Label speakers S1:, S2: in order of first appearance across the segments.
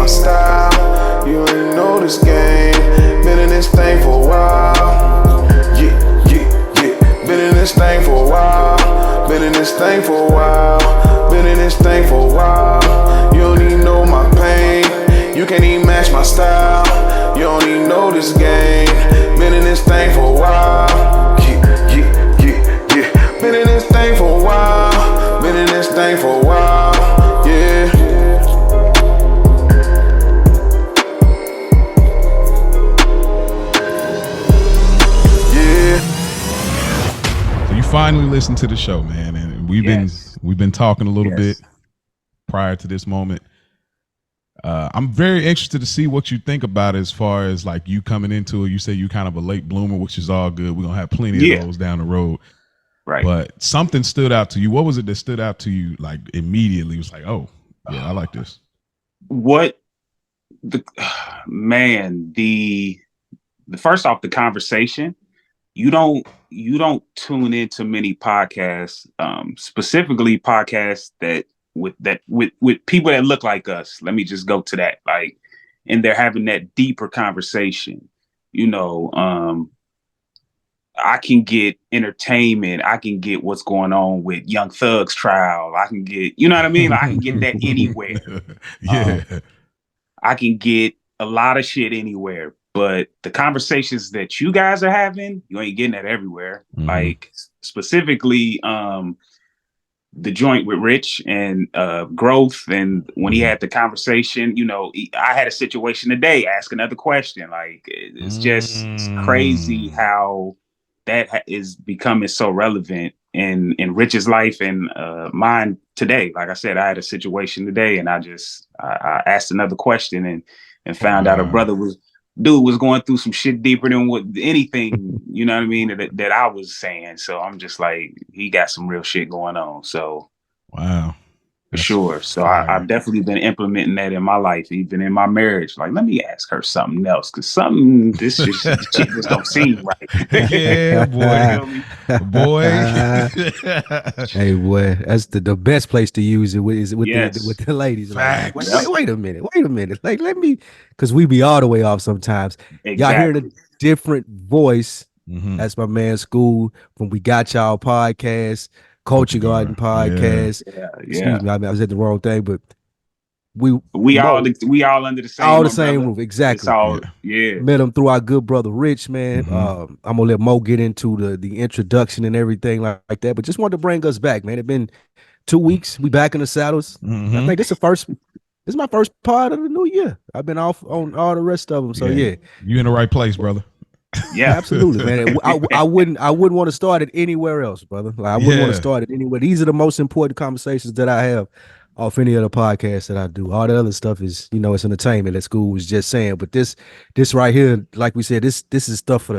S1: style. You ain't know this game. Been in this thing for a while. Been in this thing for a while. Been in this thing for a while. Been in this thing for a while. You don't even know my pain. You can't even match my style. You don't even know this game. Been in this thing for a while. Been in this thing for a while. Been in this thing for a while. Yeah.
S2: You finally listened to the show, man, and we've been talking a little bit prior to this moment. I'm very interested to see what you think about it as far as like you coming into it. You say you kind of a late bloomer, which is all good. We're gonna have plenty of those down the road.
S3: Right.
S2: But something stood out to you. What was it that stood out to you like immediately? It was like, oh, yeah, I like this.
S3: What the first off, the conversation. You don't tune into many podcasts, specifically podcasts that with people that look like us. Let me just go to that. Like, and they're having that deeper conversation. You know, I can get entertainment. I can get what's going on with Young Thug's trial. I can get, you know what I mean? Like, I can get that anywhere. I can get a lot of shit anywhere. But the conversations that you guys are having, you ain't getting that everywhere. Mm-hmm. Like specifically, the joint with Rich and Growth, and when he had the conversation, you know, I had a situation today. Ask another question. Like it's just crazy how that is becoming so relevant in Rich's life and mine today. Like I said, I had a situation today, and I asked another question and found out a brother was going through some shit deeper than what anything, you know what I mean, that I was saying. So I'm just like, he got some real shit going on. So
S2: wow.
S3: For sure. So I've definitely been implementing that in my life, even in my marriage. Like, let me ask her something else, because this shit just don't seem right.
S2: Yeah, boy.
S4: Hey, boy, that's the best place to use it with the ladies. Like, wait a minute. Like, let me, because we be all the way off sometimes. Exactly. Y'all hear the different voice. Mm-hmm. That's my man Skool from We Got Y'all podcast. Culture Garden podcast. Excuse me, I said the wrong thing, but we all under the same roof. Exactly. Met him through our good brother Rich, man. Mm-hmm. I'm gonna let Mo get into the introduction and everything like that, but just wanted to bring us back, man. It's been 2 weeks. We back in the saddles. Mm-hmm. I think this is my first part of the new year. I've been off on all the rest of them, so yeah.
S2: You in the right place, brother.
S4: Yeah, absolutely, man. I wouldn't want to start it anywhere else, brother. Like, I wouldn't want to start it anywhere. These are the most important conversations that I have off any other podcast that I do. All the other stuff is, you know, it's entertainment that Skool was just saying. But this right here, like we said, this is stuff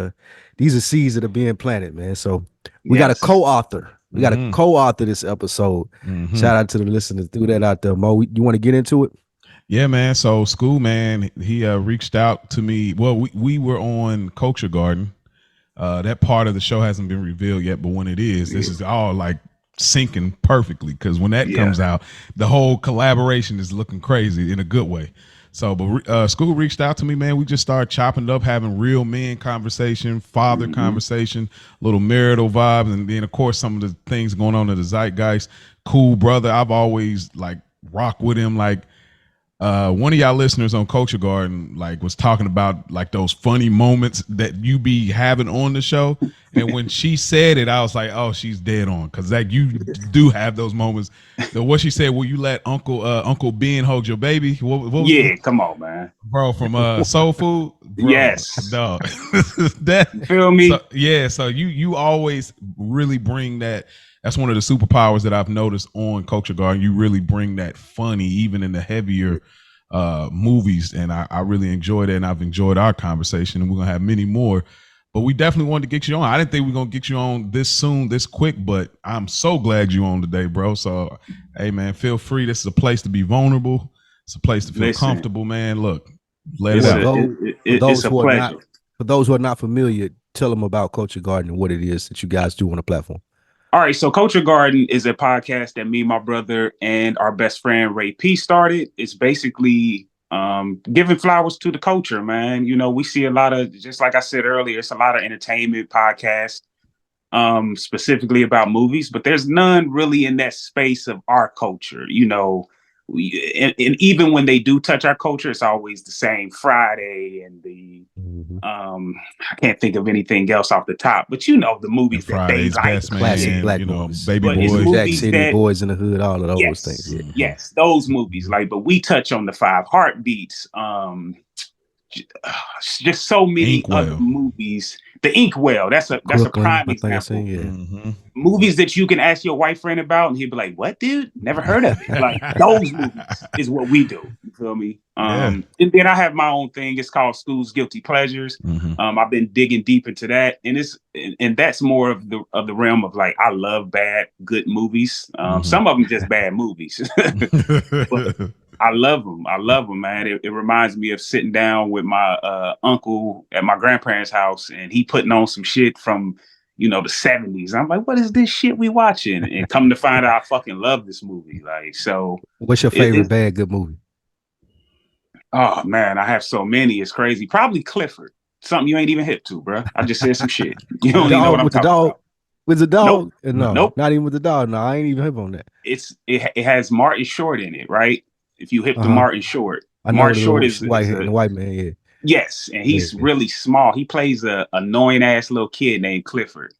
S4: these are seeds that are being planted, man. So we got a co-author. We got to co-author this episode. Mm-hmm. Shout out to the listeners. Do that out there, Mo. You want to get into it?
S2: Yeah, man. So Skool, man, he reached out to me. Well, we were on Culture Garden. That part of the show hasn't been revealed yet, but when it is, this is all like syncing perfectly, because when that comes out, the whole collaboration is looking crazy in a good way. So, but Skool reached out to me, man. We just started chopping up, having real men conversation, father conversation, little marital vibes, and then of course some of the things going on in the zeitgeist. Cool brother. I've always like rock with him, like. One of y'all listeners on Culture Garden like was talking about like those funny moments that you be having on the show, and when she said it, I was like, oh, she's dead on, because like you do have those moments. So what she said, will you let Uncle Ben hold your baby? What
S3: come on, man,
S2: bro, from Soul Food. Bro,
S3: yes,
S2: dog. That,
S3: feel me?
S2: So you always really bring that. That's one of the superpowers that I've noticed on Culture Garden. You really bring that funny, even in the heavier movies, and I really enjoyed it, and I've enjoyed our conversation, and we're gonna have many more. But we definitely wanted to get you on. I didn't think we are gonna get you on this soon, this quick, but I'm so glad you're on today, bro. So, hey, man, feel free. This is a place to be vulnerable. It's a place to feel comfortable, man. Look, let it out.
S4: For those who are not familiar, tell them about Culture Garden and what it is that you guys do on the platform.
S3: All right, so Culture Garden is a podcast that me, my brother, and our best friend Ray P started. It's basically Giving flowers to the culture, man. You know, we see a lot of, just like I said earlier, it's a lot of entertainment podcasts, specifically about movies, but there's none really in that space of our culture. You know, and even when they do touch our culture, it's always the same Friday and the I can't think of anything else off the top, but you know the movies that they like,
S2: Best Man,
S4: classic black
S2: movies,
S4: Baby Boys, Jack City, Boys in the Hood, all of those things. Yeah.
S3: Yes, those movies. Like, but we touch on the Five Heartbeats. Just so many other movies. The Inkwell, that's a prime example. Movies that you can ask your white friend about, and he'd be like, "What, dude? Never heard of it." Like, those movies is what we do. You feel me? And then I have my own thing. It's called Skool's Guilty Pleasures. I've been digging deep into that, and that's more of the realm of like, I love bad, good movies. Some of them just bad movies. But I love them, man. It reminds me of sitting down with my uncle at my grandparents' house, and he putting on some shit from, you know, the 70s. I'm like, what is this shit we watching? And come to find out, I fucking love this movie. Like, so.
S4: What's your favorite bad, good movie?
S3: Oh, man, I have so many. It's crazy. Probably Clifford. Something you ain't even hip to, bro. I just said some shit. You don't even know what I'm talking about.
S4: With the dog?
S3: Nope.
S4: No,
S3: nope.
S4: Not even with the dog. No, I ain't even hip on that.
S3: It has Martin Short in it, right? If you hip to Martin Short. Martin Short is
S4: the white man, yeah.
S3: Yes, and he's really small. He plays a annoying ass little kid named Clifford,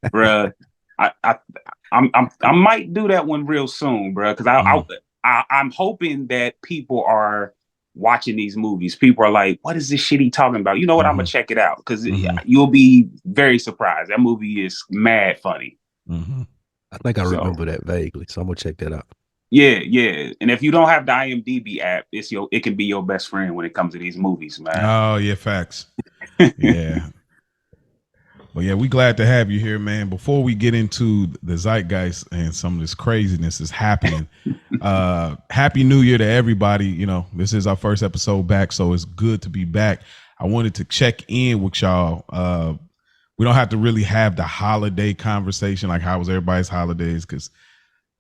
S3: bruh. I might do that one real soon, bruh, because I'm hoping that people are watching these movies. People are like, "What is this shit he talking about?" You know what? I'm gonna check it out because you'll be very surprised. That movie is mad funny.
S4: I think I remember that vaguely, so I'm gonna check that out.
S3: Yeah. And if you don't have the IMDb app, it can be your best friend when it comes to these movies, man.
S2: Oh, yeah, facts. Yeah. Well, yeah, we glad to have you here, man. Before we get into the zeitgeist and some of this craziness is happening, Happy New Year to everybody. You know, this is our first episode back, so it's good to be back. I wanted to check in with y'all. We don't have to really have the holiday conversation, like how was everybody's holidays, because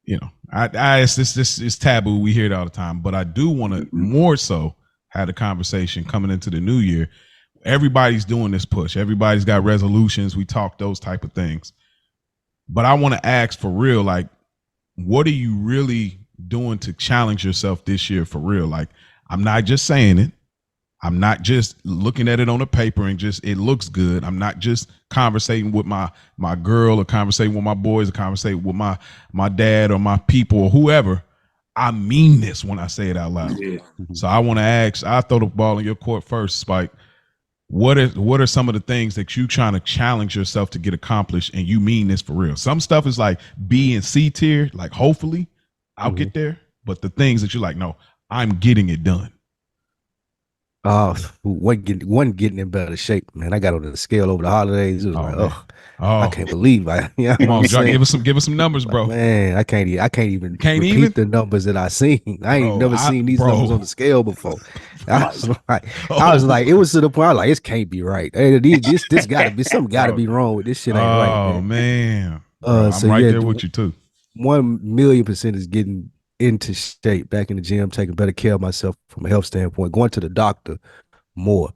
S2: you know, it's taboo. We hear it all the time, but I do want to more so have a conversation coming into the new year. Everybody's doing this push. Everybody's got resolutions. We talk those type of things, but I want to ask for real, like, what are you really doing to challenge yourself this year for real? Like, I'm not just saying it. I'm not just looking at it on a paper and just it looks good. I'm not just conversating with my girl or conversating with my boys or conversating with my dad or my people or whoever. I mean this when I say it out loud. Yeah. So I want to ask, I'll throw the ball in your court first, Spike. What are some of the things that you trying to challenge yourself to get accomplished and you mean this for real? Some stuff is like B and C tier, like hopefully I'll get there. But the things that you're like, no, I'm getting it done.
S4: One getting in better shape, man. I got on the scale over the holidays. It was I can't believe I. You know
S2: Come on, John, give us some numbers, bro.
S4: Like, man, I can't even repeat the numbers that I seen. I ain't never seen these numbers on the scale before. I was like, it was to the point I was like, this can't be right. Hey, this gotta be something. Gotta be wrong with this shit. Ain't right.
S2: Oh man, I'm so right there with you too.
S4: 1,000,000% is getting into shape, back in the gym, taking better care of myself from a health standpoint, going to the doctor more,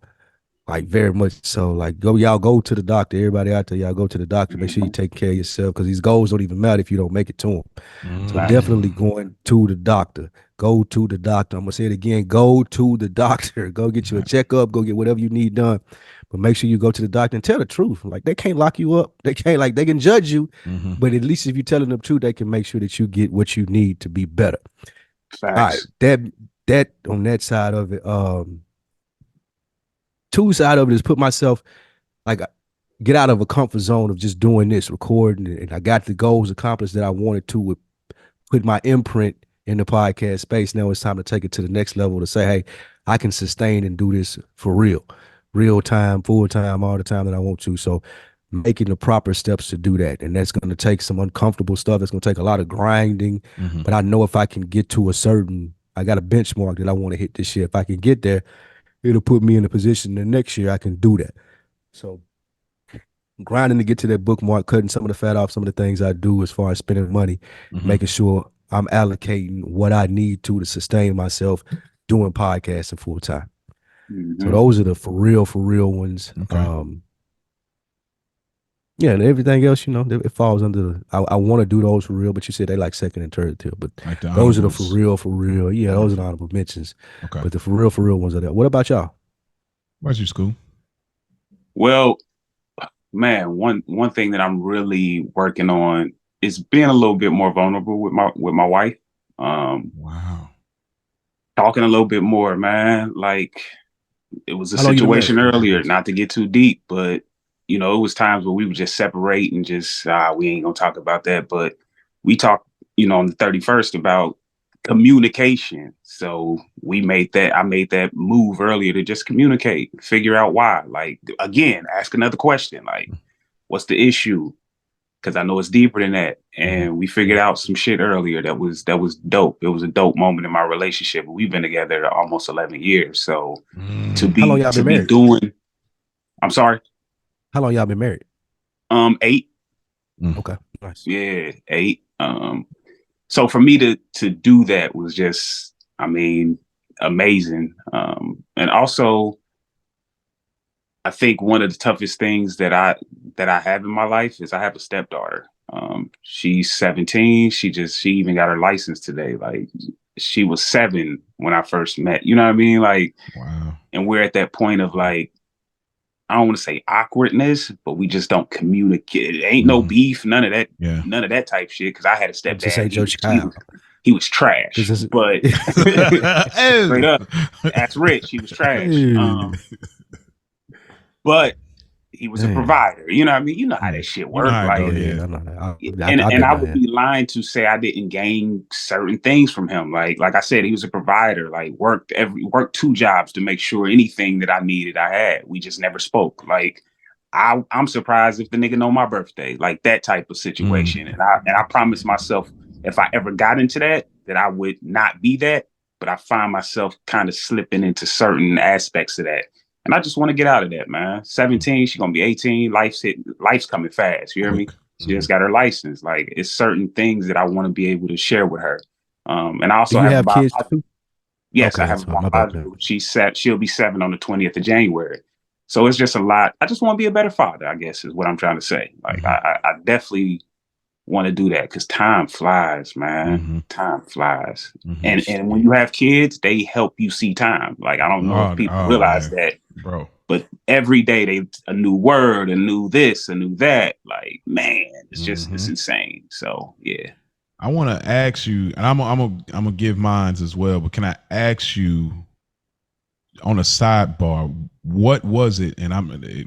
S4: like very much so. Like y'all go to the doctor. Everybody out there, y'all go to the doctor. Make sure you take care of yourself because these goals don't even matter if you don't make it to them. So definitely going to the doctor. Go to the doctor. I'm gonna say it again. Go to the doctor. Go get you a checkup. Go get whatever you need done. But make sure you go to the doctor and tell the truth. Like they can't lock you up. They can't, like, they can judge you, but at least if you're telling them the truth, they can make sure that you get what you need to be better.
S3: Facts.
S4: All right, that on that side of it. Two side of it is put myself, like, get out of a comfort zone of just doing this, recording, and I got the goals accomplished that I wanted to with put my imprint in the podcast space. Now it's time to take it to the next level to say, hey, I can sustain and do this for real time, full time, all the time that I want to. So making the proper steps to do that. And that's going to take some uncomfortable stuff. It's going to take a lot of grinding, but I know if I can get to I got a benchmark that I want to hit this year. If I can get there, it'll put me in a position that next year I can do that. So grinding to get to that bookmark, cutting some of the fat off some of the things I do as far as spending money, making sure I'm allocating what I need to sustain myself doing podcasting full time.
S3: Mm-hmm.
S4: So those are the for real ones.
S2: Okay.
S4: Yeah, and everything else, it falls under the. I want to do those for real, but you said they like second and third tier. But
S2: like
S4: those are the for real. Yeah, those are the honorable mentions.
S2: Okay.
S4: But the for real ones are there. What about y'all?
S2: What's your Skool?
S3: Well, man, one thing that I'm really working on is being a little bit more vulnerable with my wife.
S2: Wow.
S3: Talking a little bit more, man. Like, it was a situation earlier, not to get too deep, but it was times where we would just separate and just we ain't gonna talk about that. But we talked, on the 31st about communication. So I made that move earlier to just communicate, figure out why. Like, again, ask another question, like, what's the issue? Because I know it's deeper than that. And we figured out some shit earlier that was dope. It was a dope moment in my relationship. We've been together almost 11 years. So to be doing, I'm sorry.
S4: How long y'all been married?
S3: 8.
S4: Okay, nice.
S3: Yeah, 8. So for me to do that was just, amazing. And also, I think one of the toughest things that I have in my life is I have a stepdaughter. She's 17. She even got her license today. Like, she was 7 when I first met. You know what I mean? Like,
S2: wow.
S3: And we're at that point of, like, I don't want to say awkwardness, but we just don't communicate. It ain't no beef, none of that, none of that type shit. Because I had a stepdad.
S4: Just say your child.
S3: He was trash, but straight up, that's Rich. He was trash. But he was a provider. You know what I mean? You know how that shit works. And I would be lying to say I didn't gain certain things from him. Like I said, he was a provider. Like, worked 2 jobs to make sure anything that I needed, I had. We just never spoke. Like, I'm surprised if the nigga know my birthday. Like, that type of situation. And I promised myself, if I ever got into that I would not be that. But I find myself kind of slipping into certain aspects of that. And I just want to get out of that, man. 17, she's gonna be 18. Life's coming fast. You hear me? She just got her license. Like, it's certain things that I want to be able to share with her. And I also have
S4: kids too.
S3: Yes, okay, I have a biological. She'll be 7 on the 20th of January. So it's just a lot. I just want to be a better father, I guess, is what I'm trying to say. Like, I definitely want to do that because time flies, man. Time flies. And when you have kids, they help you see time. Like, I don't know if people realize that,
S2: bro.
S3: But every day they a new word, a new this, a new that. Like, man, it's just it's insane. So yeah.
S2: I want to ask you, and I'm gonna give mines as well. But can I ask you on a sidebar, what was it? And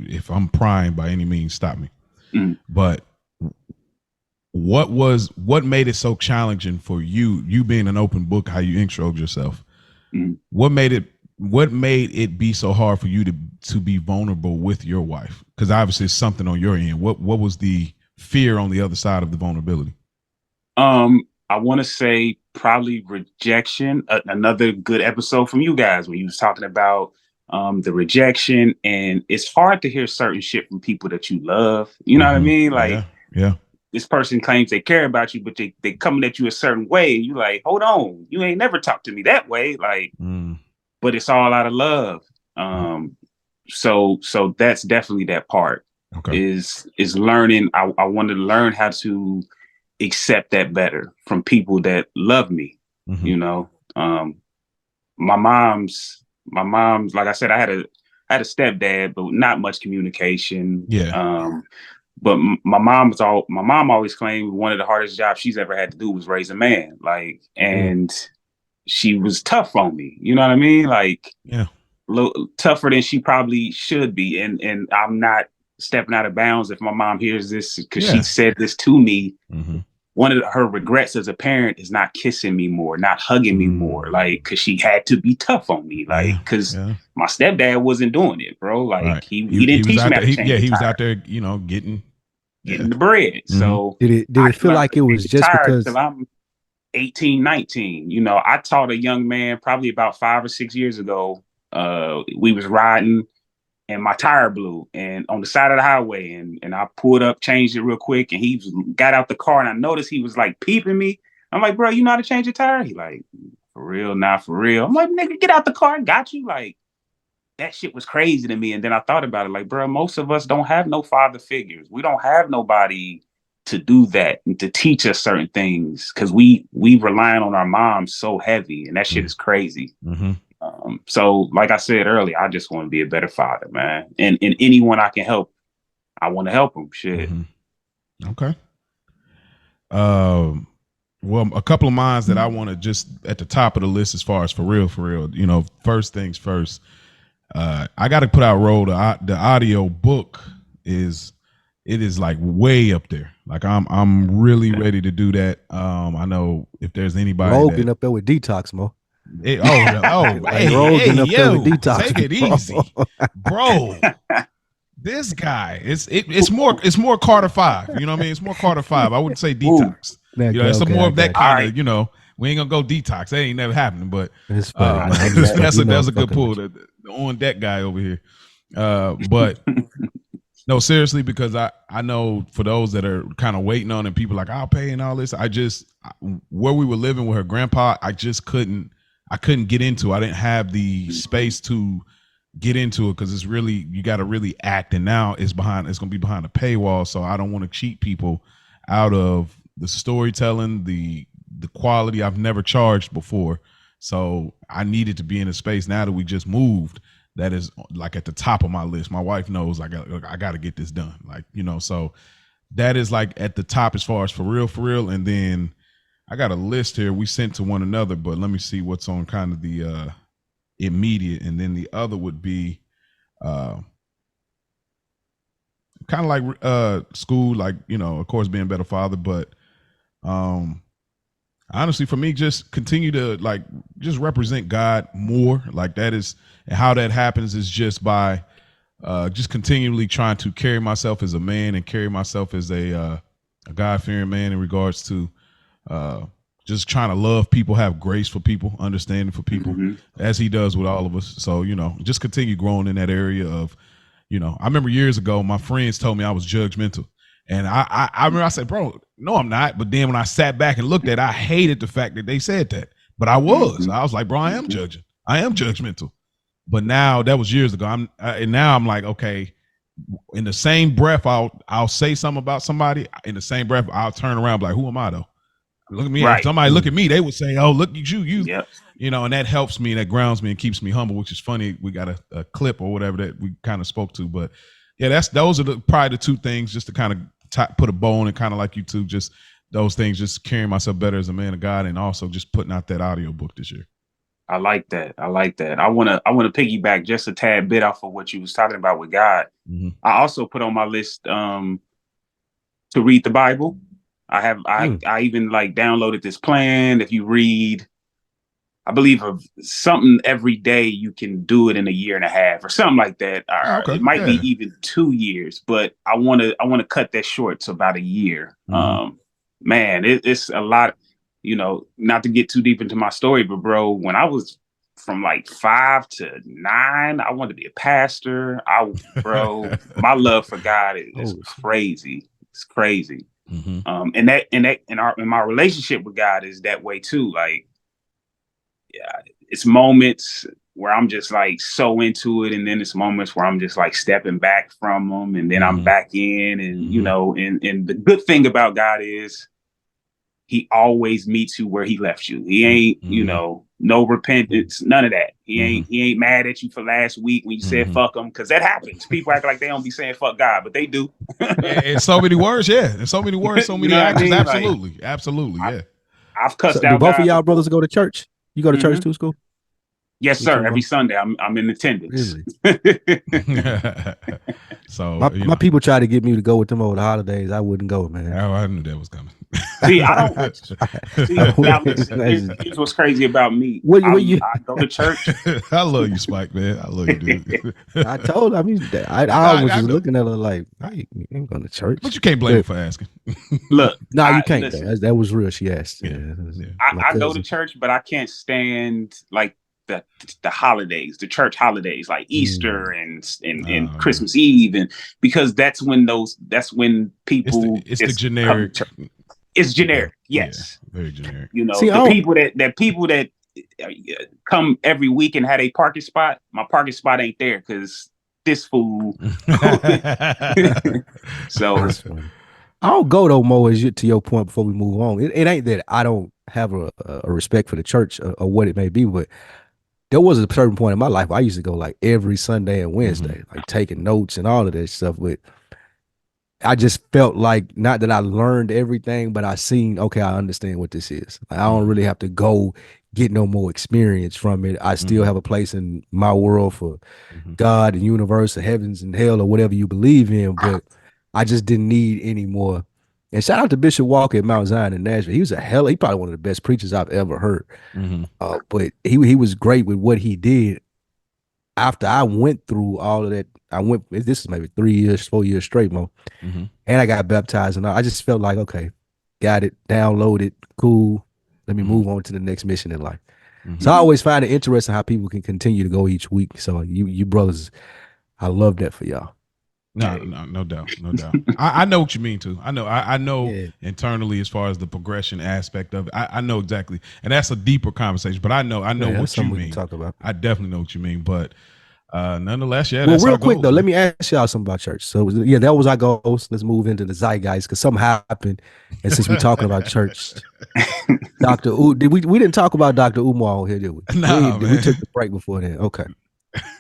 S2: if I'm prying by any means, stop me. But what made it so challenging for you being an open book, how you introed yourself? What made it be so hard for you to be vulnerable with your wife? Because obviously it's something on your end. What was the fear on the other side of the vulnerability?
S3: I want to say probably rejection. Another good episode from you guys when you was talking about the rejection, and it's hard to hear certain shit from people that you love. You know what I mean? Like,
S2: yeah.
S3: This person claims they care about you, but they coming at you a certain way. And you like, hold on, you ain't never talked to me that way. Like, but it's all out of love. So that's definitely that part.
S2: Okay.
S3: Is learning. I wanted to learn how to accept that better from people that love me. You know, my mom's, like I said, I had a stepdad, but not much communication.
S2: Yeah.
S3: But my mom always claimed one of the hardest jobs she's ever had to do was raise a man. Like, and she was tough on me. You know what I mean? Like,
S2: yeah,
S3: tougher than she probably should be. And I'm not stepping out of bounds if my mom hears this, because she said this to me. One of her regrets as a parent is not kissing me more, not hugging me more, like, because she had to be tough on me, like, because my stepdad wasn't doing it, bro. Like, he didn't teach me how to change.
S2: He was out there, you know, getting
S3: the bread. So
S4: did it feel like it was just because
S3: I'm 18, 19? You know, I taught a young man probably about 5 or 6 years ago. We was riding, and my tire blew, and on the side of the highway, and I pulled up, changed it real quick, and he got out the car, and I noticed he was like peeping me. I'm like, bro, you know how to change a tire? He like, for real, not for real. I'm like, nigga, get out the car. I got you. Like, that shit was crazy to me. And then I thought about it, like, bro, most of us don't have no father figures. We don't have nobody to do that and to teach us certain things because we relying on our moms so heavy, and that shit is crazy. So, like I said earlier, I just want to be a better father, man. And anyone I can help, I want to help them. Shit.
S2: Okay. Well, a couple of mines that I want to just at the top of the list as far as for real, you know, first things first, I got to put out roll. The audio book is like way up there. Like I'm really ready to do that. I know if there's anybody
S4: Rogan up there with Detox, Mo.
S2: Hey,
S4: Rogan up there with Detox.
S2: Take it easy, bro. This guy, it's more Carter 5. You know what I mean? It's more Carter 5. I wouldn't say Detox. You know, it's more of that kind of, you know, we ain't gonna go detox. That ain't never happening, but that's a good pull. The on deck guy over here. But no, seriously, because I know for those that are kind of waiting on and people like, I'll pay and all this. Where we were living with her grandpa, I couldn't get into. I didn't have the space to get into it because it's really, you got to really act. And now it's going to be behind a paywall. So I don't want to cheat people out of the storytelling, the quality. I've never charged before. So I needed to be in a space now that we just moved that is like at the top of my list. My wife knows I got to get this done. Like, you know, so that is like at the top as far as for real. And then I got a list here we sent to one another, but let me see what's on kind of the immediate. And then the other would be kind of like Skool, like, you know, of course, being a better father, but honestly, for me, just continue to like just represent God more. Like that is, and how that happens is just by just continually trying to carry myself as a man and carry myself as a God-fearing man in regards to just trying to love people, have grace for people, understanding for people, as he does with all of us. So, you know, just continue growing in that area of, you know, I remember years ago, my friends told me I was judgmental. And I remember I said, bro, no, I'm not. But then when I sat back and looked at it, I hated the fact that they said that. But I was. I was like, bro, I am judging. I am judgmental. But now that was years ago. And now I'm like, okay, in the same breath, I'll say something about somebody. In the same breath, I'll turn around and be like, who am I though? Look at me. Right. If somebody look at me, they would say, oh, look at you. You know, and that helps me, that grounds me and keeps me humble, which is funny. We got a clip or whatever that we kind of spoke to. But yeah, those are probably the two things just to kind of put a bow on it, kind of like you two, just those things, just carrying myself better as a man of God, and also just putting out that audio book this year.
S3: I like that. I want to piggyback just a tad bit off of what you was talking about with God. I also put on my list to read the Bible. I even like downloaded this plan. If you read, I believe of something every day, you can do it in a year and a half or something like that. It might be even 2 years, but I want to cut that short to about a year. Man, it's a lot, you know, not to get too deep into my story, but bro, when I was from like 5 to 9, I wanted to be a pastor. My love for God is crazy. It's crazy. And my relationship with God is that way too. Like, yeah, it's moments where I'm just like so into it, and then it's moments where I'm just like stepping back from them, and then I'm back in, and you know, and the good thing about God is he always meets you where he left you. He ain't, you know, no repentance, none of that. He ain't mad at you for last week when you said fuck him, because that happens. People act like they don't be saying fuck God, but they do.
S2: And so many words, and so many words, so many actions. I mean? Absolutely, yeah.
S3: I've cussed out.
S4: Do both of y'all brothers go to church? You go to church too, Skool? Yes,
S3: sir. Every Sunday, I'm in attendance.
S4: Really? So my people try to get me to go with them over the holidays. I wouldn't go, man.
S2: Oh, I knew that was coming.
S3: See, I don't. Here's what's crazy about me. I go to church.
S2: I love you, Spike, man. I love you, dude.
S4: I told him. I was just looking at her like, I ain't going to church.
S2: But you can't blame her for asking.
S3: Look,
S4: no, you can't. That was real. She asked. Yeah.
S3: I go to church, but I can't stand like the holidays, the church holidays, like Easter and Christmas Eve, and because that's when people
S2: it's the generic.
S3: It's generic, yes.
S2: Yeah, very generic.
S3: You know, the people that come every week and had a parking spot. My parking spot ain't there because this fool. So
S4: I don't go though, Mo, as to your point before we move on. It ain't that I don't have a respect for the church or what it may be, but there was a certain point in my life where I used to go like every Sunday and Wednesday, like taking notes and all of that stuff. But I just felt like, not that I learned everything, but I seen, okay, I understand what this is. Like, I don't really have to go get no more experience from it. I still have a place in my world for God and universe, the heavens and hell, or whatever you believe in, but I just didn't need any more. And shout out to Bishop Walker at Mount Zion in Nashville. He was he probably one of the best preachers I've ever heard. But he was great with what he did. After I went through all of that, this is maybe 4 years straight, Mo. And I got baptized, and I just felt like, okay, got it, downloaded, cool. Let me move on to the next mission in life. So I always find it interesting how people can continue to go each week. So you brothers, I love that for y'all.
S2: No doubt. I know what you mean too. I know internally, as far as the progression aspect of it, I know exactly, and that's a deeper conversation. But I know what you mean.
S4: Talk about.
S2: I definitely know what you mean. But nonetheless,
S4: well, that's real quick though, let me ask y'all something about church. So that was our goals. Let's move into the zeitgeist because something happened, and since we're talking about church, Dr. we didn't talk about Dr. Umar on here, did we?
S2: No,
S4: we took the break before that. Okay.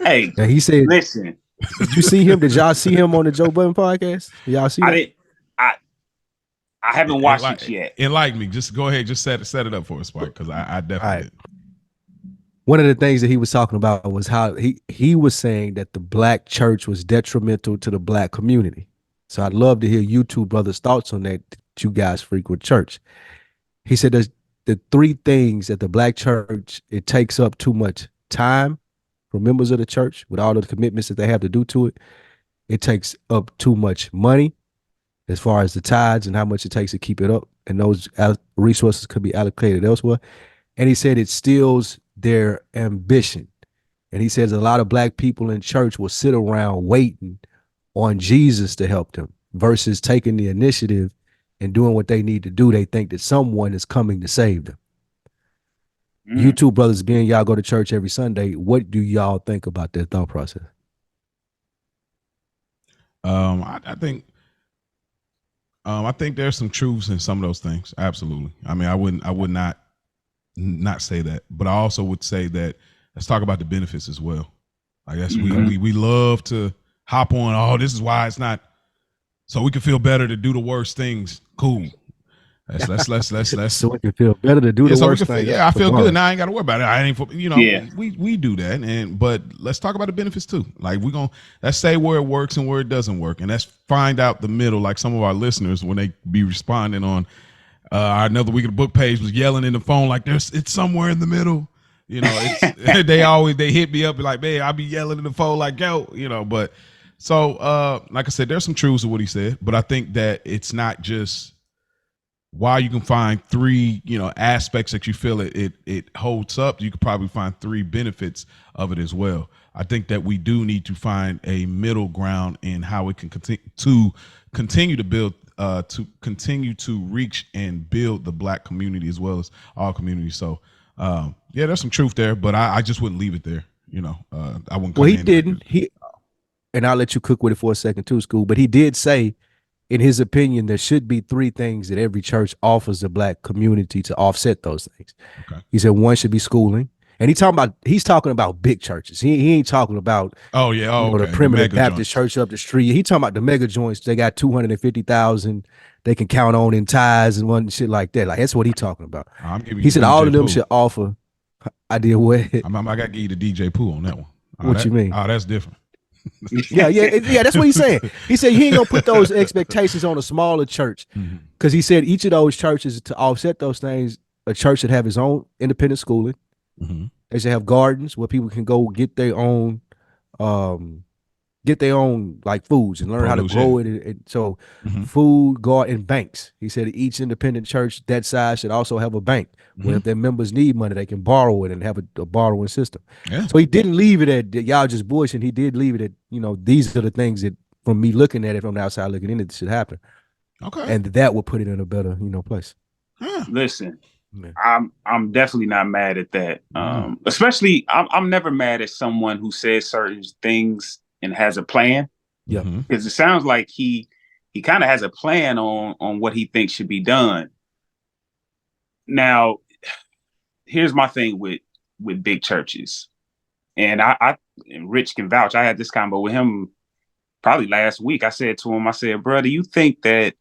S3: Hey,
S4: now he said,
S3: listen.
S4: Did you see him? Did y'all see him on the Joe Budden podcast? Y'all see?
S3: I haven't watched it yet.
S2: Enlighten me. Just go ahead. Just set it up for us, Spike, because I definitely.
S4: One of the things that he was talking about was how he was saying that the black church was detrimental to the black community. So I'd love to hear you two brothers' thoughts on that. You guys frequent church. He said there's the three things that the black church, it takes up too much time for members of the church with all of the commitments that they have to do to it. It takes up too much money as far as the tithes and how much it takes to keep it up. And those resources could be allocated elsewhere. And he said it steals their ambition. And he says a lot of black people in church will sit around waiting on Jesus to help them versus taking the initiative and doing what they need to do. They think that someone is coming to save them. You two brothers, being y'all go to church every Sunday, what do y'all think about that thought process?
S2: I think there's some truths in some of those things. Absolutely. I mean, I would not say that, but I also would say that let's talk about the benefits as well. I guess we love to hop on. Oh, this is why it's not, so we can feel better to do the worst things. Cool. Let's
S4: so we can feel better to do the worst things.
S2: I feel good now. I ain't got to worry about it. I ain't, we do that, but let's talk about the benefits too. Like let's say where it works and where it doesn't work, and let's find out the middle. Like some of our listeners, when they be responding on our Another Week of the Book page, was yelling in the phone like it's somewhere in the middle. You know, they hit me up like, man, I'll be yelling in the phone like, yo, but so like I said, there's some truths to what he said, but I think that it's not just. While you can find three, aspects that you feel it holds up, you could probably find three benefits of it as well. I think that we do need to find a middle ground in how it can continue to build, to continue to reach and build the black community as well as all communities. So, there's some truth there, but I just wouldn't leave it there. I wouldn't.
S4: Well, he didn't. And I'll let you cook with it for a second too, Skool. But he did say, in his opinion, there should be three things that every church offers the black community to offset those things. Okay. He said one should be schooling. And he's talking about big churches. He ain't talking about the primitive Baptist church up the street. He talking about the mega joints. They got 250,000 they can count on in tithes and one shit like that. Like that's what he's talking about. He said all of them should offer. I did what?
S2: I got to give you the DJ Pooh on that one.
S4: What you mean?
S2: Oh, that's different.
S4: yeah, that's what he's saying. He said he ain't gonna put those expectations on a smaller church because he said each of those churches, to offset those things, a church should have its own independent schooling. They should have gardens where people can go get their own like foods and learn how to grow it. So food, garden, banks. He said each independent church that size should also have a bank where if their members need money, they can borrow it and have a borrowing system. Yeah. So he didn't leave it at y'all just bullshitting. He did leave it at, these are the things that from me looking at it from the outside looking in, it should happen. Okay. And that would put it in a better, place.
S3: Listen, I'm definitely not mad at that. Especially I'm never mad at someone who says certain things and has a plan.
S4: Yeah.
S3: Because it sounds like he kind of has a plan on what he thinks should be done. Now, here's my thing with big churches. And and Rich can vouch. I had this combo with him probably last week. I said to him, I said, bro, do you think that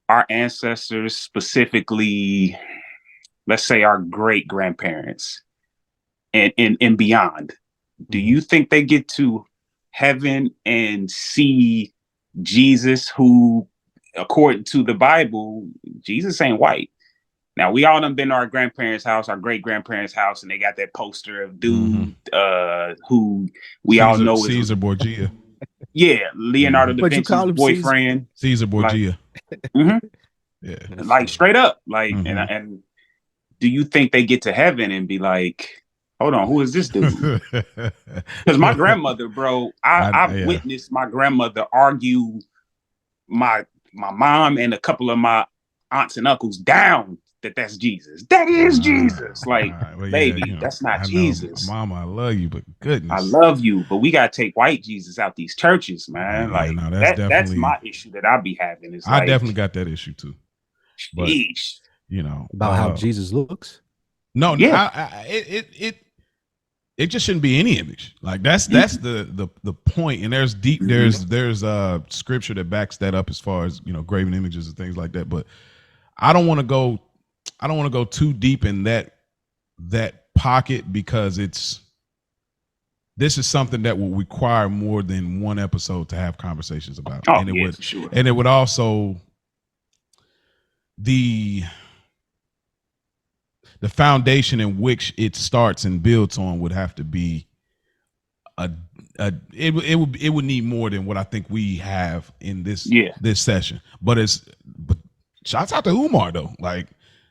S3: our ancestors, specifically, let's say our great grandparents and beyond, do you think they get to heaven and see Jesus, who, according to the Bible, Jesus ain't white? Now, we all done been to our grandparents' house, our great grandparents' house, and they got that poster of dude who we all know is
S2: Caesar Borgia.
S3: Yeah, Leonardo da Vinci's boyfriend.
S2: Caesar Borgia.
S3: Yeah, like straight up, like, and do you think they get to heaven and be like, hold on, who is this dude? Because my grandmother, bro, I've witnessed my grandmother argue my mom and a couple of my aunts and uncles down that's Jesus. That is Jesus. Like, baby, that's not Jesus.
S2: Mama, I love you, but goodness.
S3: I love you, but we got to take white Jesus out these churches, man. That's my issue that I be having. Is
S2: I definitely got that issue too. But,
S4: about how Jesus looks.
S2: No, it just shouldn't be any image. Like that's the point. And there's scripture that backs that up as far as, graven images and things like that. But I don't want to go too deep in that pocket, because this is something that will require more than one episode to have conversations about.
S3: And it
S2: would also the foundation in which it starts and builds on would have to be it would need more than what I think we have in this session. But shouts out to Umar though. Like,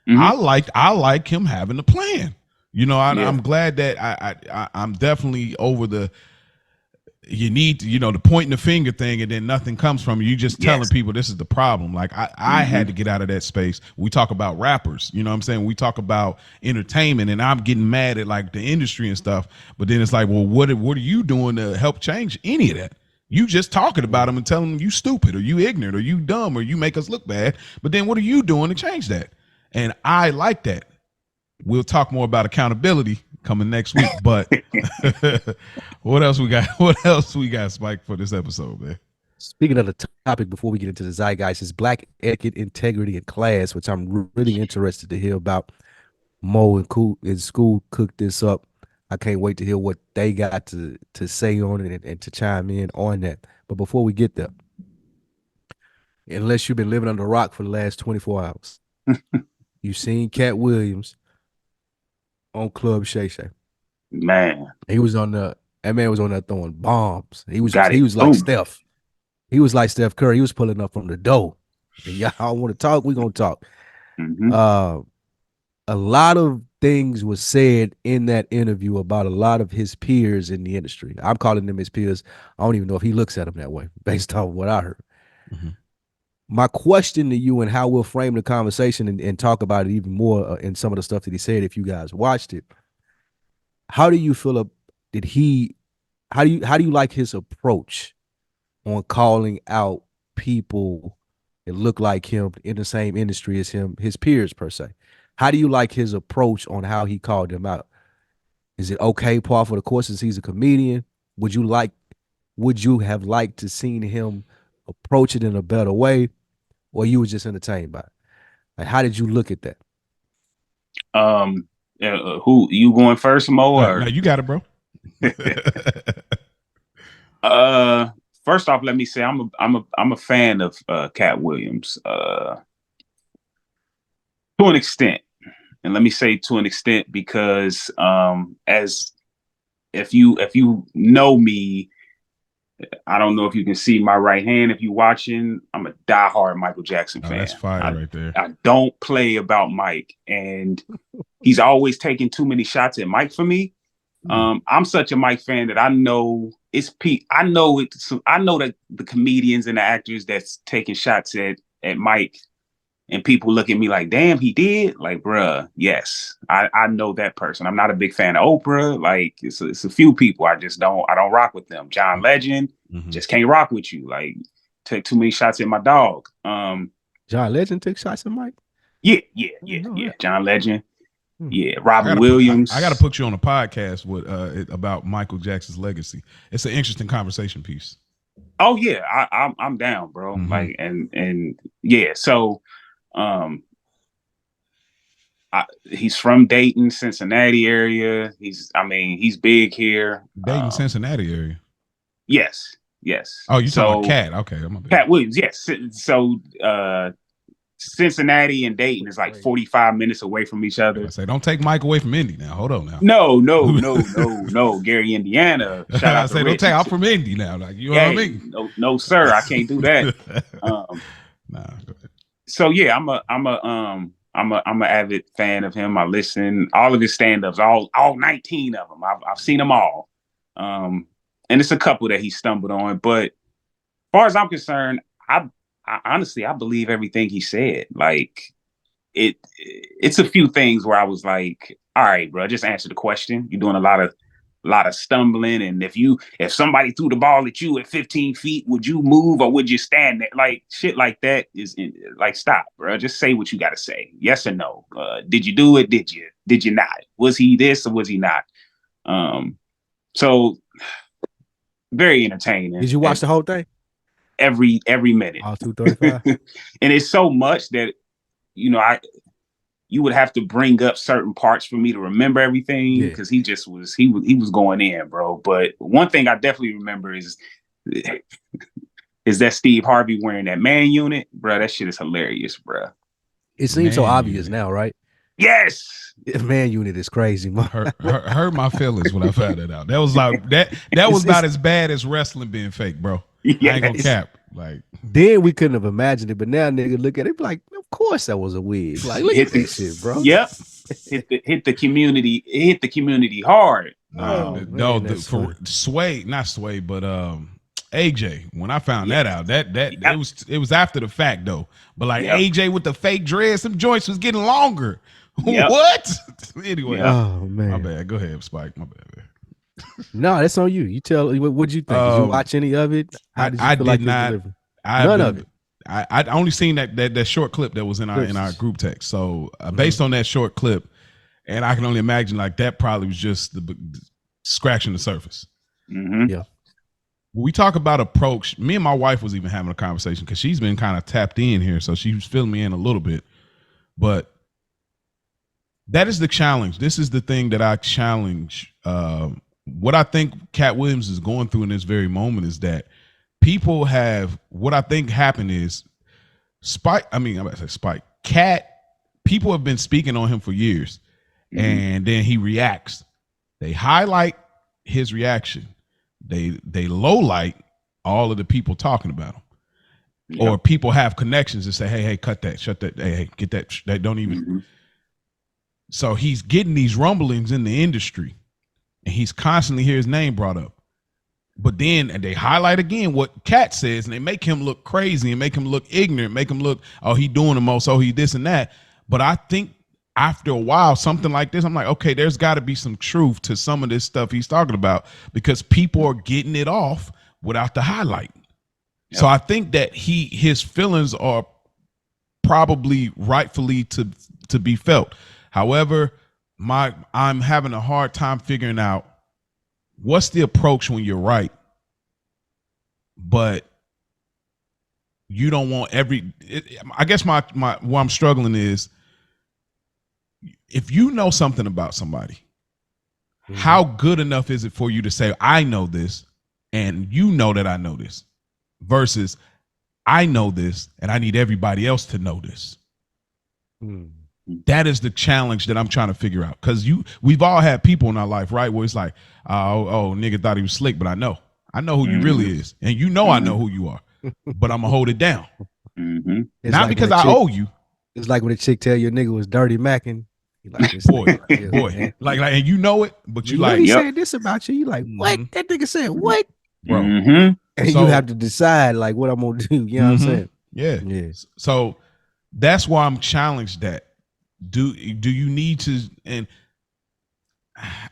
S2: I like him having a plan. I'm glad that I'm definitely over the you need to, the pointing the finger thing and then nothing comes from you just telling people this is the problem. Like I had to get out of that space. We talk about rappers, you know what I'm saying? We talk about entertainment, and I'm getting mad at like the industry and stuff. But then it's like, well, what are you doing to help change any of that? You just talking about them and telling them you stupid or you ignorant or you dumb or you make us look bad. But then what are you doing to change that? And I like that. We'll talk more about accountability coming next week. But what else we got? What else we got, Spike, for this episode, man?
S4: Speaking of the topic, before we get into the zeitgeist, is Black Etiquette, Integrity, and Class, which I'm really interested to hear about. Mo and Skool cooked this up. I can't wait to hear what they got to say on it and to chime in on that. But before we get there, unless you've been living under a rock for the last 24 hours, you've seen Katt Williams on Club Shay Shay.
S3: Man,
S4: he was on that man was on there throwing bombs. He was like Steph. He was like Steph Curry. He was pulling up from the door. And y'all want to talk? We gonna talk. A lot of things was said in that interview about a lot of his peers in the industry. I'm calling them his peers. I don't even know if he looks at them that way based on what I heard. My question to you, and how we'll frame the conversation and talk about it even more in some of the stuff that he said, if you guys watched it, how do you feel how do you like his approach on calling out people that look like him in the same industry as him, his peers per se? How do you like his approach on how he called them out? Is it okay, par for the course, since he's a comedian? Would you have liked to seen him approach it in a better way, or you were just entertained by it? Like, how did you look at that?
S3: Who you going first, Mo?
S2: No, you got it, bro.
S3: First off, let me say I'm a fan of Katt Williams to an extent, and let me say to an extent because as if you know me, I don't know if you can see my right hand. If you're watching, I'm a diehard Michael Jackson fan.
S2: That's fire right there.
S3: I don't play about Mike, and he's always taking too many shots at Mike for me. I'm such a Mike fan that I know it's Pete. I know that the comedians and the actors that's taking shots at Mike and people look at me like, damn, he did. Like, bruh, yes, I know that person. I'm not a big fan of Oprah. Like, it's a few people I don't rock with them. John Legend, just can't rock with you. Like, took too many shots at my dog.
S4: John Legend took shots at Mike?
S3: Yeah. John Legend. Yeah, Robin Williams.
S2: I got to put you on a podcast with about Michael Jackson's legacy. It's an interesting conversation piece.
S3: Oh yeah, I'm down, bro. Like and yeah, so he's from Dayton, Cincinnati area. He's big here.
S2: Dayton, Cincinnati area.
S3: Yes.
S2: Oh, you talking about Katt? Okay,
S3: Katt Williams. Yes. So Cincinnati and Dayton is like 45 minutes away from each other.
S2: I say, don't take Mike away from Indy now. Hold on now.
S3: No, Gary, Indiana. Shout out to Rich.
S2: I'm from Indy now. Like, you know what I mean?
S3: No, sir, I can't do that.
S2: Nah, go ahead.
S3: So yeah, I'm a avid fan of him. I listen all of his stand-ups, all 19 of them. I've seen them all. And it's a couple that he stumbled on, but as far as I'm concerned, I honestly, I believe everything he said. Like, it's a few things where I was like, all right, bro, just answer the question. You're doing a lot of stumbling. And if somebody threw the ball at you at 15 feet, would you move or would you stand there? Like, shit like that like, stop, bro. Just say what you got to say. Yes or no. Did you do it? Did you not? Was he this or was he not? So very entertaining.
S4: Did you watch the whole thing?
S3: Every minute.
S4: All 235.
S3: And it's so much that, you would have to bring up certain parts for me to remember everything, because he was going in, bro. But one thing I definitely remember is that Steve Harvey wearing that man unit, bro. That shit is hilarious, bro.
S4: It seems so obvious now, right?
S3: Yes.
S4: Man unit is crazy, man.
S2: Hurt my feelings when I found that out. That was like that was not as bad as wrestling being fake, bro. Yes. I ain't gonna cap. Like,
S4: then we couldn't have imagined it, but now nigga look at it like, of course that was a wig. Like, look at this shit, bro.
S3: Yep. hit the community. It hit the community hard.
S2: Sway, not Sway, but AJ. When I found that out, it was after the fact though. But like AJ with the fake dreads, some joints was getting longer. Yep. What? Anyway,
S4: oh man,
S2: my bad. Go ahead, Spike. My bad, man.
S4: No, that's on you. You tell. What'd you think? Did you watch any of it?
S2: I did not. None of it. I only seen that short clip that was in our group text. So based on that short clip, and I can only imagine like that probably was just the scratching the surface.
S3: Mm-hmm.
S4: Yeah.
S2: When we talk about approach, me and my wife was even having a conversation because she's been kind of tapped in here, so she was filling me in a little bit. But that is the challenge. This is the thing that I challenge. What I think Katt Williams is going through in this very moment is that people have, what I think happened is Katt, people have been speaking on him for years, and then he reacts. They highlight his reaction. They low light all of the people talking about him. Yep. Or people have connections and say, hey, cut that, shut that, hey, get that don't even. Mm-hmm. So he's getting these rumblings in the industry, and he's constantly hear his name brought up. But then they highlight again what Katt says, and they make him look crazy and make him look ignorant, make him look, oh, he doing the most, oh, he this and that. But I think after a while, something like this, I'm like, okay, there's got to be some truth to some of this stuff he's talking about, because people are getting it off without the highlight. Yep. So I think that his feelings are probably rightfully to be felt. However, I'm having a hard time figuring out what's the approach when you're right, but you don't want I guess my what I'm struggling is, if you know something about somebody, how good enough is it for you to say, I know this, and you know that I know this, versus I know this and I need everybody else to know this. That is the challenge that I'm trying to figure out, because we've all had people in our life, right, where it's like, oh, nigga thought he was slick, but I know who you really is, and I know who you are, but I'm gonna hold it down. Not like because I owe you.
S4: It's like when a chick tell your nigga was dirty macking. Like,
S2: boy, like, and you know it, but you like,
S4: he said this about you. You like, what? That nigga said what,
S2: bro?
S4: And so, you have to decide like what I'm gonna do. You know what I'm saying?
S2: Yeah.
S4: Yes.
S2: So that's why I'm challenged that. Do you need to? And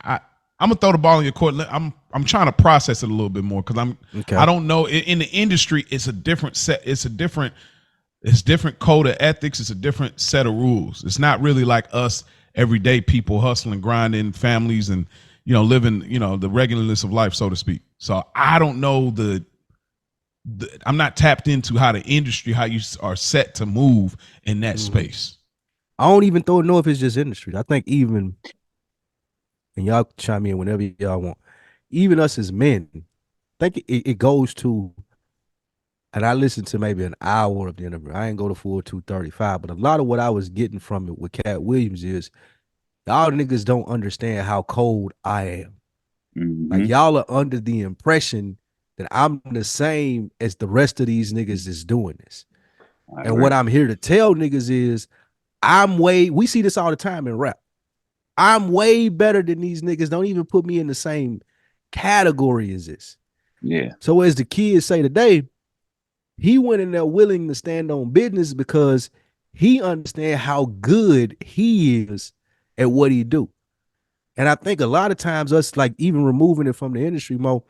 S2: I'm gonna throw the ball in your court. I'm trying to process it a little bit more because I don't know. In the industry, it's a different set. It's different code of ethics. It's a different set of rules. It's not really like us everyday people hustling, grinding, families, and living the regularness of life, so to speak. So I don't know I'm not tapped into how the industry, how you are set to move in that space.
S4: I don't even know if it's just industry. I think even, and y'all chime in whenever y'all want, even us as men, I think it goes to, and I listened to maybe an hour of the interview. I ain't go to full 235, but a lot of what I was getting from it with Katt Williams is y'all niggas don't understand how cold I am. Mm-hmm. Like y'all are under the impression that I'm the same as the rest of these niggas that's doing this. And what I'm here to tell niggas is we see this all the time in rap. I'm way better than these niggas. Don't even put me in the same category as this.
S3: Yeah.
S4: So as the kids say today, he went in there willing to stand on business because he understands how good he is at what he do. And I think a lot of times us, like even removing it from the industry, Mo,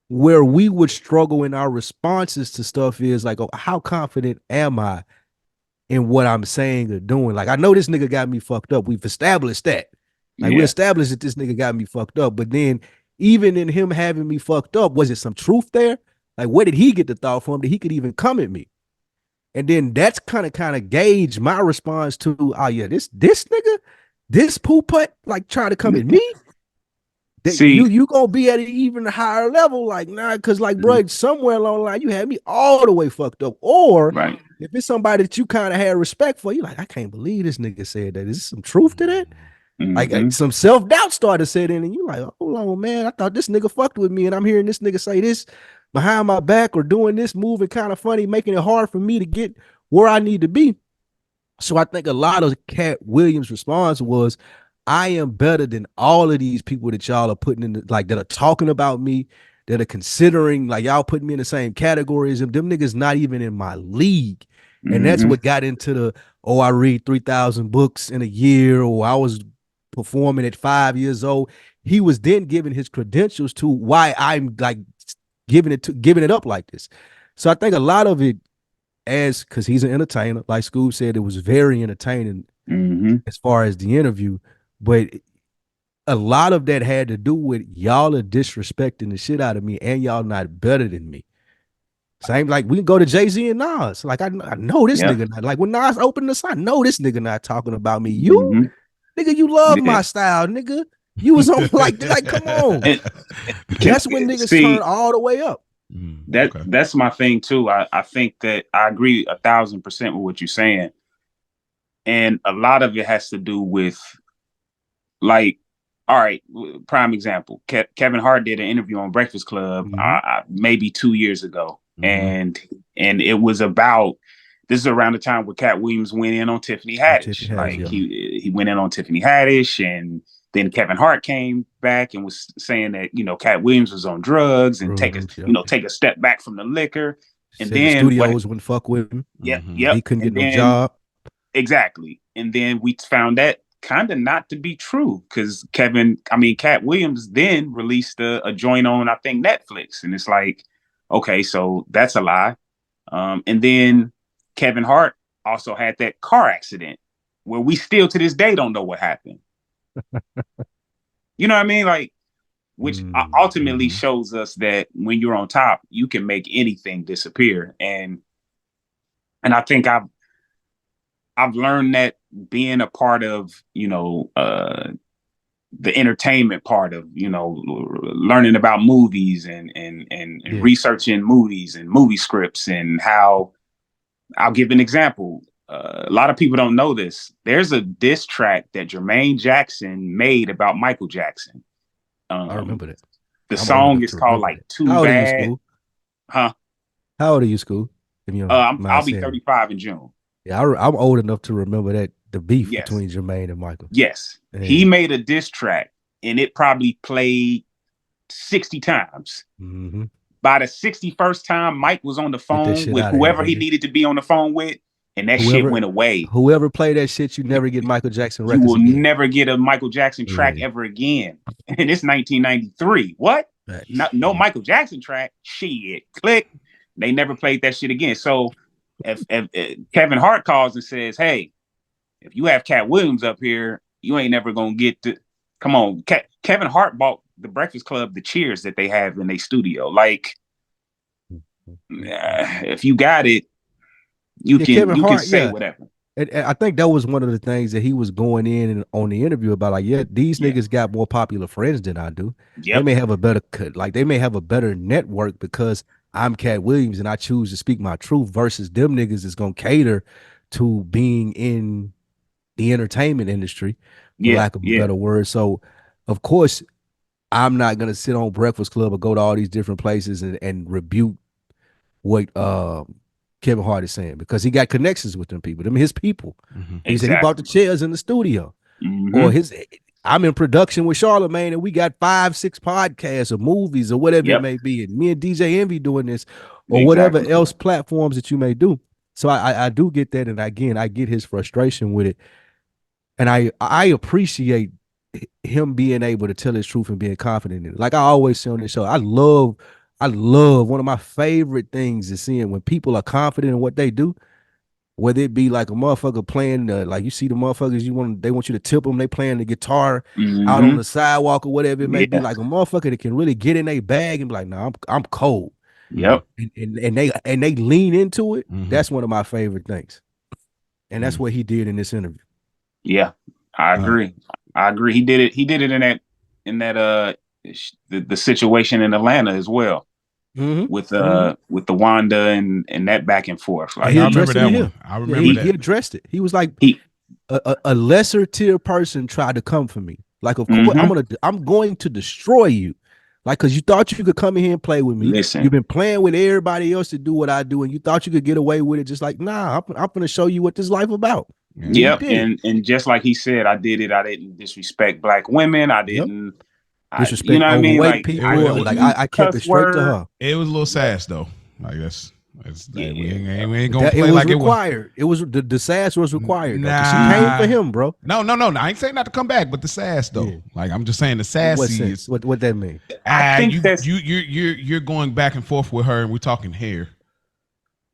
S4: where we would struggle in our responses to stuff is like, oh, how confident am I in what I'm saying or doing? Like, I know this nigga got me fucked up. We've established that. Like, we established that this nigga got me fucked up. But then even in him having me fucked up, was it some truth there? Like, where did he get the thought from that he could even come at me? And then that's kind of gauge my response to, oh yeah, this nigga, this poo putt, like trying to come at me. See, you gonna be at an even higher level, like nah, because like bro, somewhere along the line you had me all the way fucked up. Or if it's somebody that you kind of had respect for, you like, I can't believe this nigga said that. Is there some truth to that? Like some self-doubt started setting in, and you like, hold on, man, I thought this nigga fucked with me, and I'm hearing this nigga say this behind my back or doing this moving kind of funny, making it hard for me to get where I need to be. So I think a lot of Katt Williams' response was, I am better than all of these people that y'all are putting in, like that are talking about me, that are considering, like y'all putting me in the same categories. And them niggas not even in my league. And that's what got into the, oh, I read 3,000 books in a year, or I was performing at 5 years old. He was then giving his credentials to why I'm like giving it up like this. So I think a lot of it, because he's an entertainer, like Skool said, it was very entertaining as far as the interview. But a lot of that had to do with y'all are disrespecting the shit out of me, and y'all not better than me. Same like we can go to Jay-Z and Nas. Like I know this nigga not, like when Nas opened this, I know this nigga not talking about me. You nigga, you love my style, nigga. You was on like come on. That's when niggas turn all the way up.
S3: That's my thing too. I think that I agree 1,000% with what you're saying. And a lot of it has to do with, like, all right, prime example. Kevin Hart did an interview on Breakfast Club maybe 2 years ago. And it was about, this is around the time where Katt Williams went in on Tiffany Haddish. He went in on Tiffany Haddish, and then Kevin Hart came back and was saying that, Katt Williams was on drugs and take a step back from the liquor. And
S4: said
S3: then
S4: the studios wouldn't fuck with him. He couldn't get no job.
S3: Exactly. And then we found that kind of not to be true, because Katt Williams then released a joint on, I think, Netflix. And it's like, okay, so that's a lie. And then Kevin Hart also had that car accident where we still to this day don't know what happened. You know what I mean? Like, which ultimately shows us that when you're on top, you can make anything disappear. And I think I've learned that being a part of, the entertainment part of, learning about movies and researching movies and movie scripts, and how, I'll give an example. A lot of people don't know this. There's a diss track that Jermaine Jackson made about Michael Jackson.
S4: I remember that.
S3: The song is called like Too Bad. Huh?
S4: How old are you, Skool?
S3: I'll be 35 in June.
S4: Yeah, I'm old enough to remember that the beef between Jermaine and Michael.
S3: Yes. And he made a diss track, and it probably played 60 times. by the 61st time, Mike was on the phone with whoever he needed to be on the phone with, and that shit went away.
S4: Whoever played that shit, you never get Michael Jackson records.
S3: You will never get a Michael Jackson track ever again. And it's 1993. What? No Michael Jackson track? Shit. Click. They never played that shit again. So if Kevin Hart calls and says, hey, if you have Katt Williams up here, you ain't never gonna get to. Come on, Kevin Hart bought the Breakfast Club the chairs that they have in their studio. Like, if you got it, you can say whatever.
S4: And I think that was one of the things that he was going in and on the interview about. Like, these niggas got more popular friends than I do. They may have a better they may have a better network because I'm Katt Williams and I choose to speak my truth versus them niggas is gonna cater to being in the entertainment industry, for lack of a better word. So, of course, I'm not gonna sit on Breakfast Club or go to all these different places and rebuke what Kevin Hart is saying because he got connections with them people. Them his people. He said he bought the chairs in the studio, or I'm in production with Charlamagne and we got 5-6 podcasts or movies or whatever it may be, and me and DJ Envy doing this or whatever else platforms that you may do. So I do get that, and again, I get his frustration with it. And I appreciate him being able to tell his truth and being confident in it. Like I always say on this show, I love one of my favorite things is seeing when people are confident in what they do, whether it be like a motherfucker playing like you see the motherfuckers they want you to tip them, they playing the guitar out on the sidewalk or whatever it may be, like a motherfucker that can really get in their bag and be like, no, I'm cold.
S3: Yep.
S4: And they lean into it. That's one of my favorite things. And that's what he did in this interview.
S3: Yeah, I agree. He did it in that the situation in Atlanta as well. With the Wanda and that back and forth. Like,
S2: I remember that one. I remember that.
S4: He addressed it. He was like a lesser tier person tried to come for me. Like, of course, I'm going to destroy you. Like, because you thought you could come in here and play with me.
S3: Listen.
S4: You've been playing with everybody else to do what I do, and you thought you could get away with it. Just like, nah, I'm going to show you what this life about.
S3: Yep. And just like he said, I did it. I didn't disrespect black women. I didn't
S4: disrespect,
S3: you know what I mean?
S4: Like, people. I kept it straight to her.
S2: It was a little sass though. Like we ain't gonna play like it was
S4: required. It was the sass was required. Nah, she came for him, bro.
S2: No. I ain't saying not to come back, but the sass though. Yeah. Like I'm just saying the sassy is
S4: what that mean.
S3: I think
S2: you're going back and forth with her, and we're talking hair.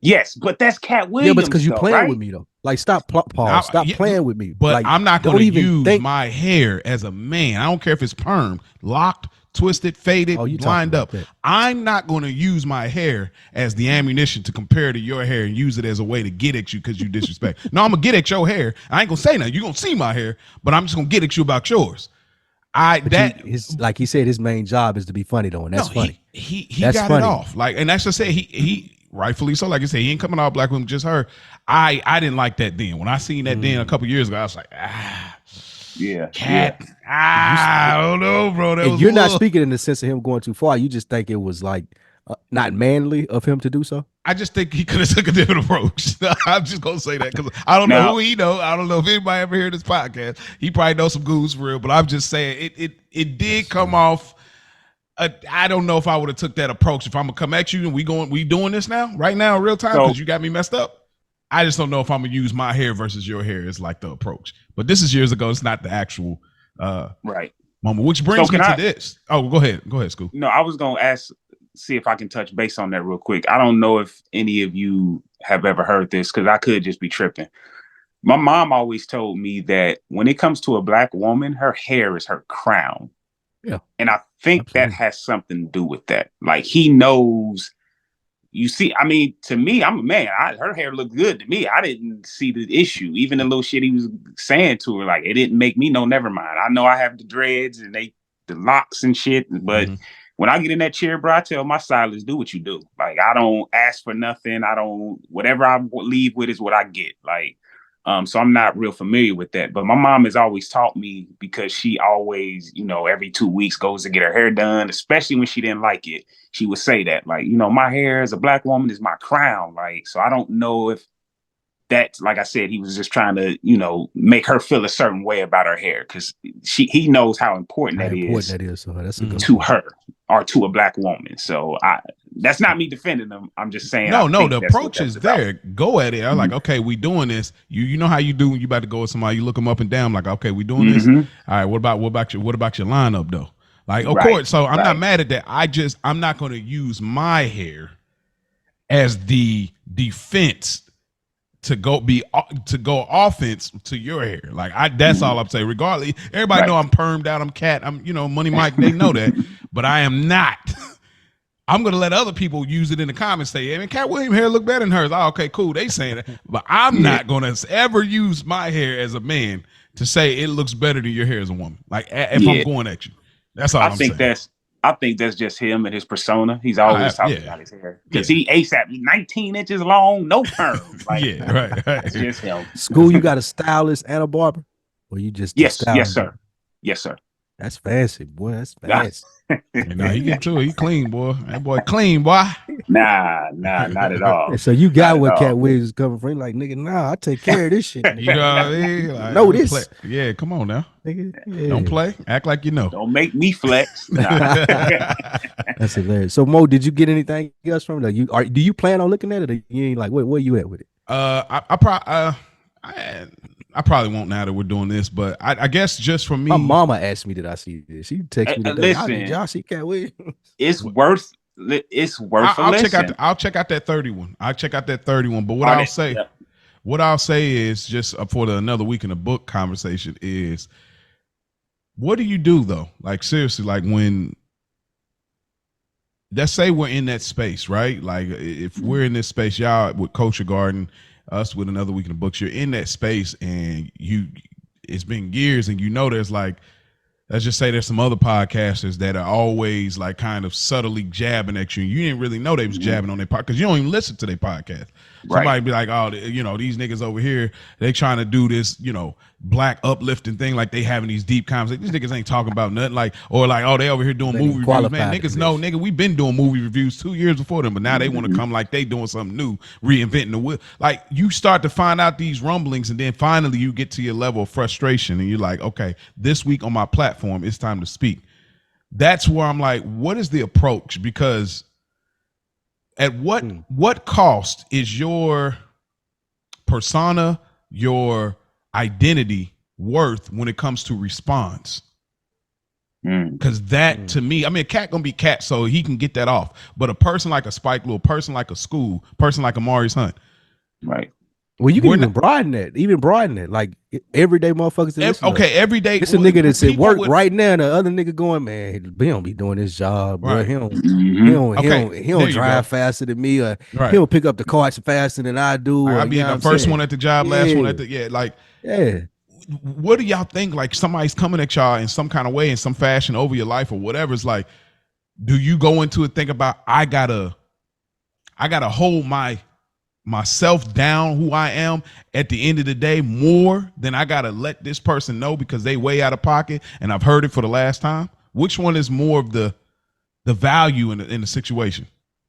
S3: Yes, but that's Katt Williams.
S4: Yeah, but because you playing with me though. Like stop playing with me.
S2: But
S4: like,
S2: I'm not going to use my hair as a man. I don't care if it's perm, locked, twisted, faded, lined up. I'm not going to use my hair as the ammunition to compare to your hair and use it as a way to get at you because you disrespect. No, I'm gonna get at your hair. I ain't gonna say nothing. You're gonna see my hair, but I'm just gonna get at you about yours.
S4: Like he said, his main job is to be funny though, and that's funny.
S2: He got funny. It off. Like, and that's just say he rightfully so. Like I said, he ain't coming out black women, just her. I didn't like that then. When I seen that then a couple years ago, I was like, Katt. I don't know, bro.
S4: You're not speaking in the sense of him going too far. You just think it was like not manly of him to do so.
S2: I just think he could have took a different approach. I'm just gonna say that because I don't know who he know. I don't know if anybody ever heard this podcast. He probably knows some goons for real, but I'm just saying it did come off. I don't know if I would have took that approach. If I'm gonna come at you and we doing this now, right now, in real time, because you got me messed up. I just don't know if I'm gonna use my hair versus your hair is like the approach. But this is years ago. It's not the actual
S3: right
S2: moment. Which brings me to this. Oh, go ahead, Skool.
S3: No, I was gonna see if I can touch base on that real quick. I don't know if any of you have ever heard this because I could just be tripping. My mom always told me that when it comes to a black woman, her hair is her crown.
S4: Yeah.
S3: And I think that has something to do with that. Like he knows, you see, I mean, to me, I'm a man. Her hair looked good to me. I didn't see the issue. Even the little shit he was saying to her, like, it didn't make me know, never mind. I know I have the dreads and the locks and shit, but when I get in that chair, bro, I tell my stylist, do what you do. Like, I don't ask for nothing. Whatever I leave with is what I get. Like, so I'm not real familiar with that. But my mom has always taught me because she always, every 2 weeks goes to get her hair done, especially when she didn't like it. She would say that, like, my hair as a black woman is my crown. Like, so I don't know if that's, like I said, he was just trying to, make her feel a certain way about her hair because he knows how important that is
S4: So that's a good
S3: to her. are to a black woman. So that's not me defending them. I'm just saying.
S2: No, the approach is there. Go at it. I'm like, okay, we doing this. You know how you do when you about to go with somebody, you look them up and down, like, okay, we doing this. All right, what about your lineup though? Like, of course. So I'm not mad at that. I'm not going to use my hair as the defense to go offense to your hair. Like that's all I'm saying. Regardless, everybody know I'm permed out, I'm Cat, I'm Money Mike, they know that. But I am not. I'm gonna let other people use it in the comments, say, hey man, Katt Williams hair look better than hers. Oh, okay, cool. They saying that. But I'm not gonna ever use my hair as a man to say it looks better than your hair as a woman. Like if I'm going at you. That's all I'm saying.
S3: I think that's just him and his persona. He's always talking about his hair. Because he ASAP 19 inches long, no perm. Like,
S2: right.
S3: It's just him.
S4: Skool, you got a stylist and a barber? Or you just
S3: yes, sir. Yes, sir.
S4: That's fancy, boy. That's fancy.
S2: He get to it. He clean, boy. That boy clean, boy.
S3: Nah, not at all.
S4: So you got what Katt Williams is coming from. Like, nigga, I take care of this shit.
S2: You know what I mean? Like,
S4: know this.
S2: Play. Yeah, come on now. Nigga, Don't play. Act like you know.
S3: Don't make me flex. Nah.
S4: That's hilarious. So Mo, did you get anything else from it? Do you plan on looking at it? Or you ain't like, where you at with it?
S2: I probably won't now that we're doing this, but I guess just for me,
S4: my mama asked me, did I see this? She texted me today.
S3: Listen,
S4: did y'all see Katt Williams?
S3: It's worth
S2: I'll check out that 31. I'll check out that 31. But what I'll say is just for another week in the book conversation is, what do you do though? Like seriously, like when, let's say we're in that space, right? Like if we're in this space, y'all with Culture Garden, us with another week in the books, you're in that space and it's been years and there's like, let's just say there's some other podcasters that are always like kind of subtly jabbing at you. And you didn't really know they was jabbing on their podcast because you don't even listen to their podcast. Somebody be like, oh, these niggas over here, they trying to do this, black uplifting thing. Like they having these deep conversations. These niggas ain't talking about nothing. Like, or like, oh, they over here doing movie reviews. Man, niggas know, nigga, we've been doing movie reviews 2 years before them, but now they want to come like they doing something new, reinventing the wheel. Like you start to find out these rumblings and then finally you get to your level of frustration and you're like, okay, this week on my platform, it's time to speak. That's where I'm like, what is the approach? Because at what cost is your persona, your identity worth when it comes to response? Because that to me, I mean, Katt gonna be Katt, so he can get that off. But a person like a Spike Lee, a person like a Skool, person like a Maurice Hunt,
S3: right?
S4: Well, you can even broaden it. Like everyday motherfuckers.
S2: Every day.
S4: It's a nigga that's at work right now, and the other nigga going, man, he don't be doing his job, bro. He don't drive faster than me, or he don't pick up the carts faster than I do.
S2: I be the first one at the job, last one at the What do y'all think? Like somebody's coming at y'all in some kind of way, in some fashion, over your life or whatever. It's like, do you go into it think about I gotta hold myself down, who I am at the end of the day, more than I gotta let this person know because they way out of pocket and I've heard it for the last time? Which one is more of the value in the situation?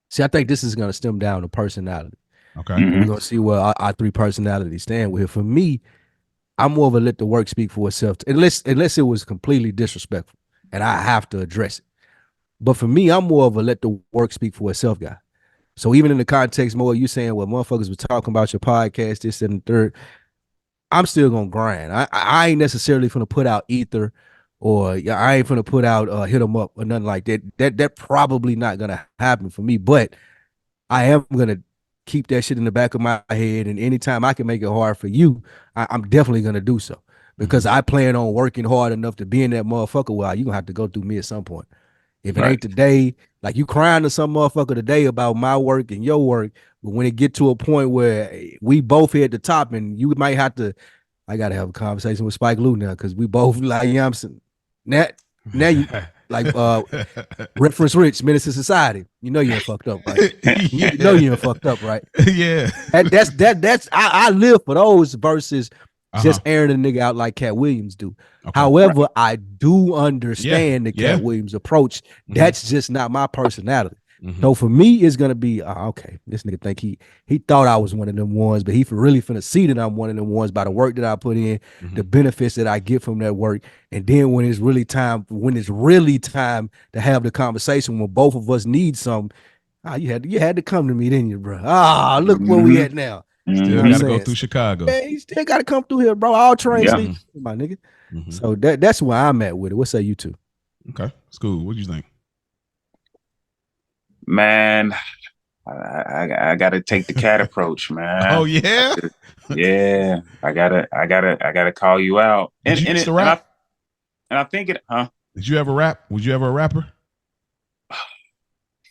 S4: See, I think this is gonna stem down to personality.
S2: Okay.
S4: We're gonna see where our three personalities stand with. For me, I'm more of a let the work speak for itself, unless it was completely disrespectful and I have to address it. But for me, I'm more of a let the work speak for itself guy. So even in the context more, you saying, well, motherfuckers were talking about your podcast, this and the third, I'm still gonna grind. I ain't necessarily gonna put out ether, or I ain't gonna put out hit them up or nothing like that. That probably not gonna happen for me. But I am gonna keep that shit in the back of my head, and anytime I can make it hard for you, I'm definitely gonna do so, because I plan on working hard enough to be in that motherfucker. Well, you're gonna have to go through me at some point. If it ain't today, like you crying to some motherfucker today about my work and your work, but when it get to a point where we both hit the top, and you might have to, I gotta have a conversation with Spike Lee now, because we both like, you know what I'm saying? Now you like reference Rich, Menace to Society. You know you ain't fucked up, right? You know you ain't fucked up, right?
S2: Yeah.
S4: That's I live for those versus just airing a nigga out like Katt Williams do. Okay. However, I do understand the Katt Williams approach. That's just not my personality. So for me, it's gonna be okay. This nigga think he thought I was one of them ones, but he really finna see that I'm one of them ones by the work that I put in, the benefits that I get from that work, and then when it's really time to have the conversation when both of us need something, you had to come to me, didn't you, bro? Look where we at now.
S2: Still got to go through Chicago.
S4: Yeah, you still got to come through here, bro. All trains lead, my nigga. So that's where I'm at with it. What say you two?
S2: Okay, Skool. What do you think?
S3: Man, I gotta take the Katt approach, man.
S2: Oh yeah,
S3: yeah. I gotta call you out. And I think it.
S2: Did you ever rap? Was you ever a rapper?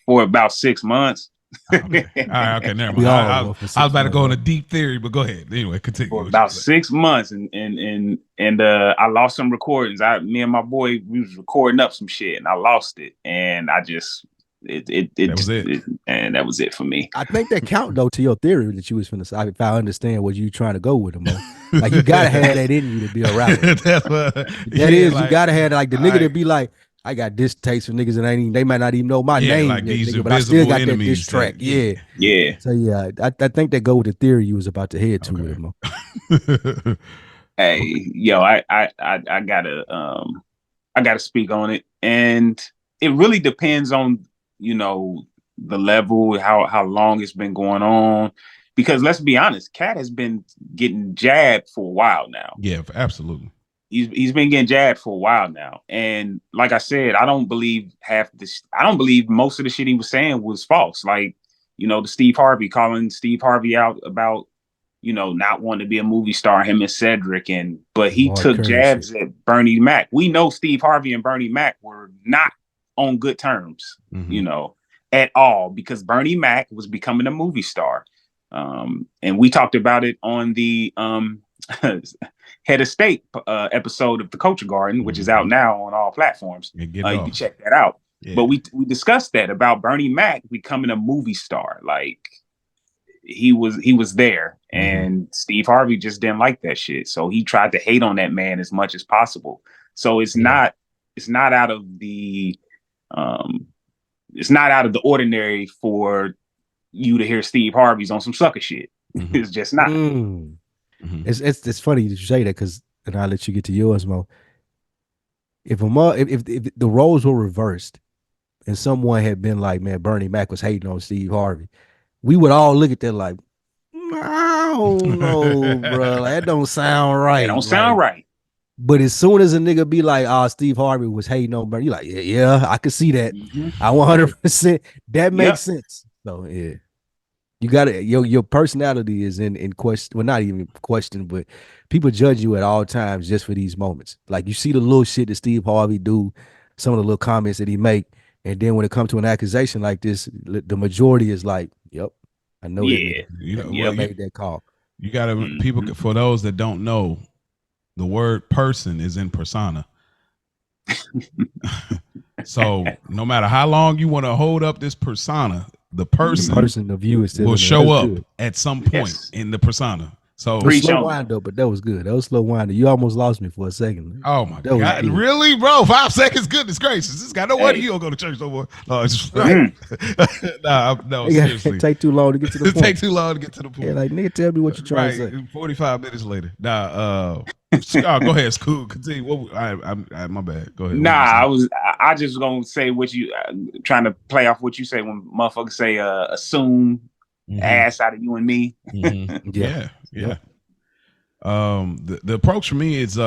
S3: For about 6 months.
S2: Okay. All right, okay, never mind. I was about to go in a deep theory, but go ahead. Anyway, continue.
S3: For about 6 months, and I lost some recordings. Me and my boy, we was recording up some shit, and I lost it, and I just. And that was it for me.
S4: I think that count though to your theory that you was finna say. If I understand what you trying to go with them, like you gotta have that in you to be a rapper. You gotta have like the nigga to be like, I got diss tapes for niggas and they might not even know my name,
S2: like these
S4: nigga, but I still got that diss
S2: track.
S4: track. Yeah. So yeah, I think that go with the theory you was about to head to with him.
S3: Hey, yo, I gotta speak on it, and it really depends on. The level, how long it's been going on, because let's be honest, Katt has been getting jabbed for a while now.
S2: Yeah, absolutely.
S3: He's been getting jabbed for a while now, and like I said, I don't believe most of the shit he was saying was false. Like, the Steve Harvey calling Steve Harvey out about not wanting to be a movie star, him and Cedric, but he took jabs at Bernie Mac. We know Steve Harvey and Bernie Mac were not on good terms, at all, because Bernie Mac was becoming a movie star. And we talked about it on the Head of State episode of The Culture Garden, which is out now on all platforms. You can check that out. Yeah. But we discussed that about Bernie Mac becoming a movie star. Like he was there, and Steve Harvey just didn't like that shit. So he tried to hate on that man as much as possible. So it's not out of the ordinary for you to hear Steve Harvey's on some sucker shit. It's just not.
S4: It's funny you say that, because, and I'll let you get to yours, Mo. If the roles were reversed and someone had been like, man, Bernie Mac was hating on Steve Harvey, we would all look at that like, I don't know, bro. That don't sound right.
S3: It don't sound right.
S4: But as soon as a nigga be like, Steve Harvey was hating on Bernie, you're like, yeah, I could see that. I 100%. That makes sense. So yeah, you gotta your personality is in question. Well, not even question, but people judge you at all times just for these moments. Like you see the little shit that Steve Harvey do, some of the little comments that he make, and then when it comes to an accusation like this, the majority is like, yep, I know that. Made that call.
S2: You gotta people, for those that don't know. The word person is in persona. So no matter how long you want to hold up this persona, the person of you will show up at some point in the persona. So
S4: slow wind though, but that was good. That was slow wind. You almost lost me for a second.
S2: Oh my God. Really, bro? 5 seconds, goodness gracious. This guy, no wonder you don't go to church no more. No, it's just no, seriously.
S4: Take too long to get to the point.
S2: Take too long to get to the point.
S4: Yeah, like nigga, tell me what you're trying to say.
S2: 45 minutes later. Go ahead, Skool. Continue. My bad. Go ahead.
S3: I just gonna say what you trying to play off what you say when motherfuckers say assume ass out of you and me.
S2: Yeah. The approach for me is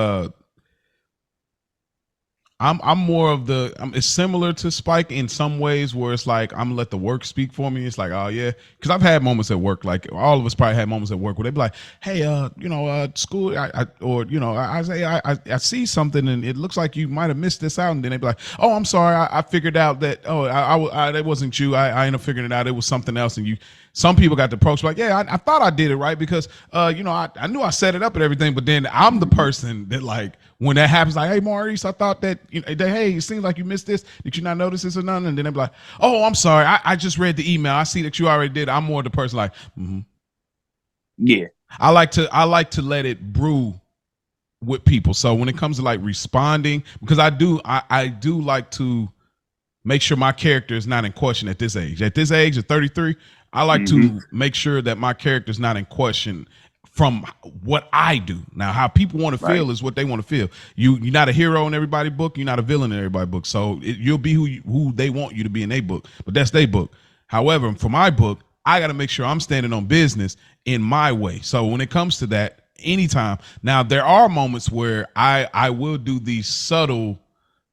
S2: I'm more of it's similar to Spike in some ways, where it's like I'm gonna let the work speak for me. It's like, oh yeah, because I've had moments at work, like all of us probably had moments at work where they'd be like, hey, Skool, I see something and it looks like you might have missed this out, and then they'd be like, oh, I'm sorry, I figured out that that wasn't you. I ended up figuring it out. It was something else, and some people got the approach like, yeah, I thought I did it right because I knew I set it up and everything, but then I'm the person that, like, when that happens, like, hey, Maurice, I thought that, hey, it seems like you missed this. Did you not notice this or nothing? And then they're like, oh, I'm sorry. I just read the email. I see that you already did. I'm more the person like,
S3: yeah.
S2: I like to let it brew with people. So when it comes to like responding, because I do like to make sure my character is not in question at this age. At this age of 33, I like to make sure that my character is not in question from what I do. Now, how people want to feel is what they want to feel. You're not a hero in everybody's book. You're not a villain in everybody's book. So you'll be who they want you to be in their book, but that's their book. However, for my book, I got to make sure I'm standing on business in my way. So when it comes to that, anytime. Now, there are moments where I will do these subtle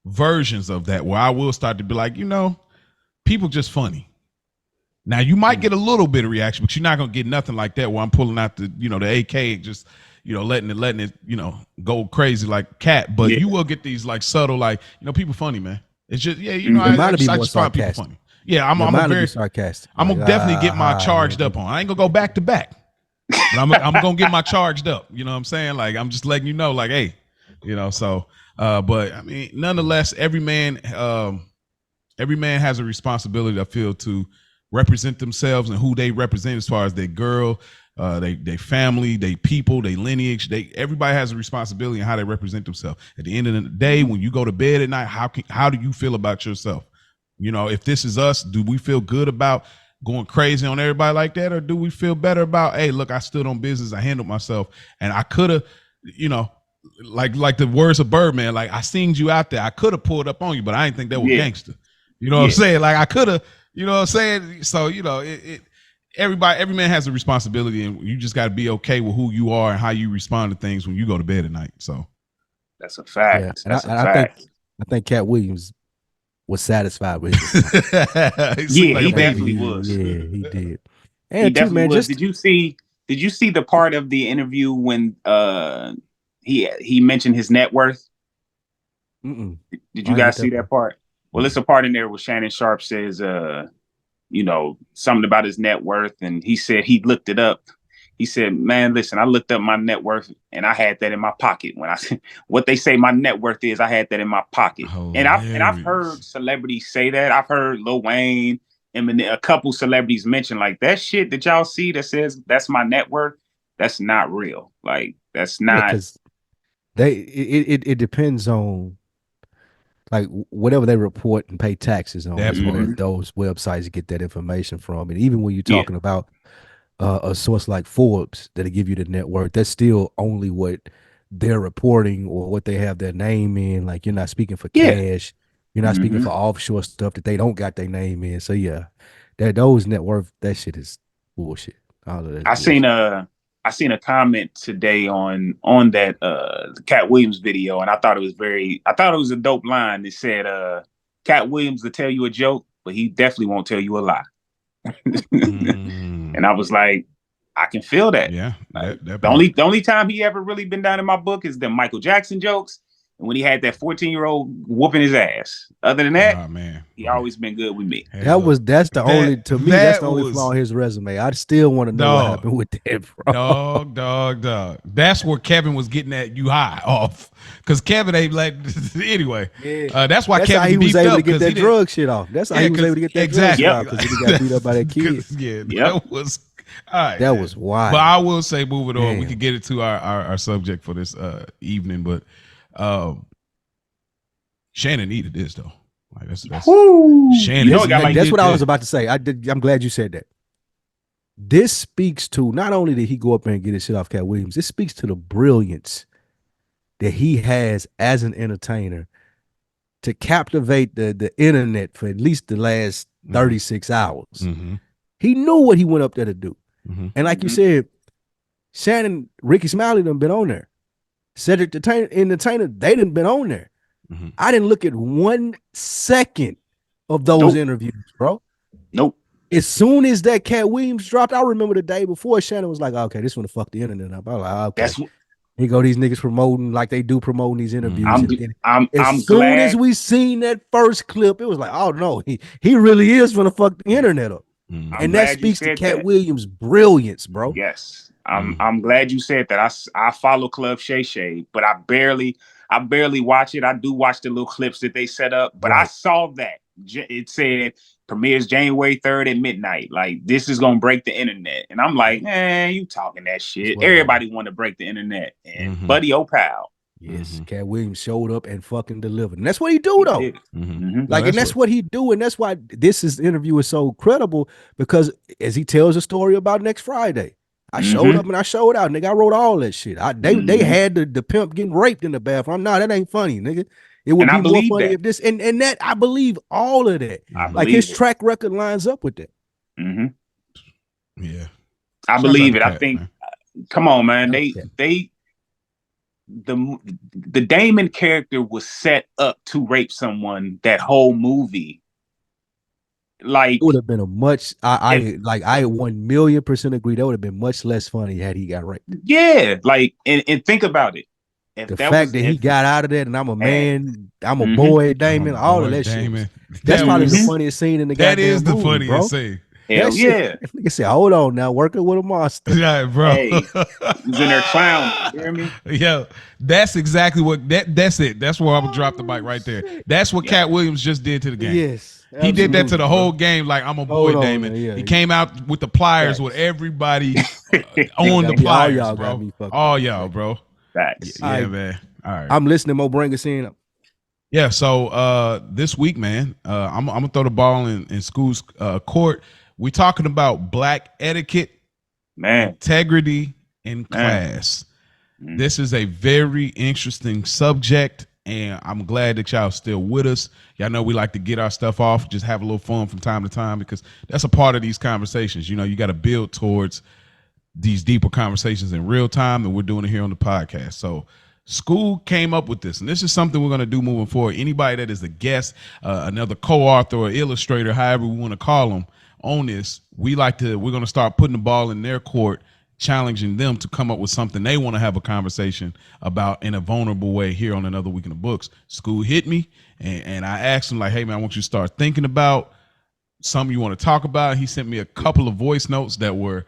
S2: versions of that, where I will start to be like, people just funny. Now you might get a little bit of reaction, but you're not gonna get nothing like that where I'm pulling out the AK and just letting it go crazy like Katt. But you will get these like subtle, like people funny, man. It's just I just find people funny. Yeah, I'm very sarcastic. I'm gonna definitely get my charged up on. I ain't gonna go back to back, but I'm gonna get my charged up. You know what I'm saying? Like I'm just letting you know, like, hey, So, but I mean, nonetheless, every man has a responsibility, I feel, to represent themselves and who they represent as far as their girl, they family, they people, they lineage. Everybody has a responsibility in how they represent themselves. At the end of the day, when you go to bed at night, how do you feel about yourself? If this is us, do we feel good about going crazy on everybody like that, or do we feel better about, hey, look, I stood on business, I handled myself, and I could have, like the words of Birdman, like I seen you out there, I could have pulled up on you, but I didn't think that was gangster. You know what I'm saying? Like I could have. You know what I'm saying? So, every man has a responsibility, and you just got to be okay with who you are and how you respond to things when you go to bed at night. So
S3: that's a fact.
S4: Yeah. I think Katt Williams was satisfied with it.
S3: He definitely was.
S4: Yeah, he did.
S3: And he definitely was. Did you see the part of the interview when he mentioned his net worth? Did you guys see that part? Well, it's a part in there where Shannon Sharpe says, something about his net worth. And he said he looked it up. He said, man, listen, I looked up my net worth and I had that in my pocket. When I said what they say my net worth is, I had that in my pocket. And I've heard celebrities say that. I've heard Lil Wayne and a couple celebrities mention like that shit that y'all see that says that's my net worth. That's not real. Like that's not.
S4: It depends on. Like whatever they report and pay taxes on, is where those websites get that information from. And even when you're talking about a source like Forbes that'll give you the net worth, that's still only what they're reporting or what they have their name in. Like you're not speaking for cash, you're not speaking for offshore stuff that they don't got their name in. So those net worth, that shit is bullshit. All of that.
S3: I seen a comment today on that Katt Williams video, and I thought it was a dope line. It said, Katt Williams will tell you a joke, but he definitely won't tell you a lie. And I was like, I can feel that. Yeah. The only time he ever really been down in my book is the Michael Jackson jokes. And when he had that 14-year-old whooping his ass. Other than that, he always been good with me.
S4: That's the only flaw in his resume. I still want to know what happened with that, bro.
S2: Dog. That's where Kevin was getting at you high off. Because Kevin ain't like anyway. Yeah. That's why Kevin
S4: was able to get that drug shit off. That's how he was able to get that drug shit off, because he got beat up by that kid.
S2: That was all right.
S4: That was wild.
S2: But I will say, moving on, we can get it to our subject for this evening, but Shannon needed this though. Like that's Shannon.
S4: That's what I was about to say. I'm glad you said that. This speaks to, not only did he go up there and get his shit off Katt Williams, this speaks to the brilliance that he has as an entertainer to captivate the internet for at least the last 36 hours. He knew what he went up there to do. And like you said, Shannon, Ricky Smiley done been on there. Cedric the Entertainer, they done been on there. I didn't look at 1 second of those interviews, bro.
S3: Nope.
S4: As soon as that Katt Williams dropped, I remember the day before, Shannon was like, okay, this one to fuck the internet up. I was like, okay. Here go these niggas promoting like they do promoting these interviews. As soon as we seen that first clip, it was like, oh no, he really is gonna fuck the internet up. And that speaks to Katt Williams' brilliance, bro.
S3: Yes. I'm glad you said that. I follow Club Shay Shay, but I barely watch it. I do watch the little clips that they set up, but I saw that it said premieres January 3rd at midnight. Like, this is gonna break the internet, and I'm like, you talking that shit? Everybody want to break the internet, and Buddy O'Pal
S4: Yes, Katt Williams showed up and fucking delivered. And that's what he do, though. Like, and that's what he do. And that's why this interview is so credible, because as he tells a story about next Friday, I showed up and I showed out, nigga. I wrote all that shit. They had the pimp getting raped in the bathroom. No, that ain't funny, nigga. It would be more funny if this and that I believe all of that. Like his track record lines up with that.
S2: Yeah.
S3: I believe it. I think come on, man. The Damon character was set up to rape someone that whole movie. Like,
S4: it would have been a much I 1,000,000% agree. That would have been much less funny had he got raped.
S3: Yeah, like and think about it.
S4: The fact that he got out of that, and I'm a man, I'm a boy, Damon, all of that shit. That's probably the funniest scene in the goddamn movie. That is the funniest scene.
S3: Hell yeah.
S4: Nigga said, hold on now, working with a monster.
S2: Yeah, bro.
S3: Hey, he's in there clowning. You hear me?
S2: Yeah, that's exactly what that's it. That's where I would drop the mic right there. That's what Katt Williams just did to the game.
S4: Yes.
S2: He did that to the whole game. Like, I'm a boy, Damon. He came out with the pliers with everybody on the pliers, bro. All y'all, bro.
S3: Facts.
S2: Yeah, man. All right.
S4: I'm listening, Mo. Bring us in.
S2: Yeah, so this week, man, I'm gonna throw the ball in School's court. We're talking about black etiquette, integrity, and class. This is a very interesting subject, and I'm glad that y'all still with us. Y'all know we like to get our stuff off, just have a little fun from time to time, because that's a part of these conversations. You know, you got to build towards these deeper conversations in real time, and we're doing it here on the podcast. So Skool came up with this, and this is something we're going to do moving forward. Anybody that is a guest, another co-author or illustrator, however we want to call them, on this, we're going to start putting the ball in their court, challenging them to come up with something they want to have a conversation about in a vulnerable way here on Another Week in the Books. Skool hit me, and I asked him, like, hey, man, I want you to start thinking about something you want to talk about. He sent me a couple of voice notes that were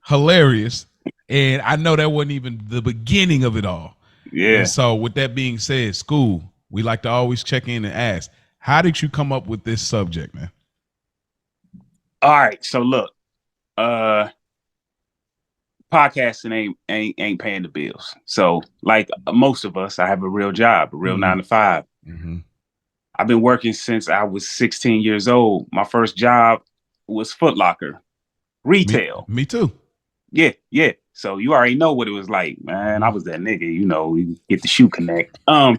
S2: hilarious, and I know that wasn't even the beginning of it all.
S3: Yeah.
S2: And so with that being said, Skool, we like to always check in and ask, how did you come up with this subject, man?
S3: All right, so look, podcasting ain't paying the bills. So, like most of us, I have a real job, a real 9 to 5. I've been working since I was 16 years old. My first job was Foot Locker, retail.
S2: Me too.
S3: Yeah. So you already know what it was like, man. I was that nigga, you know, you get the shoe connect. But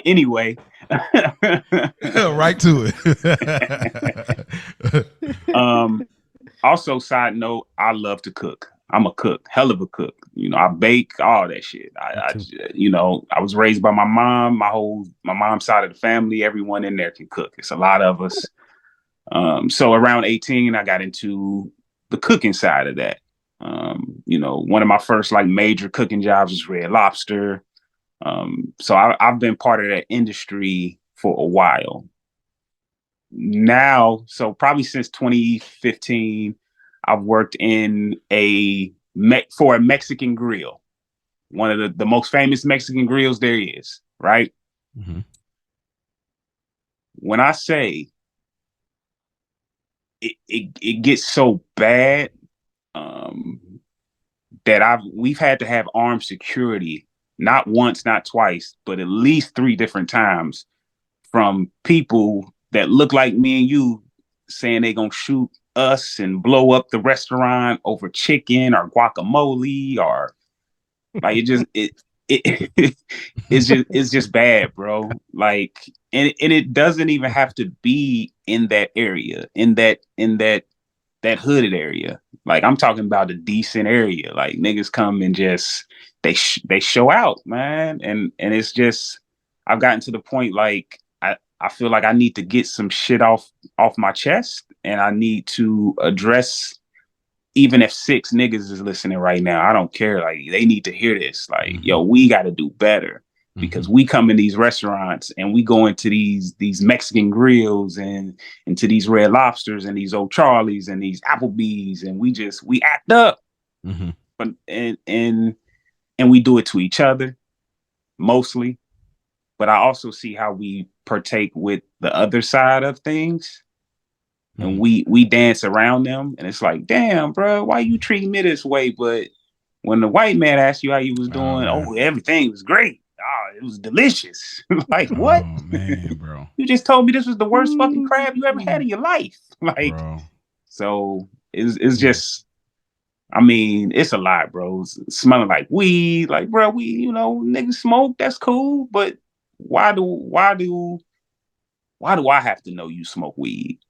S3: anyway.
S2: Right to
S3: it. Also, side note, I love to cook. I'm a cook, hell of a cook. You know, I bake, all that shit. I was raised by my mom. My mom's side of the family, everyone in there can cook. It's a lot of us. So around 18, I got into the cooking side of that. You know, one of my first like major cooking jobs was Red Lobster. So I've been part of that industry for a while now. So probably since 2015, I've worked in for a Mexican grill, one of the most famous Mexican grills there is, right? When I say it gets so bad that we've had to have armed security, not once, not twice, but at least 3 different times, from people that look like me and you saying they gonna shoot us and blow up the restaurant over chicken or guacamole, or like it's just bad, bro. Like, and it doesn't even have to be in that area, in that hooded area. Like, I'm talking about a decent area. Like, niggas come and just they show out, man. And it's just, I've gotten to the point, like, I feel like I need to get some shit off my chest, and I need to address, even if 6 niggas is listening right now, I don't care. Like, they need to hear this. Like, yo, we got to do better, because we come in these restaurants and we go into these Mexican grills and into these Red Lobsters and these Old Charlies and these Applebee's, and we act up, but and we do it to each other mostly. But I also see how we partake with the other side of things, and we dance around them, and it's like, damn, bro, why you treat me this way? But when the white man asked you how you was doing, everything was great. Oh, it was delicious. Like, what?
S2: Oh man, bro.
S3: You just told me this was the worst fucking crab you ever had in your life. Like, bro. So it's just, I mean, it's a lot, bro. It's smelling like weed. Like, bro, niggas smoke, that's cool. But why do I have to know you smoke weed?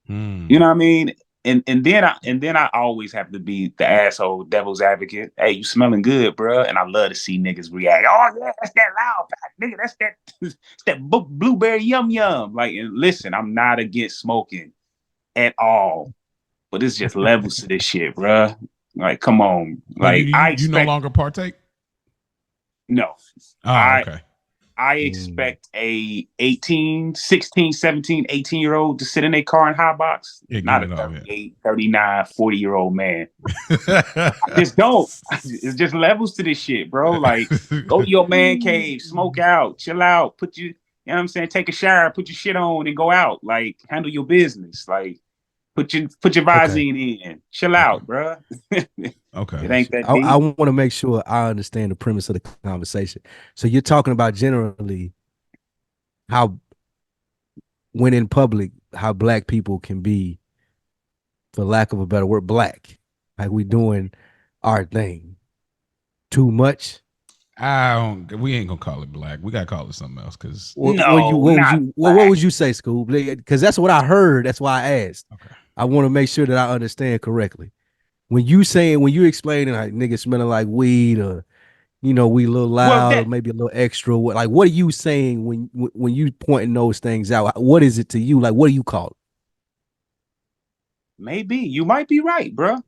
S3: You know what I mean? And then I always have to be the asshole devil's advocate. Hey, you smelling good, bro? And I love to see niggas react. Oh yeah, that's that loud pack, nigga. That's that blueberry yum yum. Like, and listen, I'm not against smoking at all, but it's just levels to this shit, bro. Like, come on. Like,
S2: you no longer partake?
S3: No.
S2: Okay.
S3: I expect a 18, 16, 17, 18-year-old to sit in a car in high box, not a 38, 39, 40-year-old man. I just don't. It's just levels to this shit, bro. Like, go to your man cave, smoke out, chill out, you know what I'm saying? Take a shower, put your shit on and go out. Like, handle your business. Like, put your Visine in. Chill out, bro.
S2: Okay.
S3: It ain't that deep.
S4: I want to make sure I understand the premise of the conversation. So you're talking about generally how, when in public, how black people can be, for lack of a better word, black. Like, we doing our thing too much.
S2: We ain't gonna call it black. We gotta call it something else. Cause
S4: what would you say, Skool? Because that's what I heard. That's why I asked.
S2: Okay.
S4: I want to make sure that I understand correctly. When you explaining like niggas smelling like weed, or we a little loud, or maybe a little extra, like what are you saying when you pointing those things out? What is it to you? Like, what do you call it?
S3: Maybe you might be right, bro.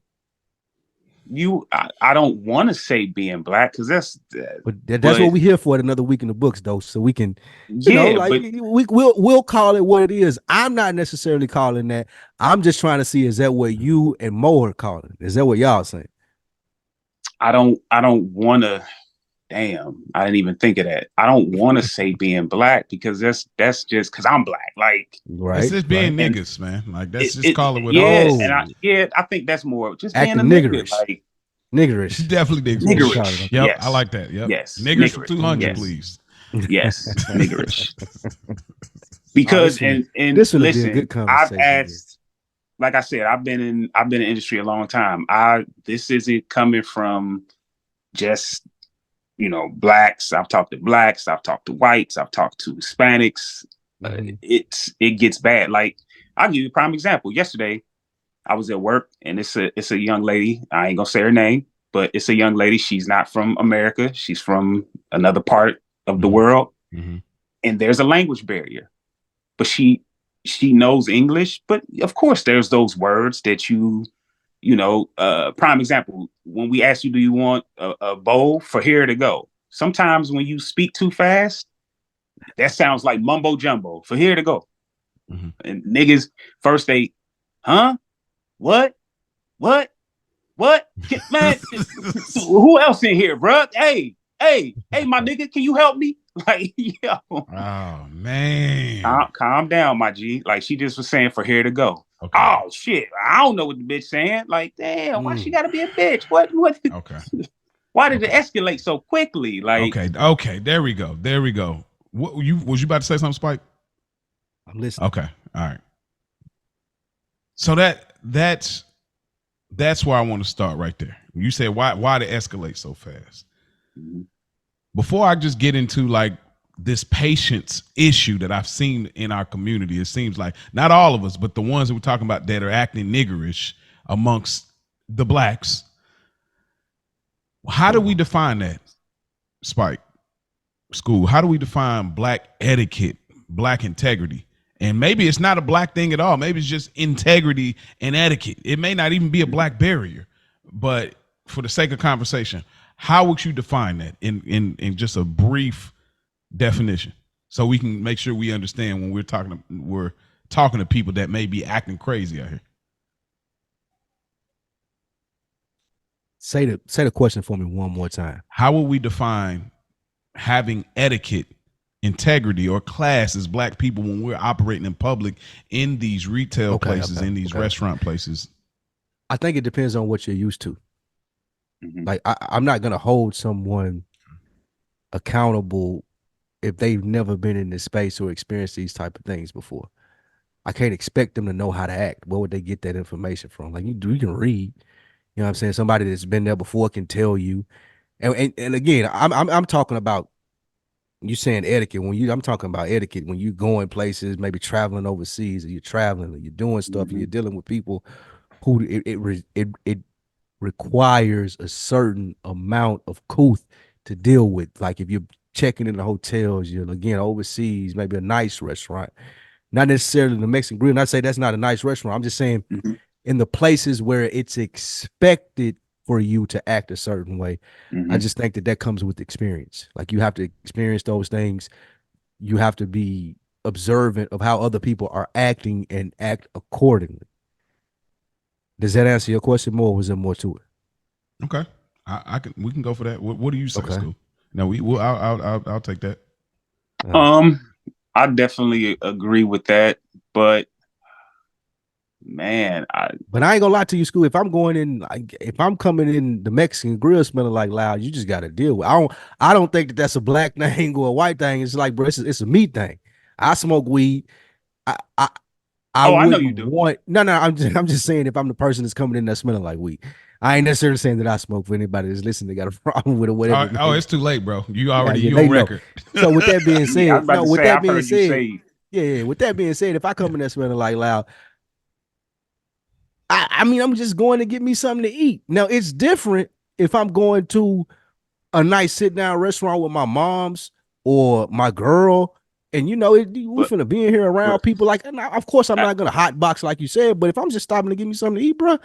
S3: I don't want to say being black, because that's
S4: what we here for another week in the books, though, so we can we'll call it what it is. I'm not necessarily calling that. I'm just trying to see, is that what you and Mo are calling? Is that what y'all saying?
S3: I don't want to. Damn, I didn't even think of that. I don't want to say being black, because that's just because I'm black. Like,
S4: right,
S2: it's just being niggas, man. Like, that's just call it what
S3: I think that's more just being a nigga, like
S4: niggerish.
S2: Definitely niggerish. Yep, yes. I like that. Yep.
S3: Yes,
S2: niggerish for 200, please.
S3: Yes, niggerish. Because and
S4: this will
S3: listen,
S4: be a good conversation.
S3: I've asked, like I said, I've been in the industry a long time. This isn't coming from just blacks. I've talked to blacks, I've talked to whites, I've talked to Hispanics. It gets bad. Like, I'll give you a prime example. Yesterday, I was at work, and it's a young lady. I ain't gonna say her name, but it's a young lady. She's not from America. She's from another part of the world.
S2: Mm-hmm.
S3: And there's a language barrier. But she knows English. But of course, there's those words that prime example, when we ask you, do you want a bowl for here to go? Sometimes when you speak too fast, that sounds like mumbo jumbo, for here to go.
S2: Mm-hmm.
S3: And niggas first they, huh? What? Man, who else in here, bro? Hey, my nigga, can you help me? Like, yo.
S2: Oh man.
S3: Calm down, my G. Like, she just was saying for here to go.
S2: Okay.
S3: Oh shit, I don't know what the bitch saying. Like, damn, why she gotta be a bitch? What?
S2: Okay.
S3: Why did it escalate so quickly? Like,
S2: okay, there we go. What was you about to say something, Spike?
S4: I'm listening.
S2: Okay, all right. So that's where I want to start right there. You said why did it escalate so fast?
S3: Mm-hmm.
S2: Before I just get into like this patience issue that I've seen in our community, it seems like not all of us, but the ones that we're talking about that are acting niggerish amongst the blacks. How do we define that, Spike? Skool? How do we define black etiquette, black integrity? And maybe it's not a black thing at all. Maybe it's just integrity and etiquette. It may not even be a black barrier, but for the sake of conversation, how would you define that in just a brief definition, so we can make sure we understand when we're talking to people that may be acting crazy out here?
S4: Say the question for me one more time.
S2: How will we define having etiquette, integrity, or class as black people when we're operating in public in these retail places, in these restaurant places?
S4: I think it depends on what you're used to. Like I'm not gonna hold someone accountable if they've never been in this space or experienced these type of things before. I can't expect them to know how to act. Where would they get that information from? Like you can read. You know what I'm saying? Somebody that's been there before can tell you. And again, I'm talking about you saying etiquette. I'm talking about etiquette when you going places, maybe traveling overseas, or you're traveling, or you're doing stuff, and you're dealing with people who it requires a certain amount of couth to deal with. Like if you're checking in the hotels, you're again overseas, maybe a nice restaurant, not necessarily the Mexican Grill. Not say that's not a nice restaurant. I'm just saying in the places where it's expected for you to act a certain way. I just think that comes with experience. Like you have to experience those things. You have to be observant of how other people are acting and act accordingly. Does that answer your question more, or was there more to it?
S2: Okay, we can go for that. What do you say, Skool? No, I'll take that.
S3: I definitely agree with that, but man,
S4: but I ain't gonna lie to you, Skool. If I'm going in, if I'm coming in the Mexican Grill smelling like loud, you just got to deal with. I don't think that that's a black thing or a white thing. It's like, bro, it's a meat thing. I smoke weed. I
S3: know you do.
S4: No. I'm just saying if I'm the person that's coming in there smelling like weed, I ain't necessarily saying that I smoke. For anybody that's listening, that got a problem with it, whatever.
S2: It's too late, bro. You already you on record.
S4: So with that being said, with that being said, if I come in there smelling like loud, I mean, I'm just going to get me something to eat. Now it's different if I'm going to a nice sit down restaurant with my moms or my girl. And we finna be in here around people like, of course I'm not gonna hot box like you said, but if I'm just stopping to give me something to eat, bro,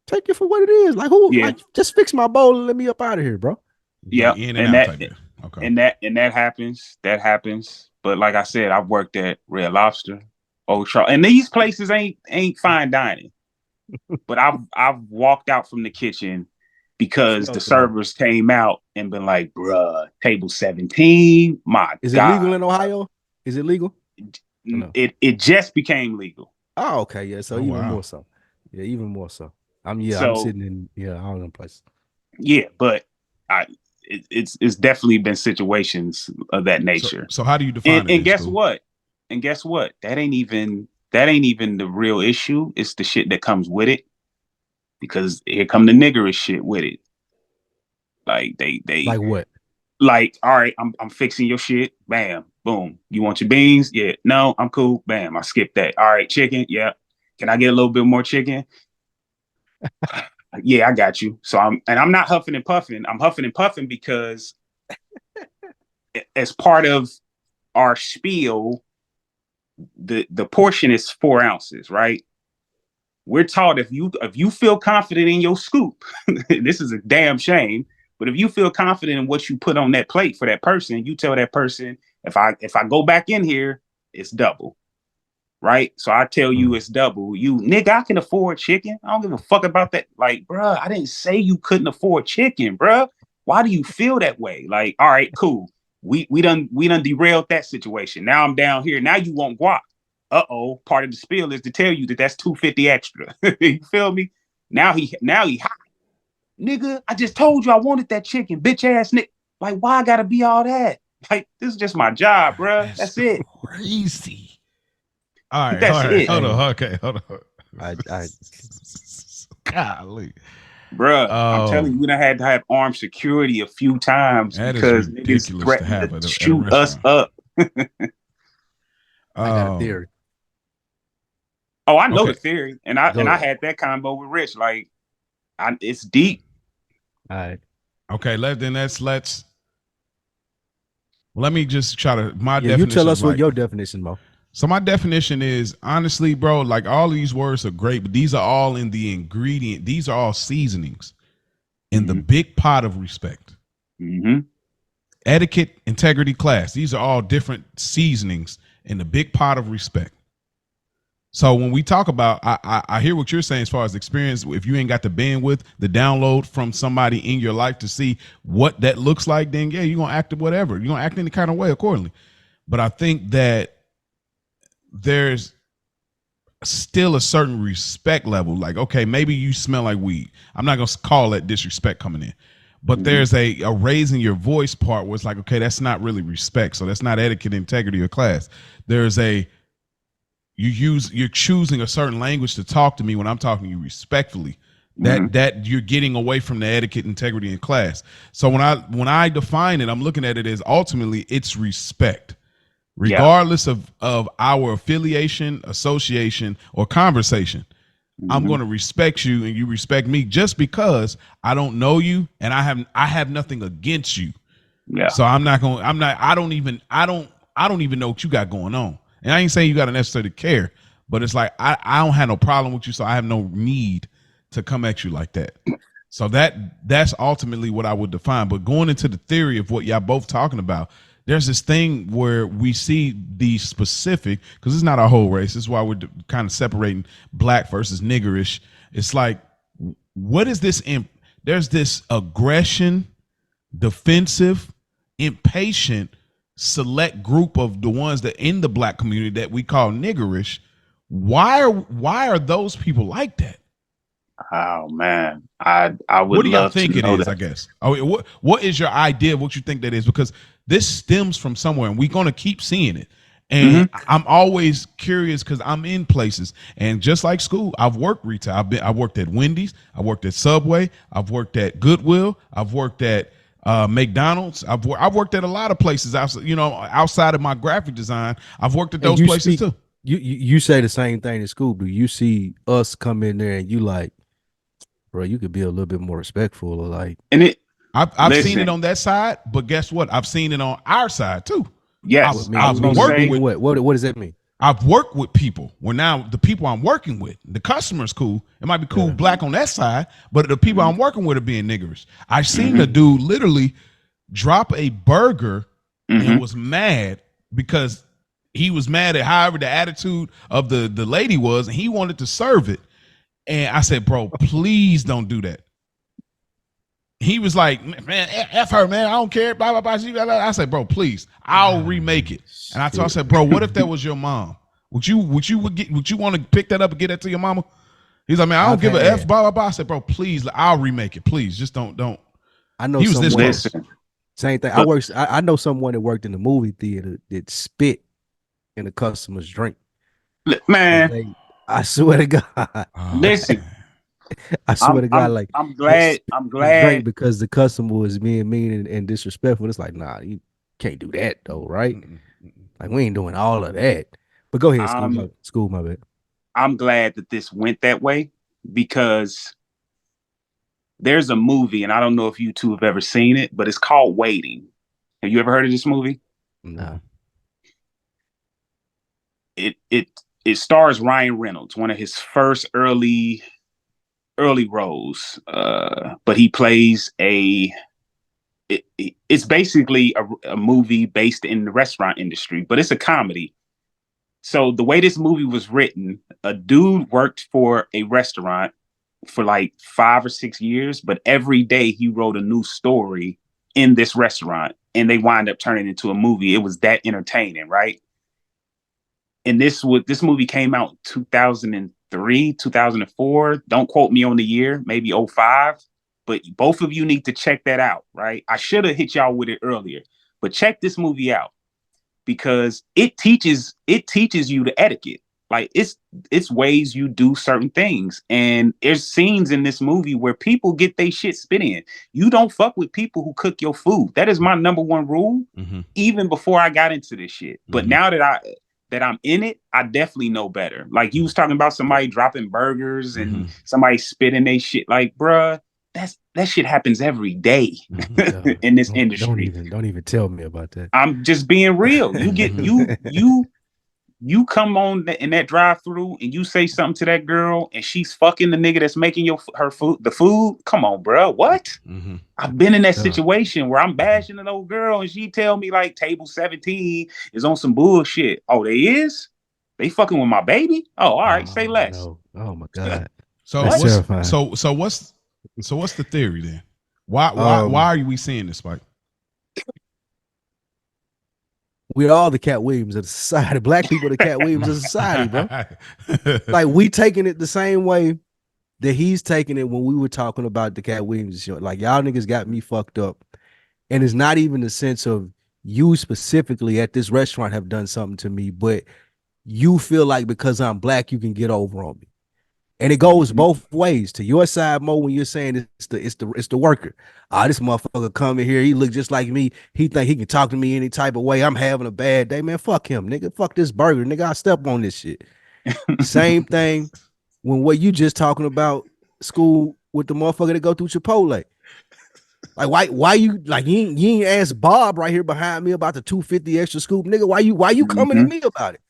S4: take it for what it is. Like like, just fix my bowl and let me up out of here, bro.
S3: Yeah, and that happens. That happens. But like I said, I've worked at Red Lobster, Old Charles, and these places ain't fine dining. But I've walked out from the kitchen because the servers came out and been like, bruh, table 17, my
S4: Is
S3: God.
S4: It legal in Ohio? Is it legal?
S3: It just became legal.
S4: Oh, okay, yeah. So more so. Yeah, even more so. I'm sitting in all them places.
S3: Yeah, but it's definitely been situations of that nature.
S2: So how do you define it?
S3: And guess what? That ain't even the real issue. It's the shit that comes with it. Because here come the niggerish shit with it. Like they
S4: like what?
S3: Like, all right, I'm fixing your shit. Bam, boom. You want your beans? Yeah. No, I'm cool. Bam, I skipped that. All right, chicken. Yeah. Can I get a little bit more chicken? Yeah, I got you. So I'm not huffing and puffing. I'm huffing and puffing because as part of our spiel, the portion is 4 ounces, right? We're taught if you feel confident in your scoop, this is a damn shame, but if you feel confident in what you put on that plate for that person, you tell that person, if I go back in here, it's double. Right? So I tell you it's double. You nigga, I can afford chicken. I don't give a fuck about that. Like, bruh, I didn't say you couldn't afford chicken, bruh. Why do you feel that way? Like, all right, cool. We done derailed that situation. Now I'm down here. Now you want guac. Part of the spiel is to tell you that that's $2.50 extra. You feel me? Now he hot. Nigga, I just told you I wanted that chicken, bitch ass nigga. Like, why I gotta be all that? Like, this is just my job, bro. That's it.
S2: Crazy. All right. Hold on. Okay, hold on.
S4: I
S2: golly.
S3: Bruh, I'm telling you, we done had to have armed security a few times because niggas threatened to shoot us up.
S4: I got a theory.
S3: Oh, I know the theory, and I had that combo with Rich. Like, it's deep.
S4: All right.
S2: Okay, let me just try to definition.
S4: You tell us what your definition, Mo.
S2: So my definition is, honestly, bro, like all of these words are great, but these are all in the ingredient. These are all seasonings in the big pot of respect. Etiquette, integrity, class. These are all different seasonings in the big pot of respect. So when we talk about, I hear what you're saying as far as experience. If you ain't got the bandwidth, the download from somebody in your life to see what that looks like, then yeah, you're going to act whatever. You're going to act any kind of way accordingly. But I think that still a certain respect level. Like, okay, maybe you smell like weed. I'm not gonna call that disrespect coming in, but there's a raising your voice part where it's like, okay, that's not really respect. So that's not etiquette, integrity, or class. There's you're choosing a certain language to talk to me when I'm talking to you respectfully. That you're getting away from the etiquette, integrity, and class. So when I define it, I'm looking at it as ultimately it's respect. Regardless of our affiliation, association, or conversation, I'm going to respect you and you respect me just because I don't know you and I have nothing against you. Yeah. So I don't even know what you got going on. And I ain't saying you got to necessarily care, but it's like I don't have no problem with you, so I have no need to come at you like that. So that's ultimately what I would define. But going into the theory of what y'all both talking about, there's this thing where we see the specific, because it's not our whole race. This is why we're kind of separating black versus niggerish. It's like, what is this? There's this aggression, defensive, impatient, select group of the ones that in the black community that we call niggerish. Why are those people like that?
S3: Oh man, I would.
S2: What do y'all
S3: love
S2: think
S3: to
S2: it
S3: know
S2: is?
S3: that.
S2: I guess. Oh, what is your idea of what you think that is? Because this stems from somewhere, and we're gonna keep seeing it. And I'm always curious because I'm in places, and just like Skool, I've worked retail. I worked at Wendy's, I worked at Subway, I've worked at Goodwill, I've worked at McDonald's. I've worked at a lot of places outside of my graphic design. I've worked at those places too.
S4: You say the same thing in school. Do you see us come in there and you like, bro, you could be a little bit more respectful, or like?
S3: And
S2: I've seen it on that side, but guess what? I've seen it on our side too.
S3: Yes,
S2: I've worked with
S4: what does that mean?
S2: I've worked with people where now the people I'm working with, the customer's cool. It might be cool black on that side, but the people I'm working with are being niggers. I've seen the dude literally drop a burger and was mad because he was mad at however the attitude of the lady was, and he wanted to serve it. And I said, bro, please don't do that. He was like, man, F her, man. I don't care. Blah, blah, blah. I said, bro, please, I'll remake it. And I said, bro, what if that was your mom? Would you want to pick that up and get that to your mama? He's like, man, I don't give a F, blah, blah, blah. I said, bro, please, I'll remake it. Please, just don't.
S4: I know
S2: he was this close.
S4: Same thing. I know someone that worked in the movie theater that spit in a customer's drink.
S3: Man,
S4: I swear to God.
S3: Listen.
S4: I swear to God,
S3: I'm glad
S4: because the customer was being mean and disrespectful. It's like, nah, you can't do that though, right? Like, we ain't doing all of that. But go ahead, Skool, my bad.
S3: I'm glad that this went that way, because there's a movie, and I don't know if you two have ever seen it, but it's called Waiting. Have you ever heard of this movie?
S4: No.
S3: It stars Ryan Reynolds, one of his first early roles, but he plays it's basically a movie based in the restaurant industry, but it's a comedy. So the way this movie was written, a dude worked for a restaurant for like 5 or 6 years, but every day he wrote a new story in this restaurant, and they wind up turning it into a movie. It was that entertaining, right? And this movie came out in 2003, 2004. Don't quote me on the year, maybe 2005. But both of you need to check that out, right? I should have hit y'all with it earlier, but check this movie out, because it teaches you the etiquette. Like, it's ways you do certain things. And there's scenes in this movie where people get their shit spit in. You don't fuck with people who cook your food. That is my number one rule, even before I got into this shit. But now that I'm in it, I definitely know better. Like, you was talking about somebody dropping burgers and somebody spitting they shit. Like, bruh, that shit happens every day in this industry.
S4: Don't even tell me about that.
S3: I'm just being real. You get you come on in that drive-through and you say something to that girl and she's fucking the nigga that's making the food. Come on, bro. What? I've been in that situation where I'm bashing an old girl and she tell me like table 17 is on some bullshit. Oh, they is? They fucking with my baby? Oh, all right. Say less.
S4: No. Oh my God.
S2: So what's the theory then? Why are we seeing this, Spike?
S4: we're all the Katt Williams of the society. Black people are the Katt Williams of society, bro. Like we taking it the same way that he's taking it when we were talking about the Katt Williams show. Like y'all niggas got me fucked up. And it's not even the sense of you specifically at this restaurant have done something to me, but you feel like because I'm black, you can get over on me. And it goes both ways. To your side, Mo, when you're saying it's the worker. This motherfucker coming here, he look just like me. He think he can talk to me any type of way. I'm having a bad day, man. Fuck him, nigga. Fuck this burger, nigga. I step on this shit. Same thing when what you just talking about Skool with the motherfucker that go through Chipotle. Like why you like you ain't ask Bob right here behind me about the 250 extra scoop, nigga? Why you coming to me about it?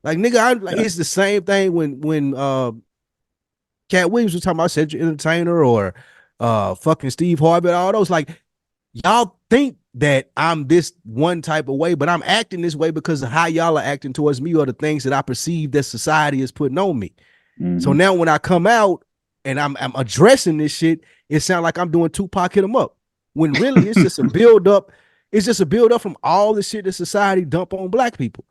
S4: Like nigga, it's the same thing when Katt Williams was talking about Cedric Entertainer or fucking Steve Harvey, all those. Like y'all think that I'm this one type of way, but I'm acting this way because of how y'all are acting towards me or the things that I perceive that society is putting on me. So now when I come out and I'm addressing this shit, it sounds like I'm doing Tupac Hit 'Em Up. When really it's just a build up. It's just a build up from all the shit that society dump on black people.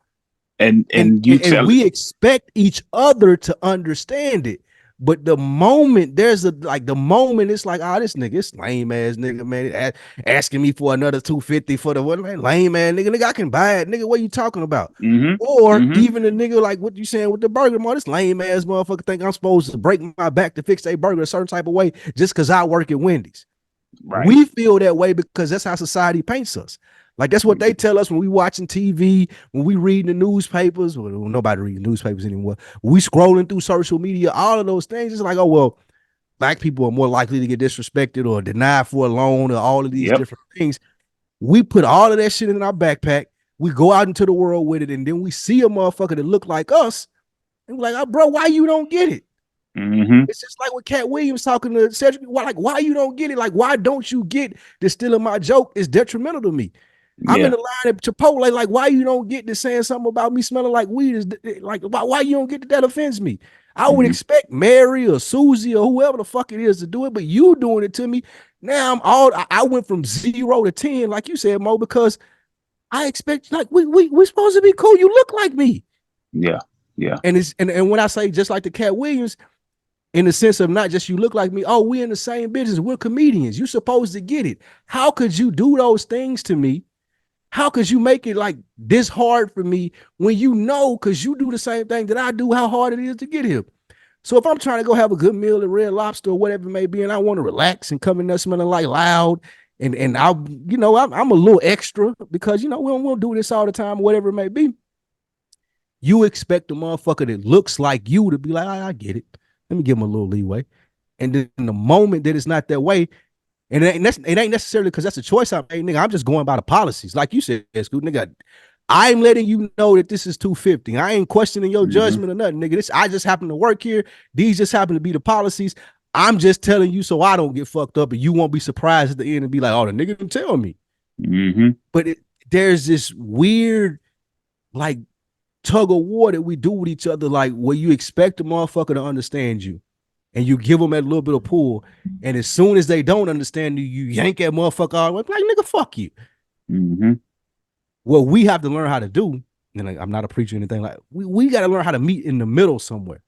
S4: And we expect each other to understand it. But the moment it's like, this nigga, this lame ass nigga, man, asking me for another 250 for the what, man, lame ass nigga, I can buy it, nigga. What you talking about? Or even a nigga like what you saying with the burger, man, this lame ass motherfucker think I'm supposed to break my back to fix a burger a certain type of way just because I work at Wendy's. Right. We feel that way because that's how society paints us. Like that's what they tell us when we watching TV, when we reading the newspapers. Well, nobody reading newspapers anymore. We scrolling through social media, all of those things. It's like, oh well, black people are more likely to get disrespected or denied for a loan or all of these different things. We put all of that shit in our backpack. We go out into the world with it, and then we see a motherfucker that look like us, and we're like, oh, bro, why you don't get it? It's just like with Katt Williams talking to Cedric. Why you don't get it? Like, why don't you get this? Stealing my joke is detrimental to me. I'm in the line at Chipotle. Like, why you don't get to saying something about me smelling like weed? Is like, why you don't get that offends me? I would expect Mary or Susie or whoever the fuck it is to do it, but you doing it to me. Now I went from 0 to 10, like you said, Mo, because I expect like we supposed to be cool. You look like me. Yeah. And when I say just like the Katt Williams, in the sense of not just you look like me, oh, we in the same business, we're comedians. You're supposed to get it. How could you do those things to me? How could you make it like this hard for me when you know, because you do the same thing that I do, how hard it is to get here? So if I'm trying to go have a good meal at Red Lobster or whatever it may be, and I want to relax and come in there smelling like loud, and I'm a little extra because, we don't do this all the time, whatever it may be. You expect a motherfucker that looks like you to be like, I get it. Let me give him a little leeway. And then the moment that it's not that way, and it ain't necessarily because that's a choice I made, nigga. I'm just going by the policies. Like you said, Skool, nigga, I'm letting you know that this is 250. I ain't questioning your judgment or nothing, nigga. I just happen to work here. These just happen to be the policies. I'm just telling you so I don't get fucked up and you won't be surprised at the end and be like, oh, the nigga didn't tell me. But there's this weird, like, tug of war that we do with each other, like where you expect a motherfucker to understand you and you give them that little bit of pull, and as soon as they don't understand you, you yank that motherfucker out like, nigga, fuck you. What we have to learn how to do, and I'm not a preacher or anything, like we got to learn how to meet in the middle somewhere.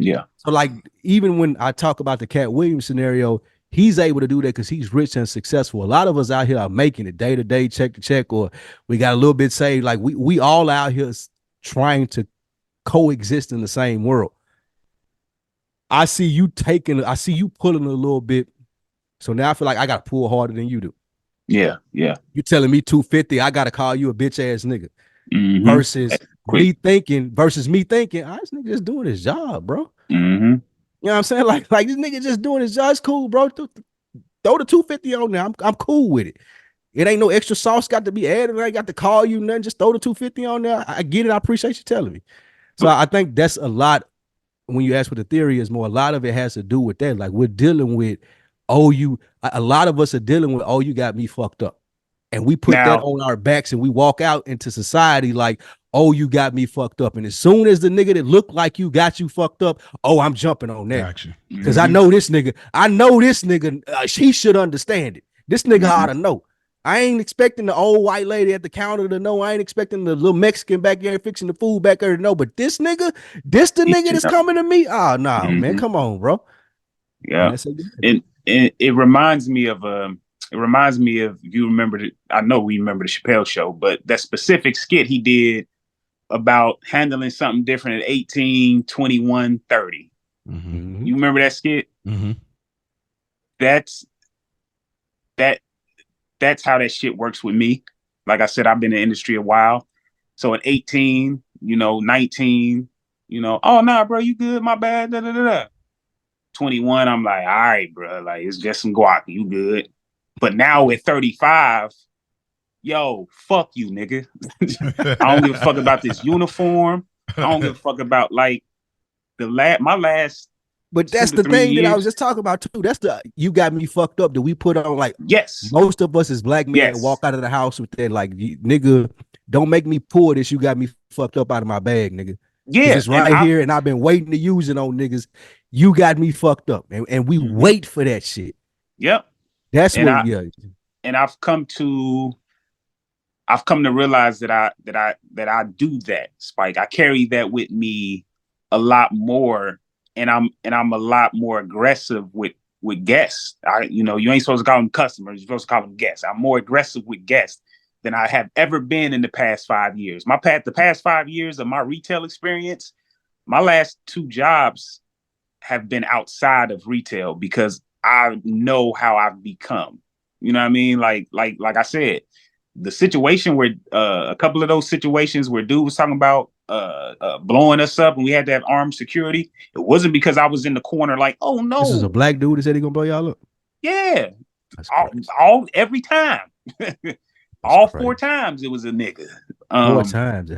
S4: So like even when I talk about the Katt Williams scenario, he's able to do that because he's rich and successful. A lot of us out here are making it day to day, check to check, or we got a little bit saved. Like we all out here trying to coexist in the same world. I see you pulling a little bit. So now I feel like I got to pull harder than you do. Yeah. You telling me 250, I got to call you a bitch ass nigga. Versus me thinking, this nigga just doing his job, bro. You know what I'm saying? Like this nigga just doing his job. It's cool, bro. Throw the 250 on there. I'm cool with it. It ain't no extra sauce got to be added. I ain't got to call you nothing. Just throw the 250 on there. I get it. I appreciate you telling me. So I think that's a lot. When you ask what the theory is more, a lot of it has to do with that. Like we're dealing with, a lot of us are dealing with, you got me fucked up. And we put that on our backs and we walk out into society like, you got me fucked up. And as soon as the nigga that looked like you got you fucked up, I'm jumping on that. Because I know this nigga, he should understand it. This nigga ought to know. I ain't expecting the old white lady at the counter to know. I ain't expecting the little Mexican back there fixing the food back there to know. But this nigga, the nigga that's coming to me. Oh, nah, man. Come on, bro.
S3: Yeah. And it reminds me of you remember I know we remember the Chappelle Show, but that specific skit he did about handling something different at 18, 21, 30. You remember that skit? That's how that shit works with me. Like I said, I've been in the industry a while. So at 18, 19, oh nah, bro, you good? My bad. 21, I'm like, all right, bro, like it's just some guac, you good. But now at 35, yo, fuck you, nigga. I don't give a fuck about this uniform. I don't give a fuck about like my last.
S4: But that's the thing that I was just talking about too. That's you got me fucked up that we put on like most of us as black men walk out of the house with that like nigga, don't make me pull this. You got me fucked up out of my bag, nigga. Yeah, it's right here, and I've been waiting to use it on niggas. You got me fucked up, and we wait for that shit.
S3: Yep,
S4: that's what.
S3: And I've come to realize that I do that, Spike. I carry that with me a lot more, and I'm a lot more aggressive with guests. You ain't supposed to call them customers. You're supposed to call them guests. I'm more aggressive with guests than I have ever been in the past 5 years. The past 5 years of my retail experience, my last 2 jobs have been outside of retail because I know how I've become. You know what I mean? Like I said, the situation where a couple of those situations where dude was talking about blowing us up and we had to have armed security, it wasn't because I was in the corner like, oh no.
S4: This is a black dude that said he gonna blow y'all up?
S3: Yeah. Every time. All 4 times it was a nigga.
S4: 4 times.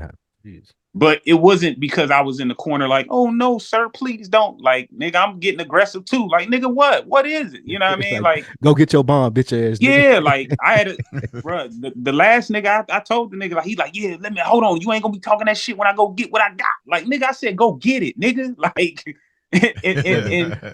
S4: Jeez.
S3: But it wasn't because I was in the corner like, oh no, sir, please don't. Like, nigga, I'm getting aggressive too. Like, nigga, what is it? You know what I mean? Like,
S4: go get your bomb, bitch ass.
S3: Yeah, like I had bro, the last nigga I told the nigga, like, he like, yeah, let me hold on. You ain't gonna be talking that shit when I go get what I got. Like, nigga, I said, go get it, nigga. Like, and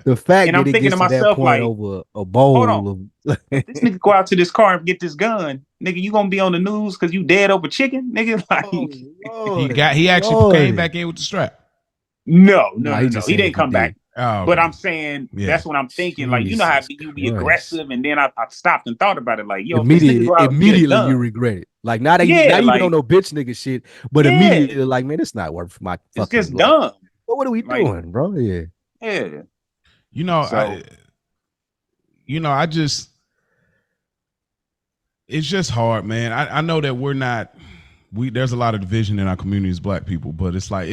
S4: the fact
S3: and
S4: that
S3: I'm thinking to myself, like,
S4: over a bowl
S3: hold on. This nigga go out to this car and get this gun, nigga. You gonna be on the news because you dead over chicken, nigga? Like,
S2: he actually came back in with the strap.
S3: No, he didn't come back. Oh, but I'm saying that's what I'm thinking. Like, you know how you be aggressive, and then I stopped and thought about it. Like, yo,
S4: immediately you regret it. Like, not even on no bitch nigga shit, but immediately like, man, it's not worth my fucking.
S3: It's just dumb.
S4: What are we doing, bro? Yeah.
S2: It's just hard, man. I know that there's a lot of division in our community as black people, but it's like,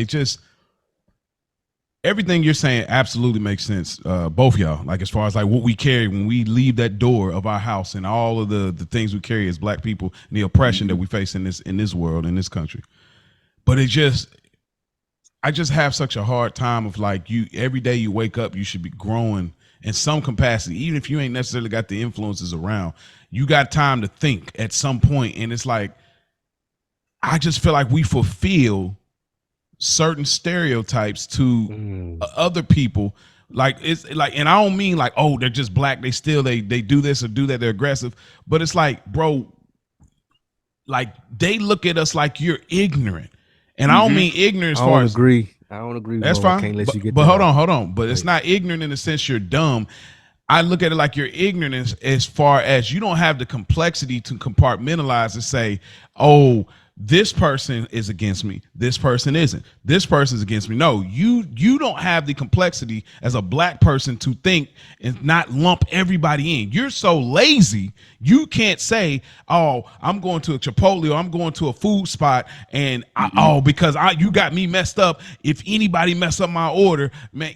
S2: everything you're saying absolutely makes sense. Both y'all, like as far as like what we carry when we leave that door of our house and all of the things we carry as black people and the oppression that we face in this world, in this country. But I just have such a hard time of like, every day you wake up, you should be growing in some capacity, even if you ain't necessarily got the influences around. You got time to think at some point, and it's like, I just feel like we fulfill certain stereotypes to other people. Like, it's like, and I don't mean like, oh, they're just black, they do this or do that, they're aggressive, but it's like, bro, like they look at us like you're ignorant. And I don't mean ignorant as far as
S4: I don't agree.
S2: That's
S4: bro.
S2: fine.
S4: I can't let you get
S2: but hold on. But it's not ignorant in the sense you're dumb. I look at it like you're ignorant as far as you don't have the complexity to compartmentalize and say, oh, this person is against me. This person isn't. This person's against me. No, you don't have the complexity as a black person to think and not lump everybody in. You're so lazy. You can't say, oh, I'm going to a Chipotle or I'm going to a food spot and because you got me messed up. If anybody mess up my order, man,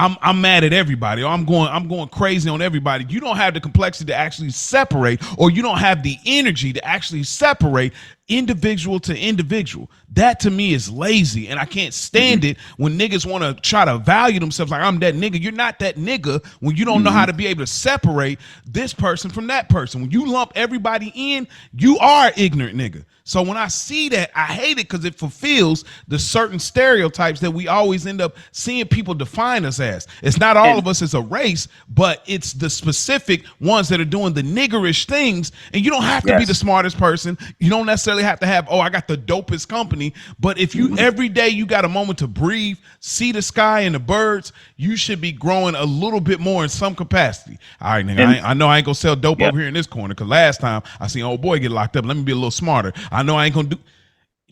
S2: I'm mad at everybody, or I'm going crazy on everybody. You don't have the complexity to actually separate, or you don't have the energy to actually separate individual to individual. That to me is lazy, and I can't stand it when niggas want to try to value themselves like I'm that nigga. You're not that nigga when you don't know how to be able to separate this person from that person. When you lump everybody in, you are ignorant nigga. So when I see that, I hate it because it fulfills the certain stereotypes that we always end up seeing people define us as. It's not all of us as a race, but it's the specific ones that are doing the niggerish things. And you don't have to be the smartest person. You don't necessarily have to have, oh, I got the dopest company. But if you every day you got a moment to breathe, see the sky and the birds, you should be growing a little bit more in some capacity. All right, nigga, I know I ain't gonna sell dope over here in this corner because last time I seen old boy get locked up. Let me be a little smarter. I know I ain't gonna do.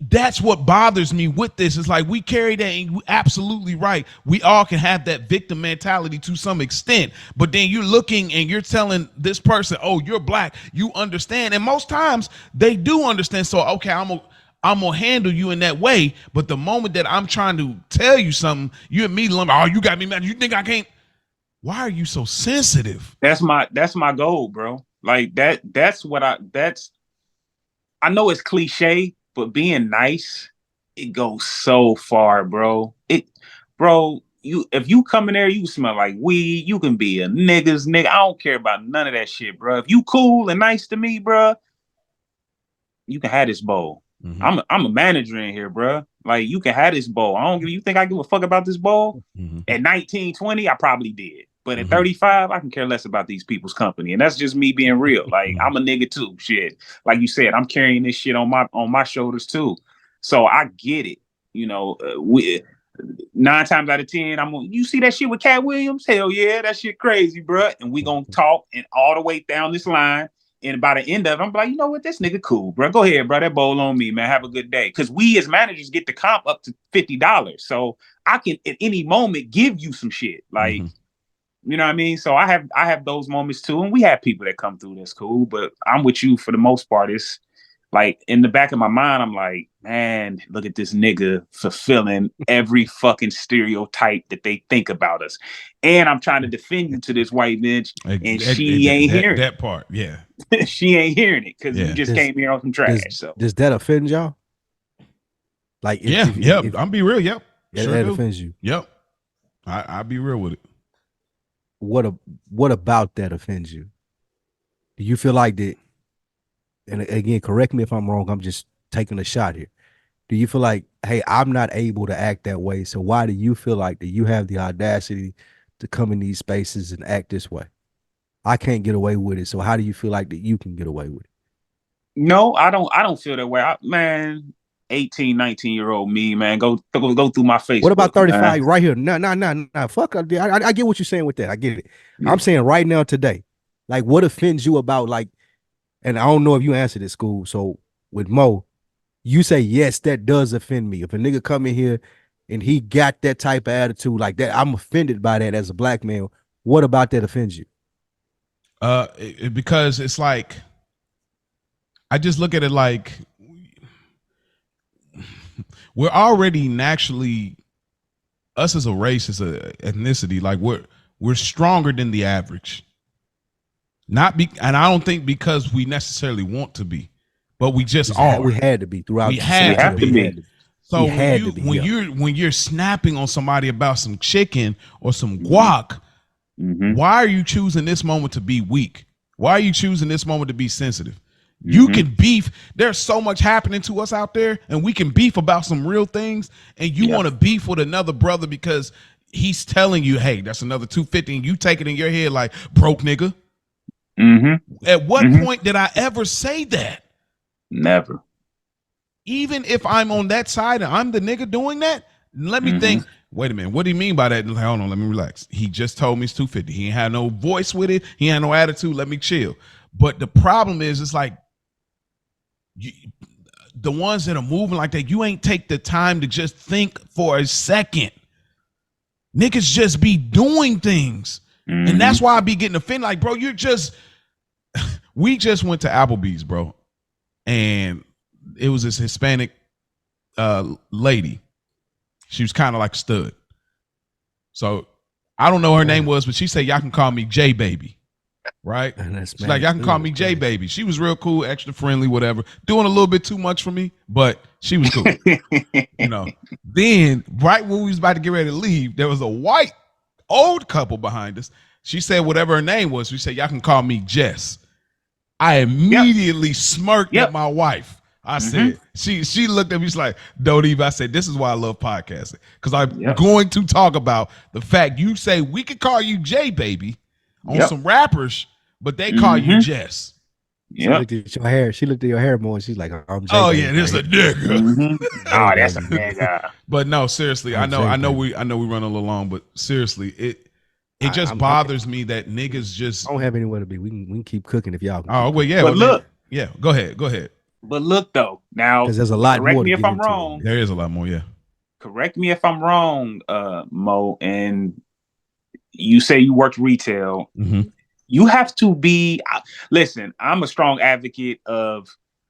S2: That's what bothers me with this. It's like we carry that, and you're absolutely right. We all can have that victim mentality to some extent, but then you're looking and you're telling this person, "Oh, you're black. You understand." And most times they do understand. So, okay, I'm gonna handle you in that way. But the moment that I'm trying to tell you something, you immediately, oh, you got me mad. You think I can't? Why are you so sensitive?
S3: That's my goal, bro. Like that's I know it's cliche, but being nice, it goes so far, bro. If you come in there, you smell like weed. You can be a nigga's nigga. I don't care about none of that shit, bro. If you cool and nice to me, bro, you can have this bowl. I'm a manager in here, bro. Like, you can have this bowl. You think I give a fuck about this bowl? At 19, 20, I probably did. But at 35, I can care less about these people's company. And that's just me being real. Like, I'm a nigga too. Shit. Like you said, I'm carrying this shit on my shoulders too. So I get it. You know, 9 times out of 10, you see that shit with Katt Williams? Hell yeah, that shit crazy, bro. And we gonna talk and all the way down this line. And by the end of it, I'm like, you know what? This nigga cool, bro. Go ahead, bro. That bowl on me, man. Have a good day. Because we as managers get the comp up to $50. So I can at any moment give you some shit. Like, you know what I mean? So I have those moments too. And we have people that come through that's cool. But I'm with you for the most part. It's like in the back of my mind, I'm like, man, look at this nigga fulfilling every fucking stereotype that they think about us. And I'm trying to defend you to this white bitch, and she ain't hearing
S2: that part. Yeah.
S3: She ain't hearing it because you just came here on some trash. So
S4: does that offend y'all? Like,
S2: if I'm be real. Yep.
S4: Yeah, sure that offends you.
S2: Yep. I'll be real with it.
S4: What about that offends you? Do you feel like that? And again, correct me if I'm wrong. I'm just taking a shot here. Do you feel like, hey, I'm not able to act that way, so why do you feel like that you have the audacity to come in these spaces and act this way? I can't get away with it, so how do you feel like that you can get away with it?
S3: No, I don't feel that way. Man, 18, 19-year-old me, man, go through my Facebook.
S4: What about 35 right here? No. Fuck. I get what you're saying with that. I get it. Yeah. I'm saying right now today, like, what offends you about, like, and I don't know if you answered it, Skool. So with Mo, you say, yes, that does offend me. If a nigga come in here and he got that type of attitude like that, I'm offended by that as a black man. What about that offends you?
S2: Because it's like, I just look at it like we're already naturally, us as a race, as a ethnicity, like we're stronger than the average. And I don't think because we necessarily want to be, but we just are.
S4: We had to be throughout.
S2: We had to be. So when you're snapping on somebody about some chicken or some guac, why are you choosing this moment to be weak? Why are you choosing this moment to be sensitive? You can beef. There's so much happening to us out there, and we can beef about some real things. And you want to beef with another brother because he's telling you, "Hey, that's another 250," and you take it in your head like broke nigga. At what point did I ever say that?
S3: Never.
S2: Even if I'm on that side and I'm the nigga doing that, let me think, wait a minute, what do you mean by that? Like, hold on, let me relax. He just told me it's 250. He ain't had no voice with it. He had no attitude. Let me chill. But the problem is, it's like the ones that are moving like that, you ain't take the time to just think for a second. Niggas just be doing things. And that's why I be getting offended. Like, bro, we just went to Applebee's, bro. And it was this Hispanic lady. She was kind of like a stud. So I don't know her name was, but she said, y'all can call me J Baby. right? She's like, y'all can call me J Baby. She was real cool, extra friendly, whatever. Doing a little bit too much for me, but she was cool. You know. Then, right when we was about to get ready to leave, there was a white old couple behind us. She said whatever her name was. We said, y'all can call me Jess. I immediately smirked at my wife. I said, she looked at me, she's like, don't even. I said, this is why I love podcasting. Because I'm going to talk about the fact you say we could call you J Baby on some rappers, but they call you Jess.
S4: She looked at your hair. She looked at your hair more and she's like, I'm J
S2: oh
S4: Baby,
S2: yeah, this a nigga.
S3: Oh, that's a nigga.
S2: But no, seriously, I know we run a little long, but seriously, it just bothers me that niggas just
S4: I don't have anywhere to be. We can keep cooking if y'all.
S2: Oh well, yeah.
S3: But look,
S2: go ahead.
S3: But look though, now
S4: because there's a lot more.
S3: Correct me if I'm wrong.
S2: There is a lot more. Yeah.
S3: Correct me if I'm wrong, Mo. And you say you worked retail. You have to be. Listen, I'm a strong advocate of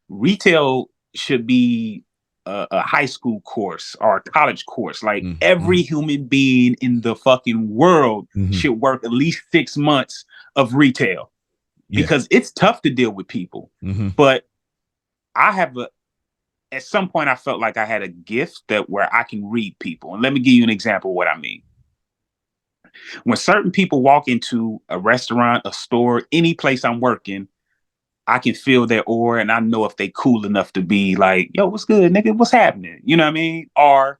S3: retail should be a high school course or a college course. Like every human being in the fucking world should work at least 6 months of retail because it's tough to deal with people. But I have at some point I felt like I had a gift where I can read people. And let me give you an example of what I mean. When certain people walk into a restaurant, a store, any place I'm working, I can feel their aura and I know if they cool enough to be like, yo, what's good, nigga? What's happening? You know what I mean? Or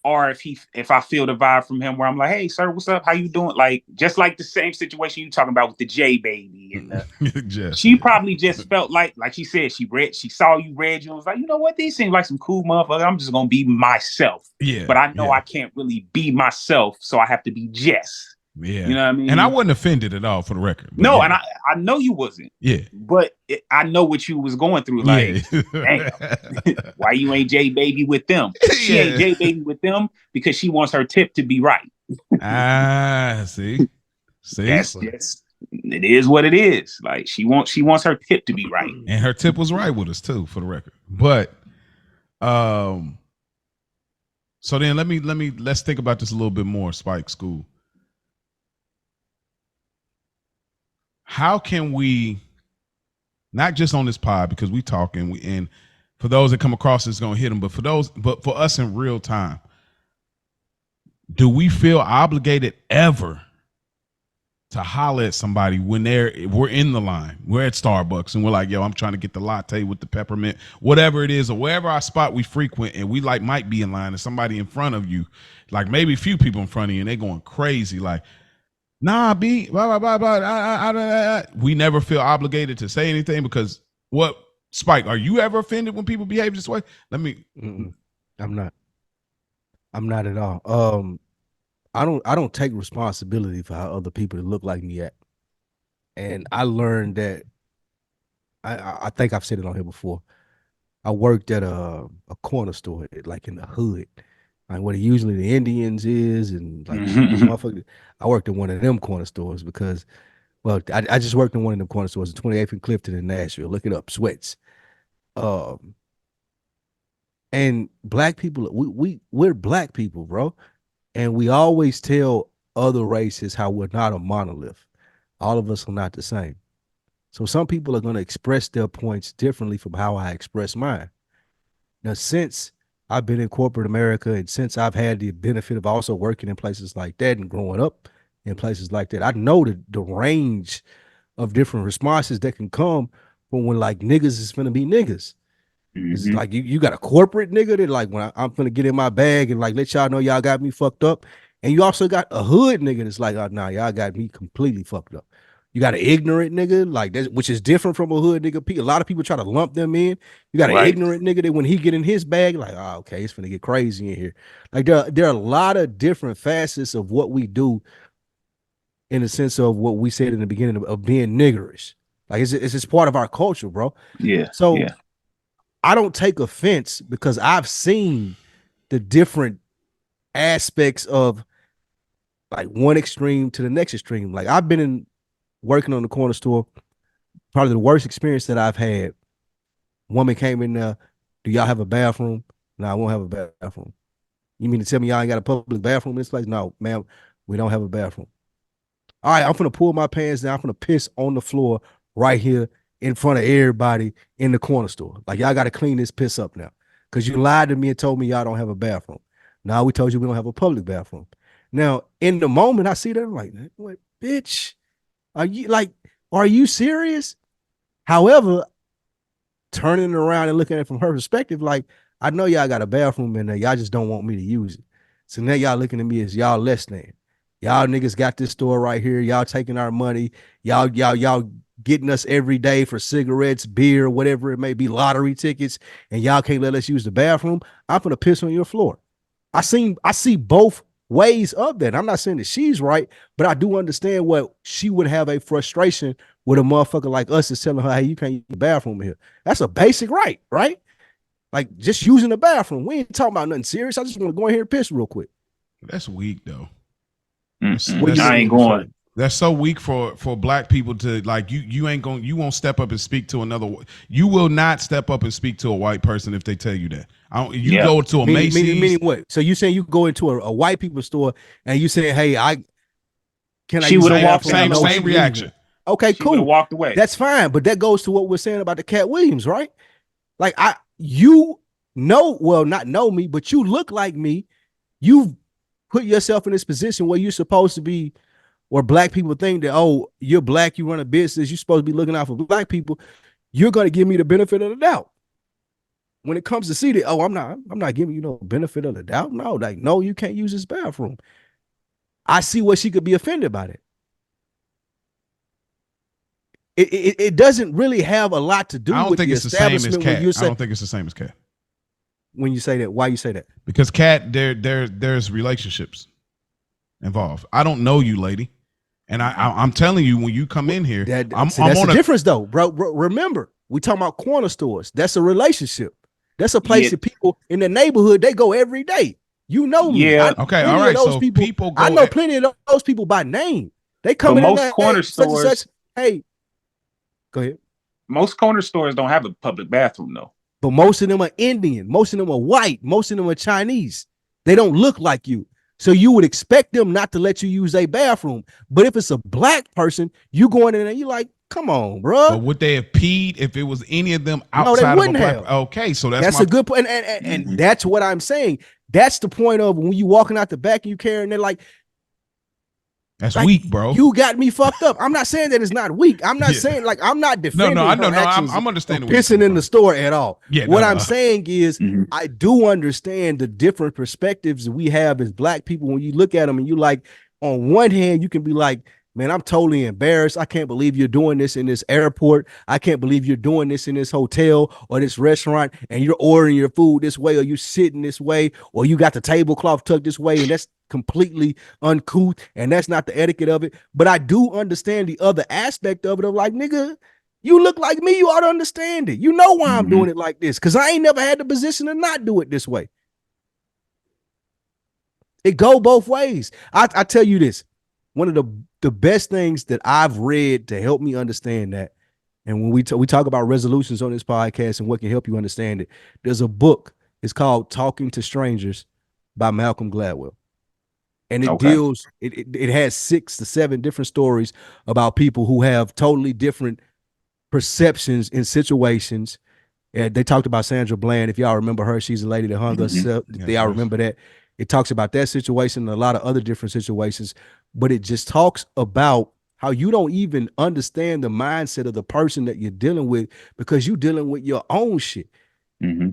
S3: if I feel the vibe from him where I'm like, hey, sir, what's up? How you doing? Like, just like the same situation you talking about with the J Baby. And she probably just felt like she said, she saw you, read you, and was like, you know what? These seem like some cool motherfuckers. I'm just going to be myself.
S2: Yeah.
S3: But I know I can't really be myself, so I have to be Jess.
S2: Yeah.
S3: You know what I mean?
S2: And I wasn't offended at all for the record.
S3: No, and I know you wasn't.
S2: Yeah.
S3: But I know what you was going through. Like, damn, why you ain't J Baby with them? She ain't J Baby with them because she wants her tip to be right.
S2: See?
S3: Yes. It is what it is. Like she wants her tip to be right.
S2: And her tip was right with us too, for the record. But so then let's think about this a little bit more, Spike Skool. How can we, not just on this pod because we talking, and for those that come across, it's gonna hit them. But for us in real time, do we feel obligated ever to holler at somebody when we're in the line, we're at Starbucks, and we're like, yo, I'm trying to get the latte with the peppermint, whatever it is, or wherever our spot we frequent, and we might be in line, and somebody in front of you, like maybe a few people in front of you, and they going crazy, like. Nah, B, blah, blah, blah, blah. We never feel obligated to say anything because what, Spike, are you ever offended when people behave this way?
S4: I'm not at all. I don't take responsibility for how other people look like me act. And I learned that I think I've said it on here before. I worked at a corner store, like in the hood. Like what usually the Indians is, and like I worked in one of them corner stores because, well, I just worked in one of them corner stores, 28th and Clifton in Nashville. Look it up, Sweats. And black people, we're black people, bro, and we always tell other races how we're not a monolith. All of us are not the same. So some people are going to express their points differently from how I express mine. Now, since I've been in corporate America, and since I've had the benefit of also working in places like that and growing up in places like that, I know the range of different responses that can come from when like niggas is finna be niggas. It's like you got a corporate nigga that like when I'm finna get in my bag and like let y'all know y'all got me fucked up, and you also got a hood nigga that's like, oh nah, y'all got me completely fucked up. You got an ignorant nigga like that, which is different from a hood nigga. A lot of people try to lump them in. You got an ignorant nigga that when he get in his bag, like, oh, okay, it's finna get crazy in here. Like there are a lot of different facets of what we do in the sense of what we said in the beginning of being niggerish. Like it's just part of our culture, bro.
S3: Yeah.
S4: So I don't take offense because I've seen the different aspects of like one extreme to the next extreme. Like I've been working on the corner store, probably the worst experience that I've had. Woman came in there, do y'all have a bathroom? No, I won't have a bathroom. You mean to tell me y'all ain't got a public bathroom in this place? No, ma'am, we don't have a bathroom. all right, I'm gonna pull my pants down. I'm gonna piss on the floor right here in front of everybody in the corner store. Like, y'all got to clean this piss up now, because you lied to me and told me y'all don't have a bathroom. Now we told you we don't have a public bathroom. Now, in the moment, I see that, I'm like, what, bitch? Are you serious? However, turning around and looking at it from her perspective, like, I know y'all got a bathroom in there. Y'all just don't want me to use it. So now y'all looking at me as y'all less than. Y'all niggas got this store right here. Y'all taking our money. Y'all getting us every day for cigarettes, beer, whatever it may be, lottery tickets, and y'all can't let us use the bathroom. I'm gonna piss on your floor. I see both ways of that. I'm not saying that she's right, but I do understand what she would have a frustration with a motherfucker like us is telling her, hey, you can't use the bathroom here. That's a basic right? Like, just using the bathroom. We ain't talking about nothing serious. I just want to go in here and piss real quick.
S2: That's weak though.
S3: I ain't going.
S2: That's so weak for black people to, like, you won't step up and speak to another. You will not step up and speak to a white person if they tell you that. Go to a Macy's.
S4: Meaning what? So you saying you go into a white people store and you say, hey,
S3: she would have walked
S2: same reaction.
S4: Okay,
S3: she
S4: cool.
S3: Walked away.
S4: That's fine, but that goes to what we're saying about the Katt Williams, right? Like, not know me, but you look like me. You've put yourself in this position where you're supposed to be, or black people think that, oh, you're black, you run a business, you're supposed to be looking out for black people. You're going to give me the benefit of the doubt. When it comes to see that, oh, I'm not giving you no benefit of the doubt. No, like, no, you can't use this bathroom. I see where she could be offended by that. It doesn't really have a lot to do with the establishment.
S2: I don't think it's the same as Katt.
S4: When you say that, why you say that?
S2: Because Katt, there's relationships involved. I don't know you, lady, and I'm telling you, when you come in here, that's the difference, though, bro. Remember, we talking about corner stores. That's a relationship. That's a place that people in the neighborhood, they go every day. You know me.
S3: Yeah.
S2: Okay. All right. So people go.
S4: I know plenty of those people by name. They come in
S3: most corner stores.
S4: Such, hey, go ahead.
S3: Most corner stores don't have a public bathroom, though.
S4: But most of them are Indian. Most of them are white. Most of them are Chinese. They don't look like you. So you would expect them not to let you use a bathroom. But if it's a black person, you going in there, you like, come on, bro.
S2: But would they have peed if it was any of them outside of a black? Okay, so that's
S4: a good point. And that's what I'm saying. That's the point of when you walking out the back and you carrying it, like,
S2: that's weak, bro.
S4: You got me fucked up. I'm not saying that it's not weak. I'm not saying, like, I'm not defending.
S2: No, I know. I'm understanding
S4: pissing in the store at all.
S2: Yeah.
S4: What I'm saying is, I do understand the different perspectives we have as black people. When you look at them and you like, on one hand, you can be like, man, I'm totally embarrassed. I can't believe you're doing this in this airport. I can't believe you're doing this in this hotel or this restaurant, and you're ordering your food this way, or you sitting this way, or you got the tablecloth tucked this way, and that's completely uncouth, and that's not the etiquette of it. But I do understand the other aspect of it, of like, nigga, you look like me, you ought to understand it. You know why I'm doing it like this, because I ain't never had the position to not do it this way. It go both ways. I tell you this, one of the best things that I've read to help me understand that, and when we talk about resolutions on this podcast and what can help you understand it, there's a book. It's called Talking to Strangers by Malcolm Gladwell. And it deals, it has 6 to 7 different stories about people who have totally different perceptions in situations. And they talked about Sandra Bland. If y'all remember her, she's a lady that hung herself. Y'all remember that. It talks about that situation and a lot of other different situations, but it just talks about how you don't even understand the mindset of the person that you're dealing with, because you're dealing with your own shit.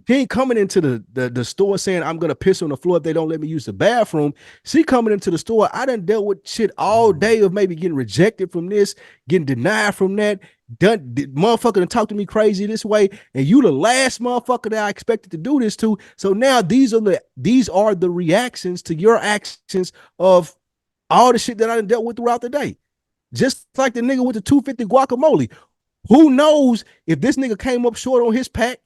S4: He ain't coming into the store saying, I'm going to piss on the floor if they don't let me use the bathroom. She coming into the store, I done dealt with shit all day of maybe getting rejected from this, getting denied from that, motherfucker done talk to me crazy this way, and you the last motherfucker that I expected to do this to. So now these are the reactions to your actions of all the shit that I done dealt with throughout the day. Just like the nigga with the $2.50 guacamole. Who knows if this nigga came up short on his pack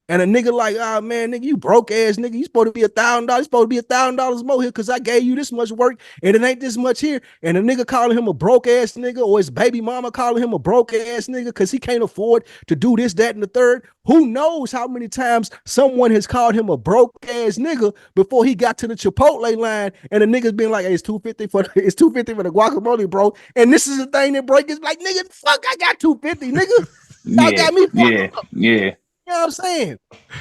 S4: And a nigga like, ah, man, nigga, you broke ass nigga. You supposed to be $1,000. You supposed to be $1,000 more here because I gave you this much work and it ain't this much here. And a nigga calling him a broke ass nigga, or his baby mama calling him a broke ass nigga because he can't afford to do this, that, and the third. Who knows how many times someone has called him a broke ass nigga before he got to the Chipotle line, and the nigga's been like, hey, it's $250 for the guacamole, bro. And this is the thing that break is like, nigga, fuck, I got $250, nigga. Y'all got me fucked up.
S3: Yeah.
S4: You know what I'm saying?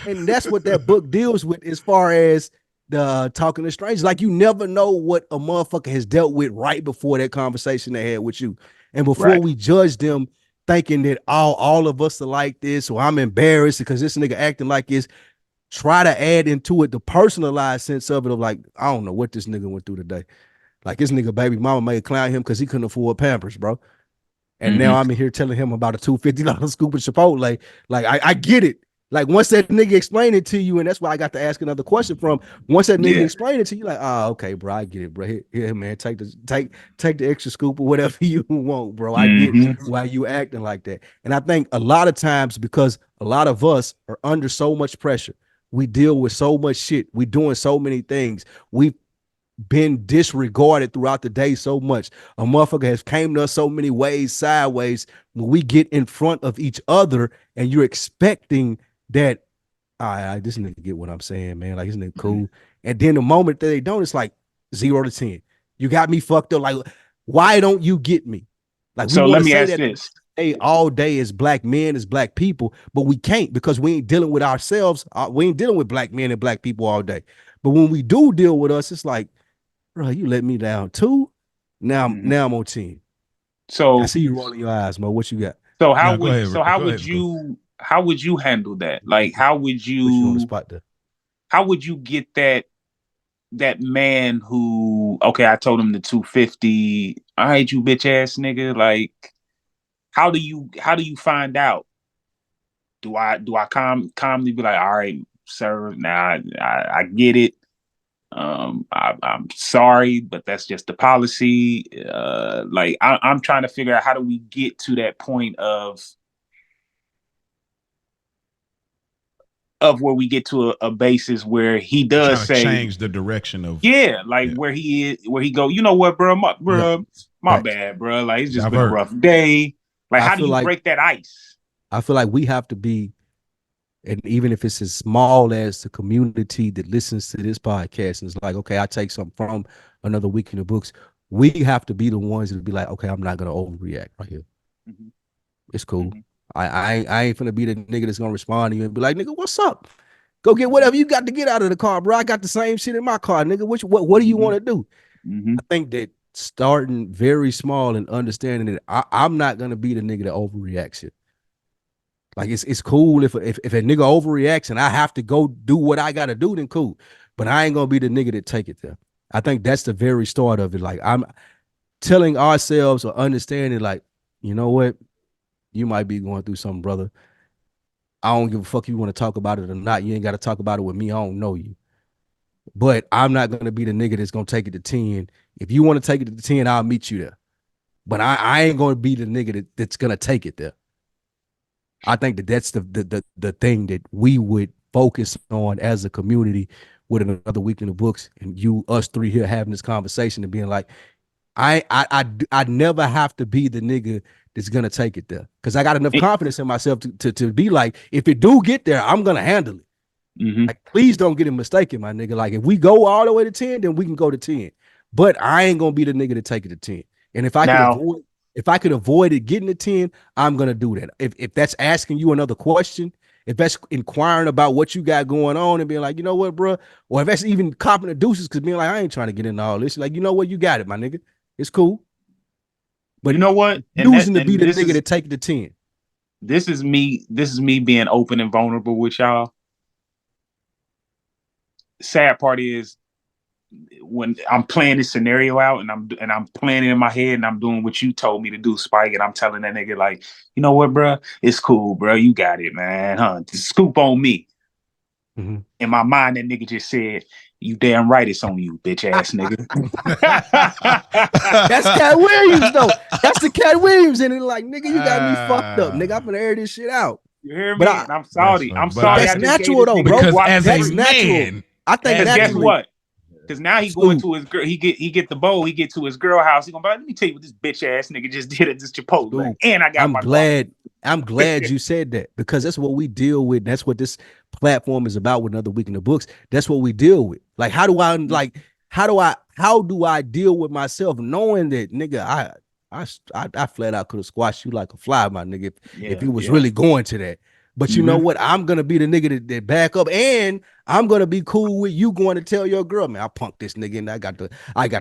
S4: And that's what that book deals with as far as the talking to strangers. Like, you never know what a motherfucker has dealt with right before that conversation they had with you. And before we judge them thinking that all of us are like this, or I'm embarrassed because this nigga acting like this, try to add into it the personalized sense of it of like, I don't know what this nigga went through today. Like, this nigga baby mama may clown him because he couldn't afford Pampers, bro. And now I'm in here telling him about a $250 scoop of Chipotle. Like, I get it. Like, once that nigga explained it to you, and that's why I got to ask another question from. Once that nigga explained it to you, like, okay, bro, I get it, bro. Here, man, take the extra scoop or whatever you want, bro. I get why you acting like that. And I think a lot of times, because a lot of us are under so much pressure, we deal with so much shit, we doing so many things, we've been disregarded throughout the day so much. A motherfucker has came to us so many ways sideways. When we get in front of each other and you're expecting that, all right, this nigga get what I'm saying, man. Like, this nigga cool. And then the moment that they don't, it's like 0 to 10. You got me fucked up. Like, why don't you get me? Like,
S3: so let me ask this.
S4: All day as black men, as black people, but we can't because we ain't dealing with ourselves. We ain't dealing with black men and black people all day. But when we do deal with us, it's like, bro, you let me down too. Now I'm on 10.
S3: So
S4: I see you rolling your eyes, Mo. What you got?
S3: So how would you handle that? Like, how would you get that man who, okay, I told him the 250. All right, you bitch ass nigga. Like, how do you find out? Do I calmly be like, all right, sir, now I get it. I'm sorry, but that's just the policy. Like, I'm trying to figure out, how do we get to that point of where we get to a basis where he does say
S2: change the direction of
S3: where he go, you know what, bro, my bad, bro. Like, it's just been a rough day. Like, how do you break that ice?
S4: I feel like we have to be. And even if it's as small as the community that listens to this podcast and it's like, okay, I take something from another week in the books, we have to be the ones that be like, okay, I'm not gonna overreact right here. It's cool. I ain't finna be the nigga that's gonna respond to you and be like, nigga, what's up? Go get whatever you got to get out of the car, bro. I got the same shit in my car, nigga. What do you want to do? I think that starting very small and understanding that I'm not gonna be the nigga that overreacts it. Like, it's cool if a nigga overreacts and I have to go do what I gotta do, then cool. But I ain't gonna be the nigga that take it there. I think that's the very start of it. Like, I'm telling ourselves or understanding, like, you know what, you might be going through something, brother. I don't give a fuck if you want to talk about it or not. You ain't got to talk about it with me. I don't know you. But I'm not gonna be the nigga that's gonna take it to 10. If you want to take it to 10, I'll meet you there. But I ain't gonna be the nigga that's gonna take it there. I think that's the thing that we would focus on as a community with another week in the books, and us three here having this conversation and being like, I never have to be the nigga that's gonna take it there, because I got enough confidence in myself to be like, if it do get there, I'm gonna handle it. Like, please don't get it mistaken, my nigga. Like, if we go all the way to 10, then we can go to 10. But I ain't gonna be the nigga to take it to 10. And if I could avoid it getting to 10, I'm gonna do that. If that's asking you another question, if that's inquiring about what you got going on and being like, you know what, bro, or if that's even copping the deuces because being like, I ain't trying to get into all this. Like, you know what, you got it, my nigga. It's cool. But
S3: you know what?
S4: Using to be the nigga to take it to 10.
S3: This is me being open and vulnerable with y'all. Sad part is, when I'm playing this scenario out and I'm playing it in my head and I'm doing what you told me to do, Spike, and I'm telling that nigga, like, you know what, bro, it's cool, bro, you got it, man, huh? Just scoop on me. In my mind, that nigga just said, you damn right, it's on you, bitch ass nigga.
S4: That's Katt Williams, though. That's the Katt Williams, and it's like, nigga, you got me fucked up, nigga. I'm gonna air this shit out.
S3: You hear me?
S4: But
S3: I'm sorry. I'm
S2: but
S3: sorry.
S4: that's natural though, bro.
S2: Because
S4: That's
S2: as a
S4: natural.
S2: man,
S4: I think
S3: Because guess
S4: naturally,
S3: what? Because now he going to his girl. He get the bowl. He get to his girl house. He gonna be like, let me tell you what this bitch ass nigga just did at this Chipotle.
S4: Skool,
S3: And I got
S4: I'm
S3: my
S4: glad. I'm glad you said that, because that's what we deal with. That's what this platform is about with Another Week in the Books. That's what we deal with. Like, how do I deal with myself knowing that, nigga, I flat out could have squashed you like a fly, my nigga, if it was really going to that. But you know what? I'm gonna be the nigga that back up, and I'm gonna be cool with you going to tell your girl, man, I punked this nigga, and I got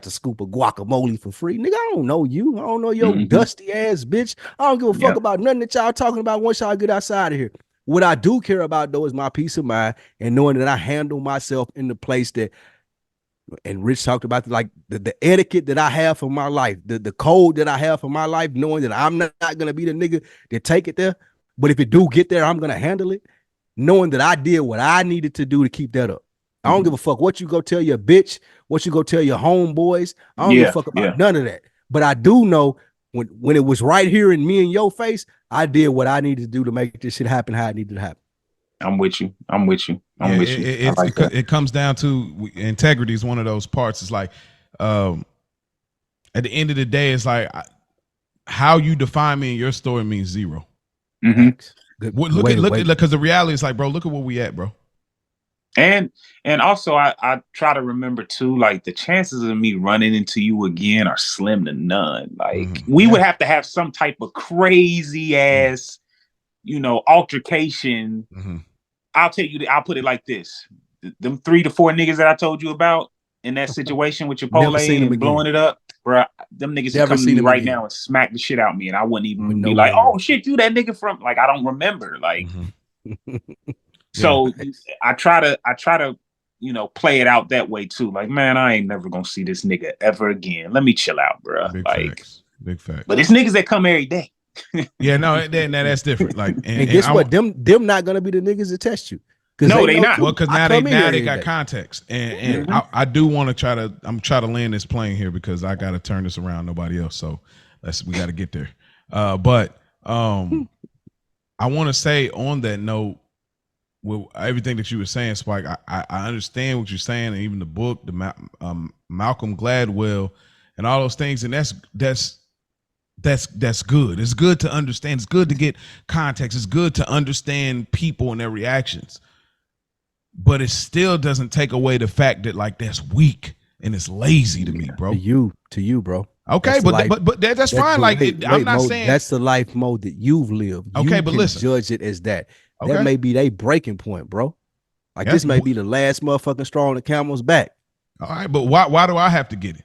S4: to scoop of guacamole for free. Nigga, I don't know you. I don't know your dusty ass bitch. I don't give a fuck about nothing that y'all talking about once y'all get outside of here. What I do care about though is my peace of mind and knowing that I handle myself in the place that, and Rich talked about the etiquette that I have for my life, the code that I have for my life, knowing that I'm not gonna be the nigga that take it there. But if it do get there, I'm gonna handle it, knowing that I did what I needed to do to keep that up. I don't give a fuck what you go tell your bitch, what you go tell your homeboys. I don't give a fuck about none of that. But I do know when it was right here in me and your face, I did what I needed to do to make this shit happen how it needed to happen.
S3: I'm with you.
S2: It comes down to integrity is one of those parts. It's like at the end of the day, it's like how you define me in your story means zero. Look at because the reality is like, bro, look at where we at, bro.
S3: And also I try to remember too, like the chances of me running into you again are slim to none. Like we would have to have some type of crazy ass, altercation. I'll put it like this: them 3 to 4 niggas that I told you about in that situation with Chipotle and blowing it up, bro. Them niggas would come to me right now and smack the shit out of me, and I wouldn't even be like, "Oh shit, you that nigga from?" Like I don't remember. Like, so I try to, play it out that way too. Like, man, I ain't never gonna see this nigga ever again. Let me chill out, bro.
S2: Big facts.
S3: But it's niggas that come every day.
S2: That's different. Like,
S4: and guess what? Them not gonna be the niggas that test you.
S3: No, they not.
S2: Well, because now they got context, and I do want to try to land this plane here because I got to turn this around. Nobody else, so we got to get there. But I want to say on that note, with everything that you were saying, Spike, I understand what you're saying, and even the book, the Malcolm Gladwell, and all those things, and that's good. It's good to understand. It's good to get context. It's good to understand people and their reactions. But it still doesn't take away the fact that like that's weak and it's lazy to me, bro.
S4: To you, bro.
S2: Okay, but that's fine. Like I'm not saying
S4: that's the life mode that you've lived.
S2: Okay, but listen,
S4: judge it as that.
S2: Okay.
S4: That may be their breaking point, bro. Like this may be the last motherfucking straw on the camel's back.
S2: All right, but why do I have to get it?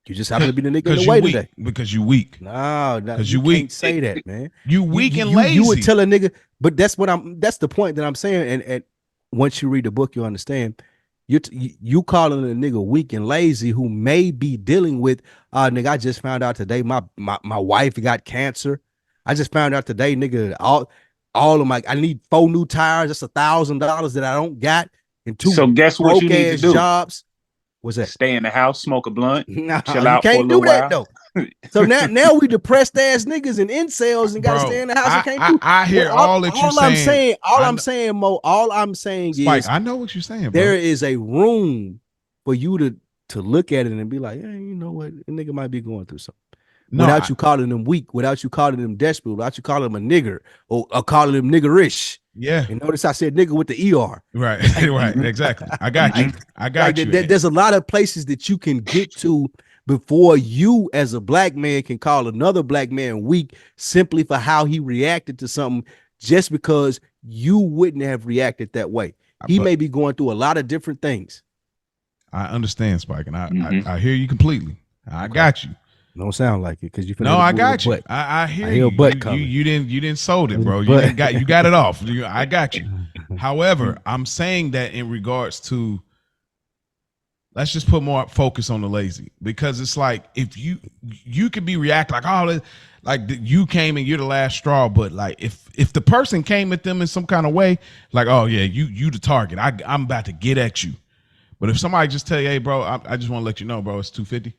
S4: You just happen to be the nigga in the way today.
S2: Because you weak.
S4: No, because you weak. Can't say that, man.
S2: You weak and lazy.
S4: You would tell a nigga, but that's the point that I'm saying. And once you read the book, you understand. You calling a nigga weak and lazy who may be dealing with, nigga, I just found out today my wife got cancer. I just found out today, nigga, all of my, I need 4 new tires. That's $1,000 that I don't got. And 2
S3: so guess what you need to do?
S4: Jobs. What's that?
S3: Stay in the house, smoke a blunt, chill
S4: you
S3: out
S4: can't
S3: for a
S4: do that
S3: while.
S4: though. So now we depressed ass niggas and incels and gotta stay in the house and can't do.
S2: I hear all that you're saying.
S4: I'm saying, Mo, all I'm saying
S2: Spike,
S4: is
S2: I know what you're saying, bro.
S4: There is a room for you to look at it and be like, hey, you know what? The nigga might be going through something. Without you calling them weak, without you calling them desperate, without you calling them a nigger or calling them niggerish.
S2: Yeah.
S4: And notice I said nigga with the ER.
S2: Right. Right. Exactly. I got you.
S4: There's a lot of places that you can get to before you as a black man can call another black man weak simply for how he reacted to something just because you wouldn't have reacted that way. He may be going through a lot of different things.
S2: I understand, Spike, and I hear you completely. I got you.
S4: Don't sound like it because you.
S2: No, I got you. I hear you. You didn't sold it, bro. You got it off. I got you. However, I'm saying that in regards to, let's just put more focus on the lazy, because it's like if you could be reacting like all this, like you came and you're the last straw, but like if the person came at them in some kind of way, like, oh yeah, you the target. I'm about to get at you. But if somebody just tell you, hey bro, I just want to let you know, bro, it's 250.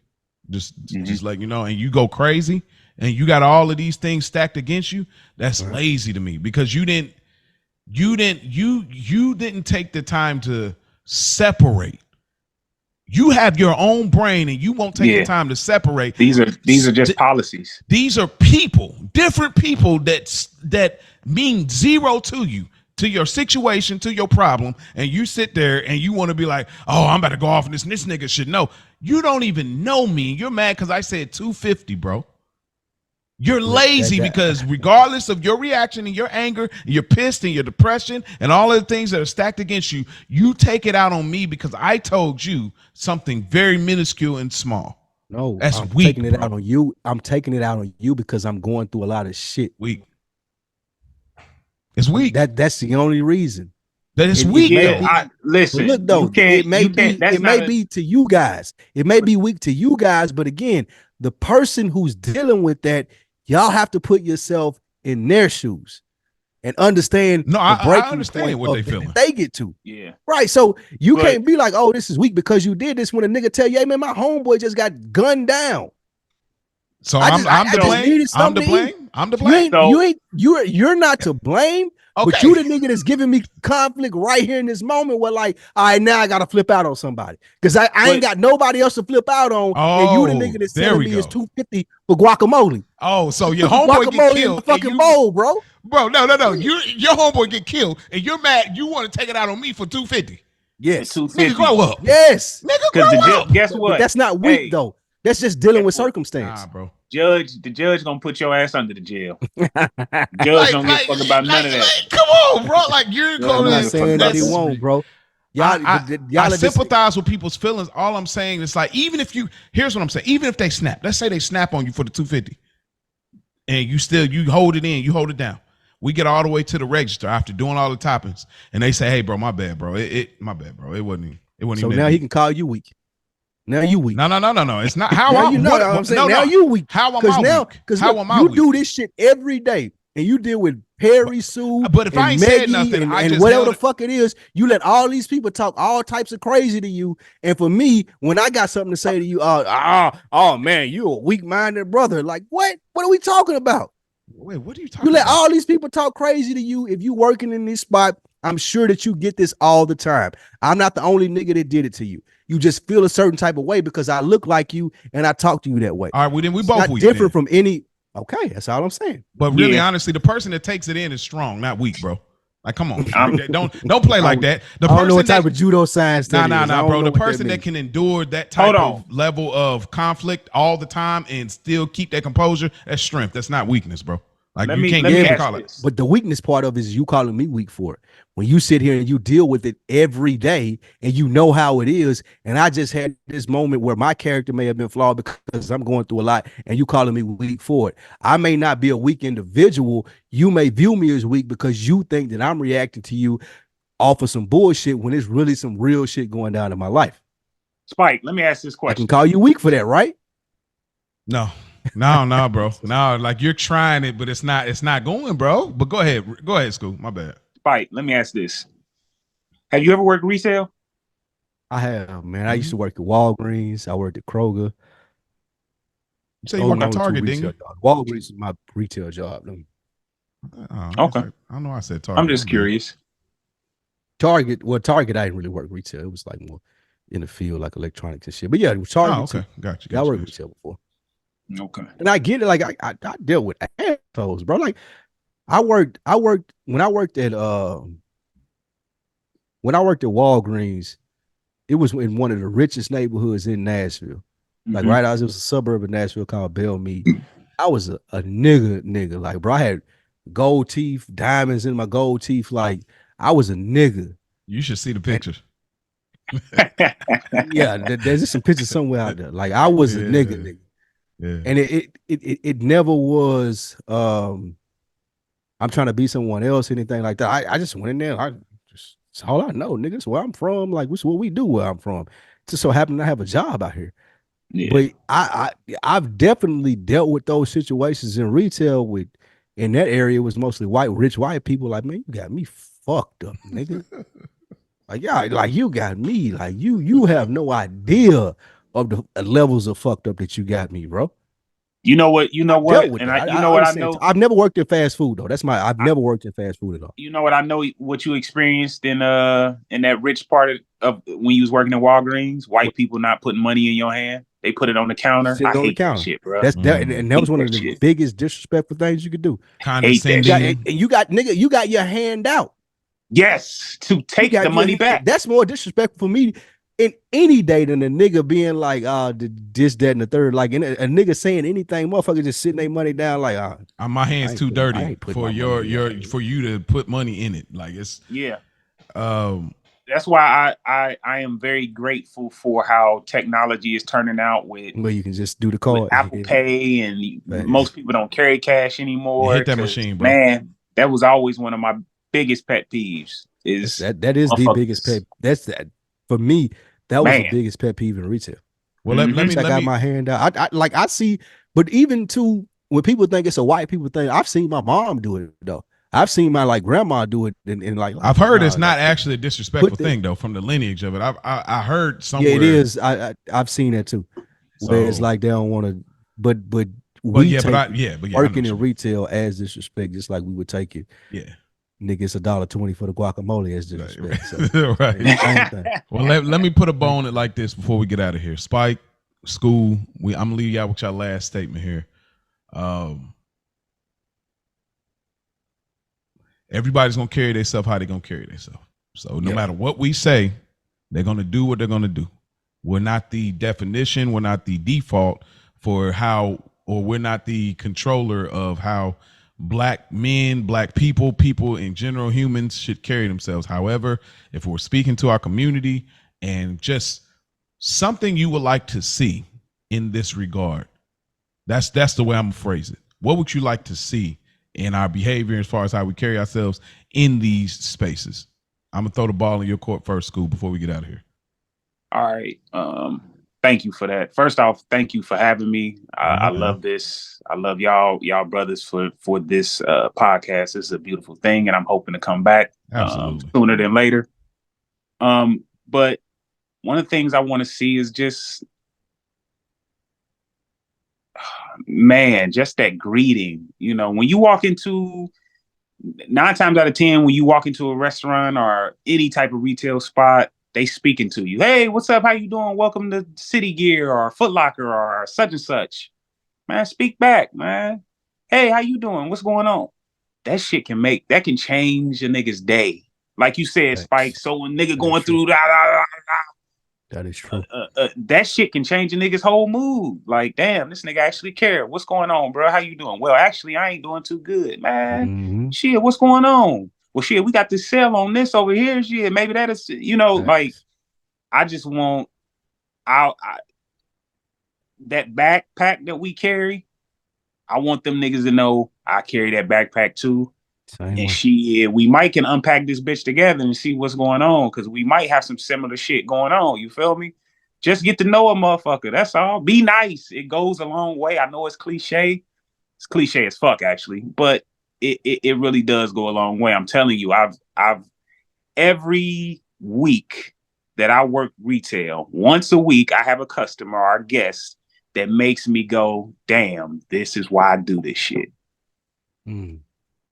S2: Just like, you know, and you go crazy and you got all of these things stacked against you. That's lazy to me, because you didn't take the time to separate. You have your own brain and you won't take the time to separate.
S3: These are just policies.
S2: These are people, different people that mean zero to you, to your situation, to your problem, and you sit there and you want to be like, oh, I'm about to go off on this, and this nigga should know. You don't even know me. You're mad because I said 250, bro. You're lazy because regardless of your reaction and your anger, and you're pissed and your depression and all of the things that are stacked against you, you take it out on me because I told you something very minuscule and small.
S4: No,
S2: that's
S4: I'm
S2: weak,
S4: taking it out on you. I'm taking it out on you because I'm going through a lot of shit.
S2: Weak. It's weak.
S4: That's the only reason.
S2: That is weak.
S3: Listen,
S4: look though, it may be to you guys. It may be weak to you guys, but again, the person who's dealing with that, y'all have to put yourself in their shoes and understand.
S2: No, I understand what they feeling.
S4: They get to.
S3: Yeah.
S4: Right. So you can't be like, oh, this is weak because you did this when a nigga tell you, hey man, my homeboy just got gunned down.
S2: So I'm to blame. I'm to blame.
S4: You're not to blame. Okay. But you the nigga that's giving me conflict right here in this moment where like, all right, now I got to flip out on somebody. Because I ain't got nobody else to flip out on. And you the nigga that's telling me it's 250 for guacamole.
S2: Oh, so your homeboy get killed.
S4: In the fucking bowl, bro.
S2: Bro, no. Your homeboy get killed and you're mad. You want to take it out on me for 250.
S4: Yes.
S2: Nigga, grow up.
S4: Yes.
S2: Nigga, grow up.
S3: Guess what?
S4: But that's not weak, though. That's just dealing with circumstance.
S2: Nah, bro.
S3: The judge gonna put your ass under the jail. Judge don't give a fuck about none of that.
S2: Come on, bro. Like you're
S4: going. I'm not saying that he won't, bro.
S2: I sympathize with people's feelings. All I'm saying is like, here's what I'm saying. Even if they snap, let's say they snap on you for the 250, and you hold it in, you hold it down. We get all the way to the register after doing all the toppings, and they say, "Hey, bro, my bad, bro. My bad, bro. It wasn't even."
S4: So now he can call you weak. Now you weak.
S2: No. It's not how I'm
S4: saying. Now you weak.
S2: How am I weak?
S4: Because you do this shit every day, and you deal with Perry, Sue,
S2: but if I ain't said nothing,
S4: and whatever the fuck it is, you let all these people talk all types of crazy to you. And for me, when I got something to say to you, oh man, you a weak-minded brother. Like what? What are we talking about?
S2: Wait, what are you talking
S4: about? You let
S2: about?
S4: all these people talk crazy to you. If you working in this spot, I'm sure that you get this all the time. I'm not the only nigga that did it to you. You just feel a certain type of way because I look like you and I talk to you that way.
S2: All right, we both
S4: weak. Different from any. Okay, that's all I'm saying.
S2: But really, honestly, the person that takes it in is strong, not weak, bro. Like, come on, don't play like that.
S4: I don't know what type of judo science.
S2: Nah, bro. The person that can endure that type of level of conflict all the time and still keep their composure, that's strength. That's not weakness, bro. Like you can't call it.
S4: But the weakness part of it is you calling me weak for it. When you sit here and you deal with it every day and you know how it is, and I just had this moment where my character may have been flawed because I'm going through a lot and you calling me weak for it. I may not be a weak individual. You may view me as weak because you think that I'm reacting to you off of some bullshit when it's really some real shit going down in my life.
S3: Spike, let me ask this question.
S4: I can call you weak for that, right?
S2: No, bro. No, like you're trying it, but it's not going, bro. But go ahead, Skool. My bad.
S3: Spike, let me ask this. Have you ever worked retail?
S4: I have, man. I used to work at Walgreens. I worked at Kroger.
S2: You say you work at Target, didn't you?
S4: Walgreens is my retail job.
S3: Okay.
S2: I don't know. I said Target.
S3: I'm just curious.
S4: Target, I didn't really work retail. It was like more in the field, like electronics and shit. But yeah, it was Target.
S2: Oh, okay. Got you.
S4: I worked retail before.
S3: Okay.
S4: And I get it. Like I dealt with assholes, bro. Like I worked when I worked at Walgreens, it was in one of the richest neighborhoods in Nashville. Like right out, it was a suburb of Nashville called Bellmead. I was a nigga. Like, bro, I had gold teeth, diamonds in my gold teeth. Like, I was a nigga.
S2: You should see the pictures.
S4: Yeah, there's just some pictures somewhere out there. Like, I was a nigga. Yeah. And it never was I'm trying to be someone else, anything like that. I just went in there. It's all I know, nigga. It's where I'm from. Like, this is what we do where I'm from. Just so happened I have a job out here. Yeah. But I've definitely dealt with those situations in retail in that area. It was mostly rich white people. Like, man, you got me fucked up, nigga. Like, yeah, like you got me. Like you have no idea of the levels of fucked up that you got me, bro.
S3: You know what? You know what? And you know what I know.
S4: I've never worked in fast food though. I've never worked in fast food at all.
S3: You know what I know? What you experienced in that rich part of when you was working in Walgreens, white people not putting money in your hand. They put it on the counter. I hate that shit, bro.
S4: And that was one of the biggest disrespectful things you could do.
S2: Condescending.
S4: And you got your hand out.
S3: Yes, to take the money back.
S4: That's more disrespectful for me in any day than a nigga being like, this, that, and the third. Like a nigga saying anything, motherfucker just sitting their money down like,
S2: my hand's too dirty for for you to put money in it. Like it's
S3: that's why I am very grateful for how technology is turning out with
S4: where you can just do the card,
S3: Apple Pay, and most people don't carry cash anymore.
S2: Hit that machine, bro.
S3: Man, that was always one of my biggest pet peeves. Is
S4: that is the biggest pet? That's that for me. That was the biggest pet peeve in retail.
S2: Well, let me
S4: got my hand out. I see, but even too when people think it's a white people thing, I've seen my mom do it though. I've seen my grandma do it, and
S2: I've heard it's not actually a disrespectful thing though from the lineage of it. I heard somewhere.
S4: Yeah, it is. I've seen that too. Where it's like they don't want to, but working in retail as disrespect, just like we would take it.
S2: Yeah,
S4: nigga, it's $1.20 for the guacamole as disrespect.
S2: Right. So, well, let me put a bow on it like this before we get out of here. Spike, Skool, I'm gonna leave y'all with your last statement here. Everybody's gonna carry themselves how they're gonna carry themselves. So no matter what we say, they're gonna do what they're gonna do. We're not the definition, we're not the default for how, or we're not the controller of how black men, black people in general, humans should carry themselves. However, if we're speaking to our community and just something you would like to see in this regard, that's the way I'm gonna phrase it. What would you like to see in our behavior as far as how we carry ourselves in these spaces? I'm gonna throw the ball in your court first, Skool, before we get out of here.
S3: All right. Thank you for that. First off, thank you for having me. I love this. I love y'all brothers for this podcast. This is a beautiful thing, and I'm hoping to come back sooner than later. But one of the things I want to see is just, man, just that greeting. You know, when you walk into 9 times out of 10, when you walk into a restaurant or any type of retail spot, they speaking to you. Hey, what's up? How you doing? Welcome to City Gear or Foot Locker or such and such. Man, speak back, man. Hey, how you doing? What's going on? That shit can change a nigga's day. Like you said, Spike. So when nigga going through
S4: that is true.
S3: That shit can change a nigga's whole mood. Like, damn, this nigga actually care. What's going on, bro? How you doing? Well, actually, I ain't doing too good, man. Shit, what's going on? Well, shit, we got this sale on this over here. Shit, maybe that is, like, I just want that backpack that we carry. I want them niggas to know I carry that backpack too. We might can unpack this bitch together and see what's going on, because we might have some similar shit going on. You feel me? Just get to know a motherfucker. That's all. Be nice. It goes a long way. I know it's cliche. It's cliche as fuck, actually, but it really does go a long way. I'm telling you, I've every week that I work retail, once a week, I have a customer or a guest that makes me go, damn, this is why I do this shit.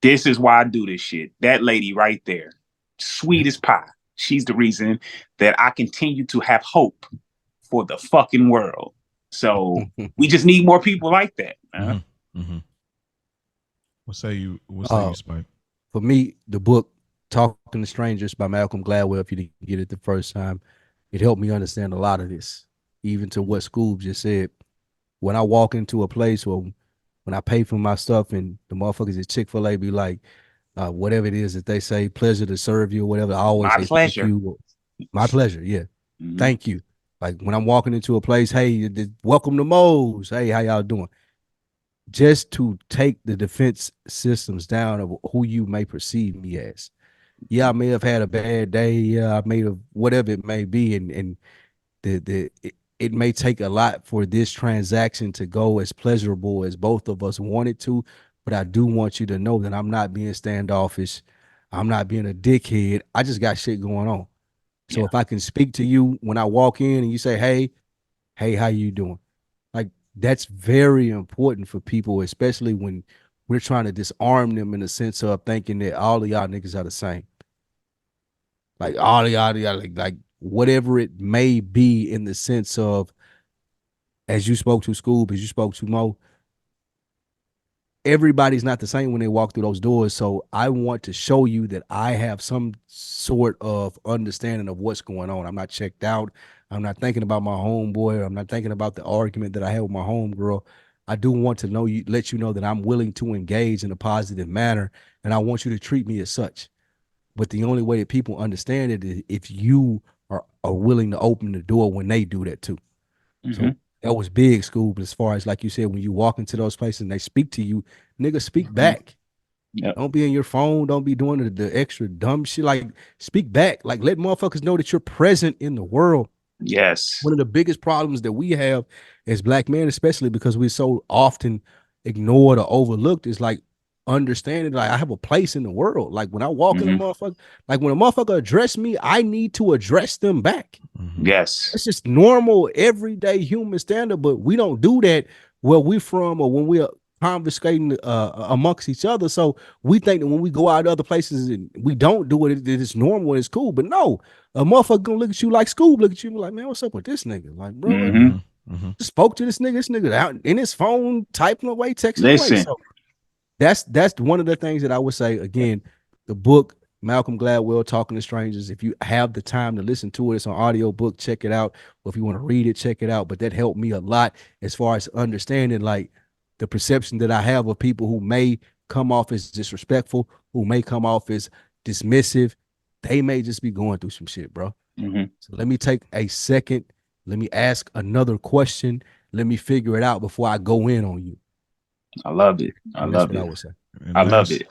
S3: This is why I do this shit. That lady right there, sweet as pie. She's the reason that I continue to have hope for the fucking world. So we just need more people like that.
S2: What say you, Spike?
S4: For me, the book Talking to Strangers by Malcolm Gladwell, if you didn't get it the first time, it helped me understand a lot of this, even to what Skool just said. When I walk into a place, or when I pay for my stuff and the motherfuckers at Chick-fil-A be like, whatever it is that they say, pleasure to serve you or whatever, I always say
S3: pleasure.
S4: Thank you. My pleasure, yeah. Thank you. Like when I'm walking into a place, hey, welcome to Moe's. Hey, how y'all doing? Just to take the defense systems down of who you may perceive me as. Yeah, I may have had a bad day. Yeah, I may have, whatever it may be, and it may take a lot for this transaction to go as pleasurable as both of us want it to, but I do want you to know that I'm not being standoffish. I'm not being a dickhead. I just got shit going on. So if I can speak to you when I walk in and you say, hey, Hey, how you doing? Like that's very important for people, especially when we're trying to disarm them in the sense of thinking that all of y'all niggas are the same. Like all of y'all like whatever it may be in the sense of, as you spoke to Skool, as you spoke to Mo, everybody's not the same when they walk through those doors. So I want to show you that I have some sort of understanding of what's going on. I'm not checked out. I'm not thinking about my homeboy. I'm not thinking about the argument that I had with my homegirl. I do want to know you, let you know that I'm willing to engage in a positive manner, and I want you to treat me as such. But the only way that people understand it is if you are willing to open the door when they do that too. Mm-hmm. So that was big, Skool. But as far as like you said, when you walk into those places and they speak to you, nigga, speak back. Yep. Don't be in your phone. Don't be doing the extra dumb shit. Like speak back. Like let motherfuckers know that you're present in the world.
S3: Yes.
S4: One of the biggest problems that we have as black men, especially because we're so often ignored or overlooked, is like understanding like I have a place in the world. Like when I walk in a motherfucker, like when a motherfucker address me, I need to address them back.
S3: Yes.
S4: It's just normal, everyday human standard, but we don't do that where we're from or when we're conversating amongst each other. So we think that when we go out to other places and we don't do it, it's normal, it's cool. But no, a motherfucker gonna look at you like Skool, look at you like, man, what's up with this nigga? Like, bro, just spoke to this nigga out in his phone, typing away, texting away. So that's one of the things that I would say. Again, the book, Malcolm Gladwell, Talking to Strangers. If you have the time to listen to it, it's on audio book, check it out. Or if you want to read it, check it out. But that helped me a lot as far as understanding like the perception that I have of people who may come off as disrespectful, who may come off as dismissive. They may just be going through some shit, bro. So let me take a second. Let me ask another question. Let me figure it out before I go in on you.
S3: I love it. I love it.
S4: I would say.
S3: I love it.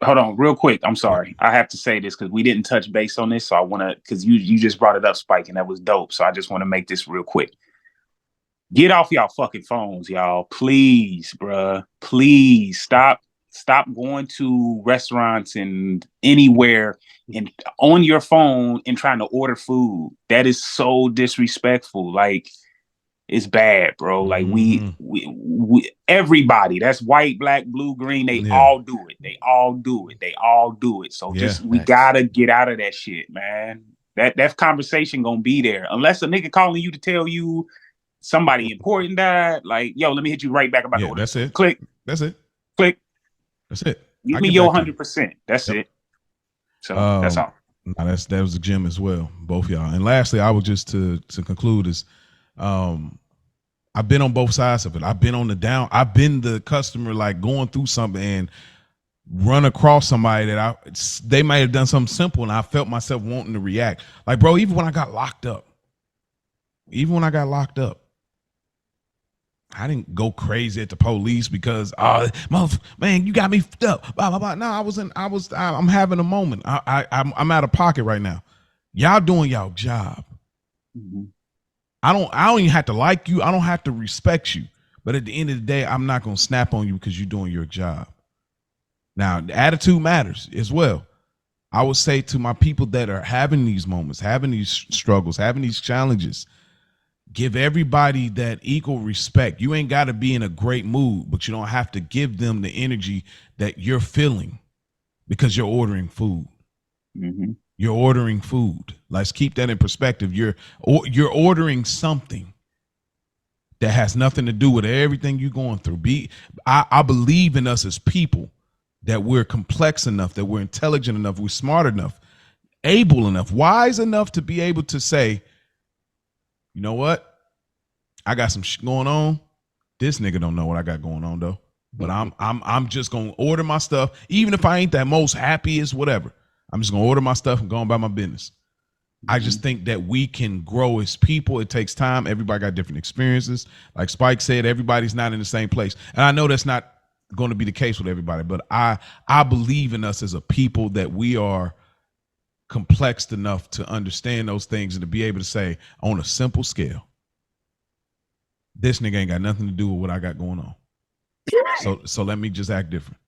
S3: Hold on, real quick. I'm sorry. I have to say this because we didn't touch base on this. So I want to, because you just brought it up, Spike, and that was dope. So I just want to make this real quick. Get off y'all fucking phones, y'all. Please, bruh. Please stop going to restaurants and anywhere and on your phone and trying to order food. That is so disrespectful. Like, it's bad, bro. Like we everybody, that's white, black, blue, green, they all do it. They all do it. They all do it. So just we gotta get out of that shit, man. That conversation gonna be there. Unless a nigga calling you to tell you somebody important died, like, yo, let me hit you right back about the order.
S2: That's it.
S3: Click.
S2: That's it.
S3: Click.
S2: That's it.
S3: Give me your 100%. That's it. So that's all.
S2: That was the gym as well, both y'all. And lastly, I would just to conclude is I've been on both sides of it. I've been on the down. I've been the customer like going through something and run across somebody that they might have done something simple and I felt myself wanting to react. Like, bro, even when I got locked up, I didn't go crazy at the police because man, you got me fucked up. Blah blah blah. No, I'm having a moment. I'm out of pocket right now. Y'all doing y'all job. I don't even have to like you. I don't have to respect you. But at the end of the day, I'm not gonna snap on you because you're doing your job. Now, the attitude matters as well. I would say to my people that are having these moments, having these struggles, having these challenges, give everybody that equal respect. You ain't got to be in a great mood, but you don't have to give them the energy that you're feeling because you're ordering food. You're ordering food. Let's keep that in perspective. You're ordering something that has nothing to do with everything you're going through. I believe in us as people that we're complex enough, that we're intelligent enough, we're smart enough, able enough, wise enough to be able to say, you know what? I got some shit going on. This nigga don't know what I got going on though. But I'm just gonna order my stuff, even if I ain't that most happiest, whatever. I'm just gonna order my stuff and go on by my business. I just think that we can grow as people. It takes time. Everybody got different experiences. Like Spike said, everybody's not in the same place. And I know that's not going to be the case with everybody, but I believe in us as a people that we are complexed enough to understand those things and to be able to say on a simple scale, this nigga ain't got nothing to do with what I got going on. So let me just act different.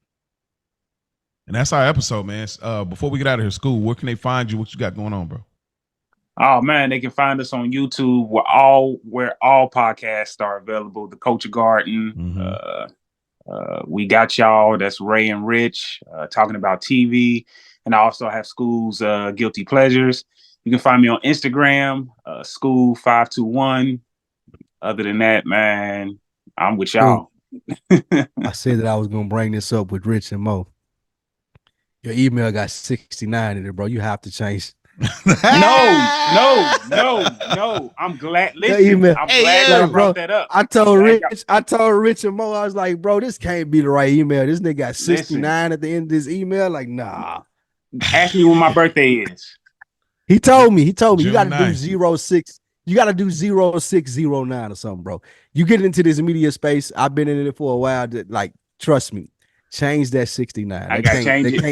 S2: And that's our episode, man. Before we get out of here, Skool, where can they find you? What you got going on, bro?
S3: Oh man, they can find us on YouTube. Where all podcasts are available. The Culture Garden. We got y'all. That's Ray and Rich talking about TV, and I also have Skool's Guilty Pleasures. You can find me on Instagram, Skool521. Other than that, man, I'm with y'all.
S4: I said that I was gonna bring this up with Rich and Mo. Your email got 69 in it, bro. You have to change.
S3: No. I'm glad. Listen, I'm glad you brought that up.
S4: I told Rich and Mo, I was like, bro, this can't be the right email. This nigga got 69 at the end of this email. Like, nah.
S3: Ask me when my birthday is.
S4: He told me you gotta do 06. You gotta do 0609 or something, bro. You get into this media space. I've been in it for a while. Like, trust me, change that 69.
S3: I gotta change it.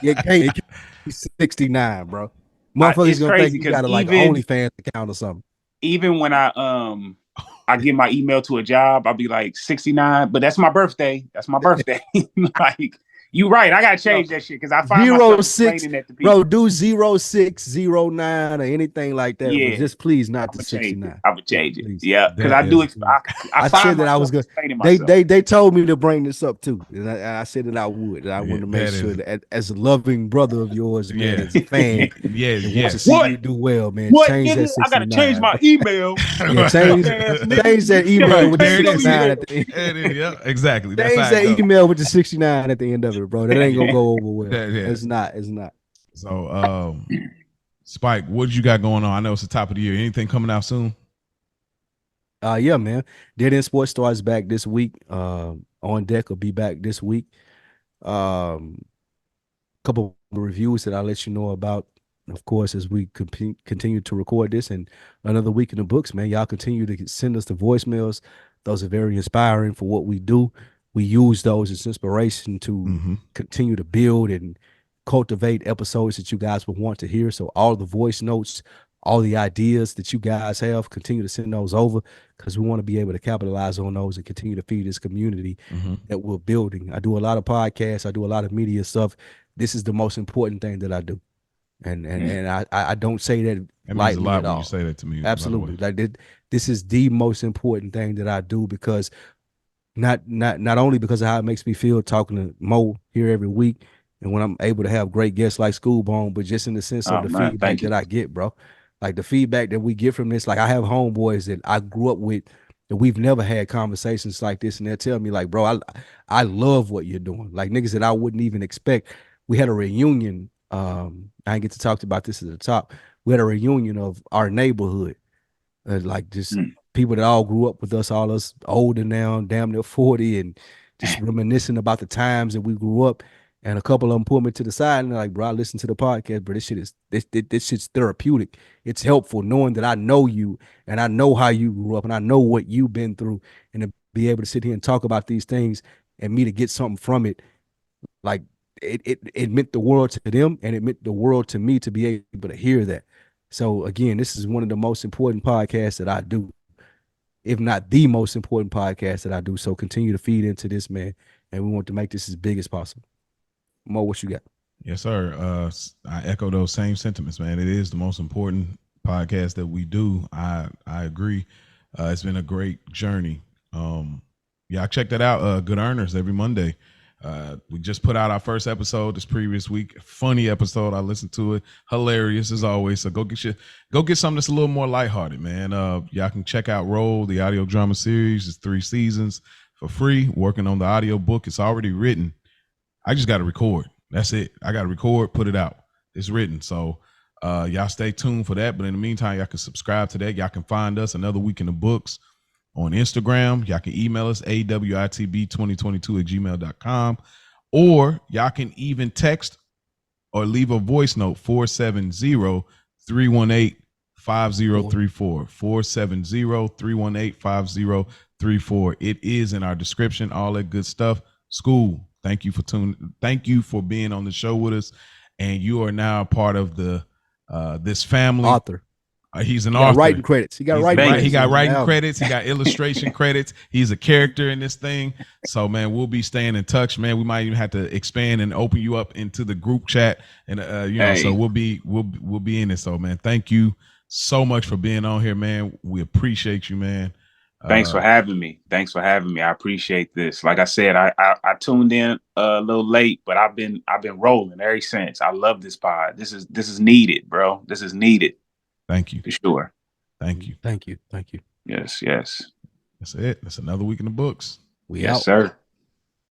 S4: It can't be 69, bro. Motherfuckers gonna think you got like an OnlyFans account or something.
S3: Even when I get my email to a job, I'll be like 69, but that's my birthday. That's my birthday. Like, you right. I gotta change that shit because I find myself explaining that to people.
S4: Bro, do 0609 or anything like that. Yeah. Just please not to 69.
S3: I would change it. Yeah, because I do. I
S4: said that I was good. They told me to bring this up too, and I said that I would. And I wanted to make sure that as a loving brother of yours, man, as a fan, wants to see you do well, man. Change that 69.
S3: I gotta change my email.
S4: Change that email with the 69 at the end.
S2: Yeah, exactly.
S4: Change that email with the 69 at the end of it, bro. That ain't gonna go over well. It's not.
S2: So, Spike, what you got going on? I know it's the top of the year. Anything coming out soon?
S4: Yeah, man. DeadEnd Sports starts back this week. On Deck will be back this week. Couple of reviews that I'll let you know about, of course, as we continue to record this, and another week in the books, man. Y'all continue to send us the voicemails. Those are very inspiring for what we do. We use those as inspiration to continue to build and cultivate episodes that you guys would want to hear. So all the voice notes, all the ideas that you guys have, continue to send those over because we want to be able to capitalize on those and continue to feed this community that we're building. I do a lot of podcasts. I do a lot of media stuff. This is the most important thing that I do. And I don't say that lightly
S2: means a lot
S4: at all.
S2: When you say that to me.
S4: Absolutely. Like this is the most important thing that I do because not only because of how it makes me feel talking to Mo here every week and when I'm able to have great guests like Schoolbone, but just in the sense of the feedback that I get, bro. Like the feedback that we get from this, like I have homeboys that I grew up with that we've never had conversations like this, and they'll tell me like, bro, I love what you're doing. Like niggas that I wouldn't even expect. We had a reunion. I didn't get to talk about this at the top. We had a reunion of our neighborhood. Like just people that all grew up with us, all us older now, damn near 40, and just reminiscing about the times that we grew up. And a couple of them pulled me to the side and they're like, bro, I listen to the podcast, but this shit's therapeutic. It's helpful knowing that I know you and I know how you grew up and I know what you've been through, and to be able to sit here and talk about these things and me to get something from it. Like it meant the world to them and it meant the world to me to be able to hear that. So again, this is one of the most important podcasts that I do, if not the most important podcast that I do. So continue to feed into this, man. And we want to make this as big as possible. Mo, what you got?
S2: Yes, sir. I echo those same sentiments, man. It is the most important podcast that we do. I agree. It's been a great journey. I check that out. Good Earners every Monday. We just put out our first episode this previous week. Funny episode. I listened to it. Hilarious as always. So go get something that's a little more lighthearted, man. Y'all can check out Roll, the audio drama series. It's 3 seasons for free. Working on the audio book. It's already written. I just got to record. That's it. I got to record, put it out. It's written. So y'all stay tuned for that. But in the meantime, y'all can subscribe to that. Y'all can find us Another Week in the Books on Instagram. Y'all can email us awitb2022@gmail.com, or y'all can even text or leave a voice note 470-318-5034 470-318-5034. It is in our description, all that good stuff. Skool, thank you for being on the show with us, and you are now part of the this family. He's an
S4: He
S2: author.
S4: got writing credits. He got writing credits.
S2: He got writing credits. He got illustration credits. He's a character in this thing. So, man, we'll be staying in touch, man. We might even have to expand and open you up into the group chat, and you know, so we'll be in it. So, man, thank you so much for being on here, man. We appreciate you, man.
S3: Thanks for having me. I appreciate this. Like I said, I tuned in a little late, but I've been rolling ever since. I love this pod. This is needed, bro. This is needed.
S2: Thank you.
S3: For sure.
S2: Thank you.
S4: Thank you. Thank you.
S3: Yes.
S2: That's it. That's another week in the books.
S4: We
S3: yes,
S4: out.
S3: sir.